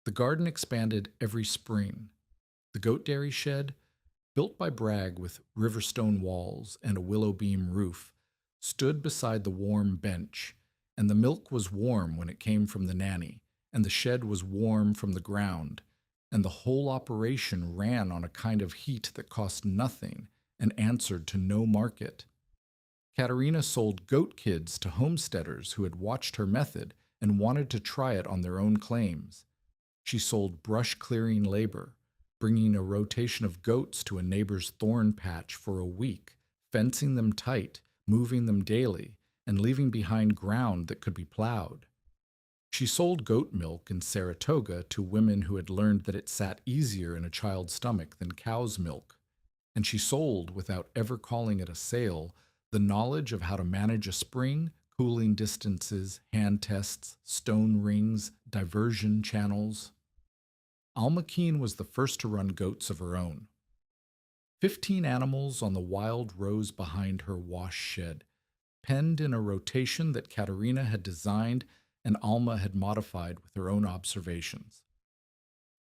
The garden expanded every spring. The goat dairy shed, built by Bragg with riverstone walls and a willow beam roof, stood beside the warm bench, and the milk was warm when it came from the nanny, and the shed was warm from the ground, and the whole operation ran on a kind of heat that cost nothing and answered to no market. Catarina sold goat kids to homesteaders who had watched her method and wanted to try it on their own claims. She sold brush clearing labor, bringing a rotation of goats to a neighbor's thorn patch for a week, fencing them tight, moving them daily, and leaving behind ground that could be plowed. She sold goat milk in Saratoga to women who had learned that it sat easier in a child's stomach than cow's milk. And she sold, without ever calling it a sale, the knowledge of how to manage a spring, cooling distances, hand tests, stone rings, diversion channels. Alma Keene was the first to run goats of her own. 15 animals on the wild rows behind her wash shed, penned in a rotation that Catarina had designed and Alma had modified with her own observations.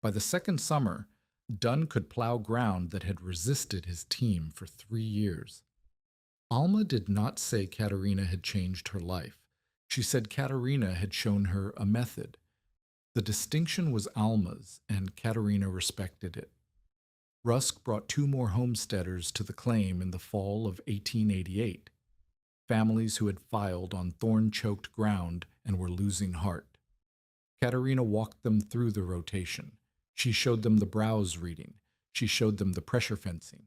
By the second summer, Dunn could plow ground that had resisted his team for 3 years. Alma did not say Catarina had changed her life. She said Catarina had shown her a method. The distinction was Alma's, and Catarina respected it. Rusk brought 2 more homesteaders to the claim in the fall of 1888, families who had filed on thorn-choked ground and were losing heart. Catarina walked them through the rotation. She showed them the browse reading. She showed them the pressure fencing.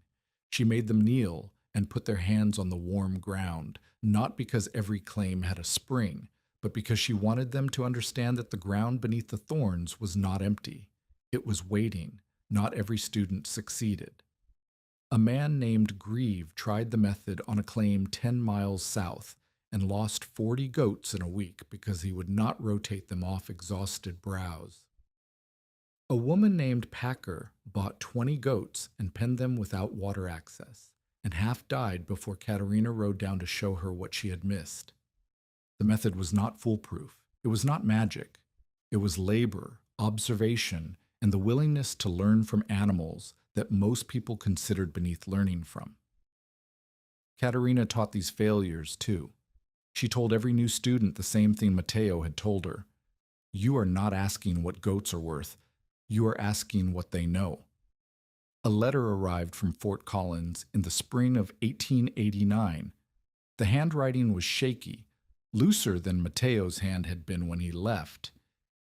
She made them kneel and put their hands on the warm ground, not because every claim had a spring, but because she wanted them to understand that the ground beneath the thorns was not empty. It was waiting. Not every student succeeded. A man named Grieve tried the method on a claim 10 miles south and lost 40 goats in a week because he would not rotate them off exhausted brows. A woman named Packer bought 20 goats and penned them without water access, and half died before Catarina rode down to show her what she had missed. The method was not foolproof. It was not magic. It was labor, observation, and the willingness to learn from animals that most people considered beneath learning from. Catarina taught these failures, too. She told every new student the same thing Mateo had told her. You are not asking what goats are worth. You are asking what they know. A letter arrived from Fort Collins in the spring of 1889. The handwriting was shaky, looser than Mateo's hand had been when he left.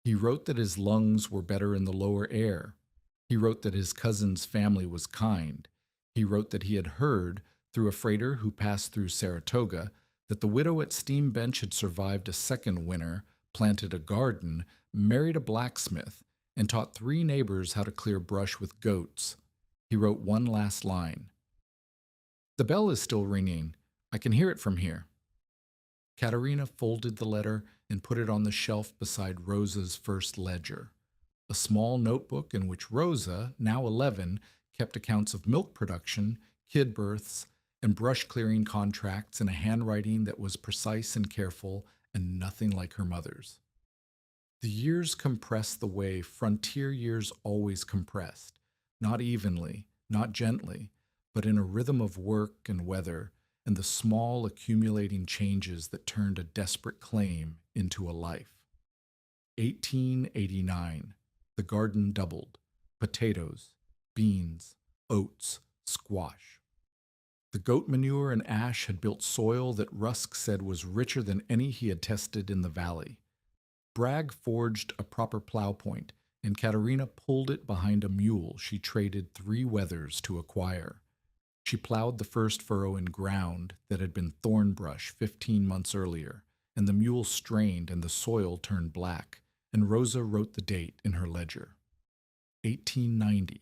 He wrote that his lungs were better in the lower air. He wrote that his cousin's family was kind. He wrote that he had heard, through a freighter who passed through Saratoga, that the widow at Steam Bench had survived a second winter, planted a garden, married a blacksmith, and taught 3 neighbors how to clear brush with goats. He wrote one last line. The bell is still ringing. I can hear it from here. Catarina folded the letter and put it on the shelf beside Rosa's first ledger, a small notebook in which Rosa, now 11, kept accounts of milk production, kid births, and brush clearing contracts in a handwriting that was precise and careful and nothing like her mother's. The years compressed the way frontier years always compressed, not evenly, not gently, but in a rhythm of work and weather and the small accumulating changes that turned a desperate claim into a life. 1889. The garden doubled. Potatoes, beans, oats, squash. The goat manure and ash had built soil that Rusk said was richer than any he had tested in the valley. Bragg forged a proper plow point, and Catarina pulled it behind a mule she traded 3 wethers to acquire. She plowed the first furrow in ground that had been thorn brush 15 months earlier, and the mule strained and the soil turned black, and Rosa wrote the date in her ledger. 1890.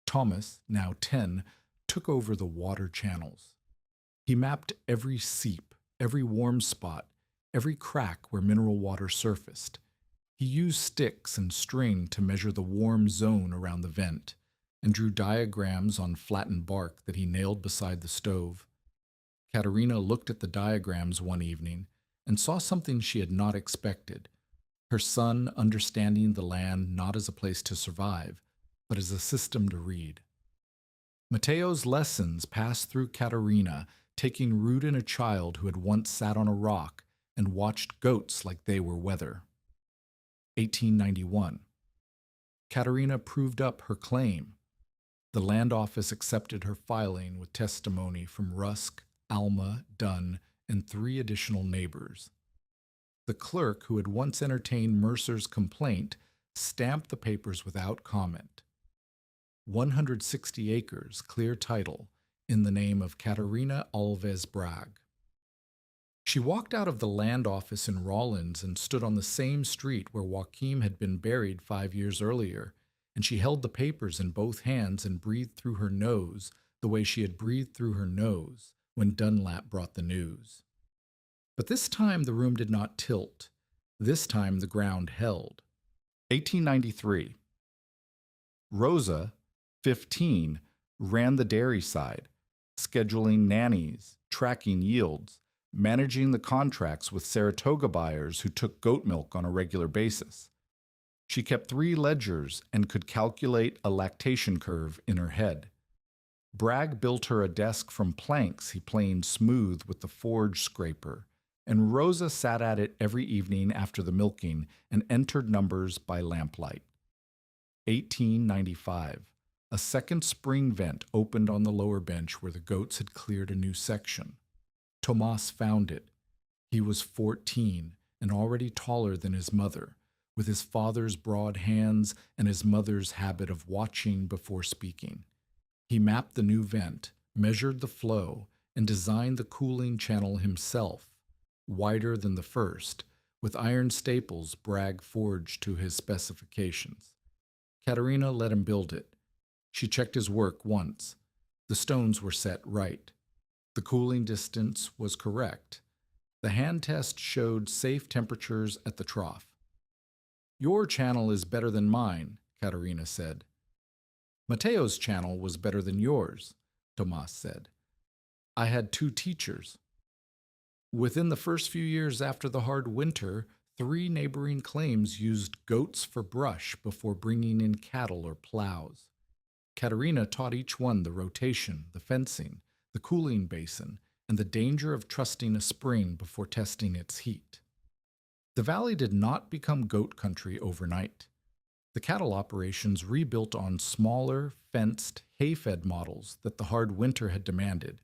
Thomas, now 10, took over the water channels. He mapped every seep, every warm spot, every crack where mineral water surfaced. He used sticks and string to measure the warm zone around the vent, and drew diagrams on flattened bark that he nailed beside the stove. Catarina looked at the diagrams one evening and saw something she had not expected, her son understanding the land not as a place to survive, but as a system to read. Mateo's lessons passed through Catarina, taking root in a child who had once sat on a rock and watched goats like they were weather. 1891. Catarina proved up her claim. The land office accepted her filing with testimony from Rusk, Alma, Dunn, and 3 additional neighbors. The clerk, who had once entertained Mercer's complaint, stamped the papers without comment. 160 acres, clear title, in the name of Catarina Alves Bragg. She walked out of the land office in Rawlins and stood on the same street where Joachim had been buried 5 years earlier, and she held the papers in both hands and breathed through her nose the way she had breathed through her nose when Dunlap brought the news. But this time the room did not tilt. This time the ground held. 1893. Rosa, 15, ran the dairy side, scheduling nannies, tracking yields, managing the contracts with Saratoga buyers who took goat milk on a regular basis. She kept 3 ledgers and could calculate a lactation curve in her head. Bragg built her a desk from planks he planed smooth with the forge scraper, and Rosa sat at it every evening after the milking and entered numbers by lamplight. 1895. A second spring vent opened on the lower bench where the goats had cleared a new section. Tomas found it. He was 14 and already taller than his mother, with his father's broad hands and his mother's habit of watching before speaking. He mapped the new vent, measured the flow, and designed the cooling channel himself, wider than the first, with iron staples Bragg forged to his specifications. Catarina let him build it. She checked his work once. The stones were set right. The cooling distance was correct. The hand test showed safe temperatures at the trough. "Your channel is better than mine," Catarina said. "Mateo's channel was better than yours," Tomas said. "I had 2 teachers." Within the first few years after the hard winter, 3 neighboring claims used goats for brush before bringing in cattle or plows. Catarina taught each one the rotation, the fencing, the cooling basin, and the danger of trusting a spring before testing its heat. The valley did not become goat country overnight. The cattle operations rebuilt on smaller, fenced, hay-fed models that the hard winter had demanded.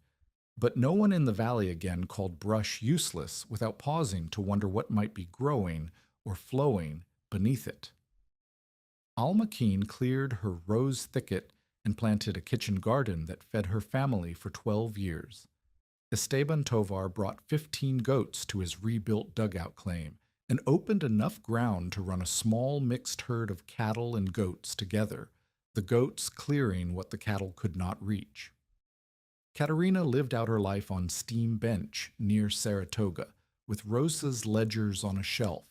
But no one in the valley again called brush useless without pausing to wonder what might be growing or flowing beneath it. Alma Keene cleared her rose thicket and planted a kitchen garden that fed her family for 12 years. Esteban Tovar brought 15 goats to his rebuilt dugout claim and opened enough ground to run a small mixed herd of cattle and goats together, the goats clearing what the cattle could not reach. Catarina lived out her life on Steam Bench near Saratoga, with Rosa's ledgers on a shelf,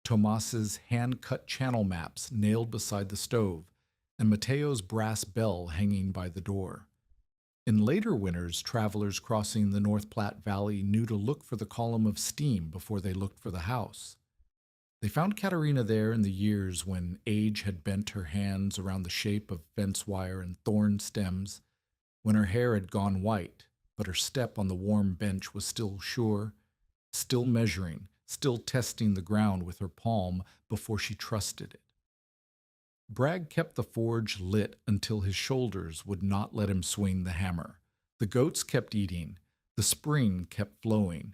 Tomas's hand-cut channel maps nailed beside the stove, and Mateo's brass bell hanging by the door. In later winters, travelers crossing the North Platte Valley knew to look for the column of steam before they looked for the house. They found Catarina there in the years when age had bent her hands around the shape of fence wire and thorn stems, when her hair had gone white, but her step on the warm bench was still sure, still measuring, still testing the ground with her palm before she trusted it. Bragg kept the forge lit until his shoulders would not let him swing the hammer. The goats kept eating. The spring kept flowing.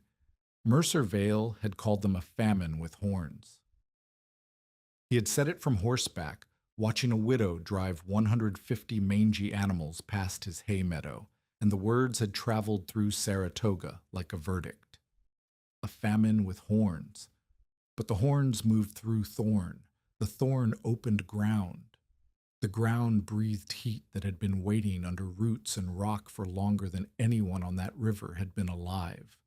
Mercer Vale had called them a famine with horns. He had said it from horseback, watching a widow drive 150 mangy animals past his hay meadow, and the words had traveled through Saratoga like a verdict. A famine with horns. But the horns moved through thorn. The thorn opened ground. The ground breathed heat that had been waiting under roots and rock for longer than anyone on that river had been alive.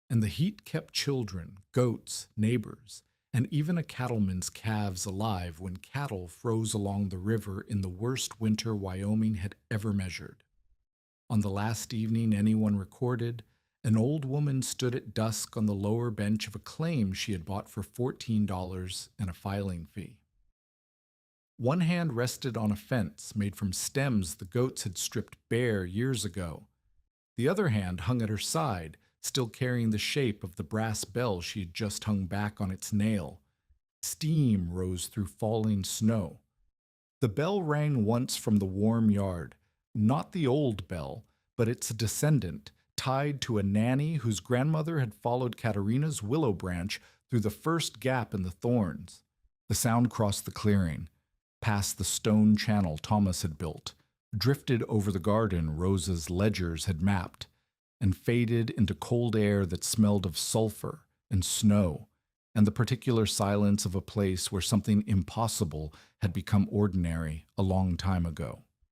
And the heat kept children, goats, neighbors, and even a cattleman's calves alive when cattle froze along the river in the worst winter Wyoming had ever measured. On the last evening anyone recorded, an old woman stood at dusk on the lower bench of a claim she had bought for $14 and a filing fee. One hand rested on a fence made from stems the goats had stripped bare years ago. The other hand hung at her side, still carrying the shape of the brass bell she had just hung back on its nail. Steam rose through falling snow. The bell rang once from the warm yard, not the old bell, but its descendant, tied to a nanny whose grandmother had followed Catarina's willow branch through the first gap in the thorns. The sound crossed the clearing, past the stone channel Thomas had built, drifted over the garden Rosa's ledgers had mapped, and faded into cold air that smelled of sulfur and snow, and the particular silence of a place where something impossible had become ordinary a long time ago.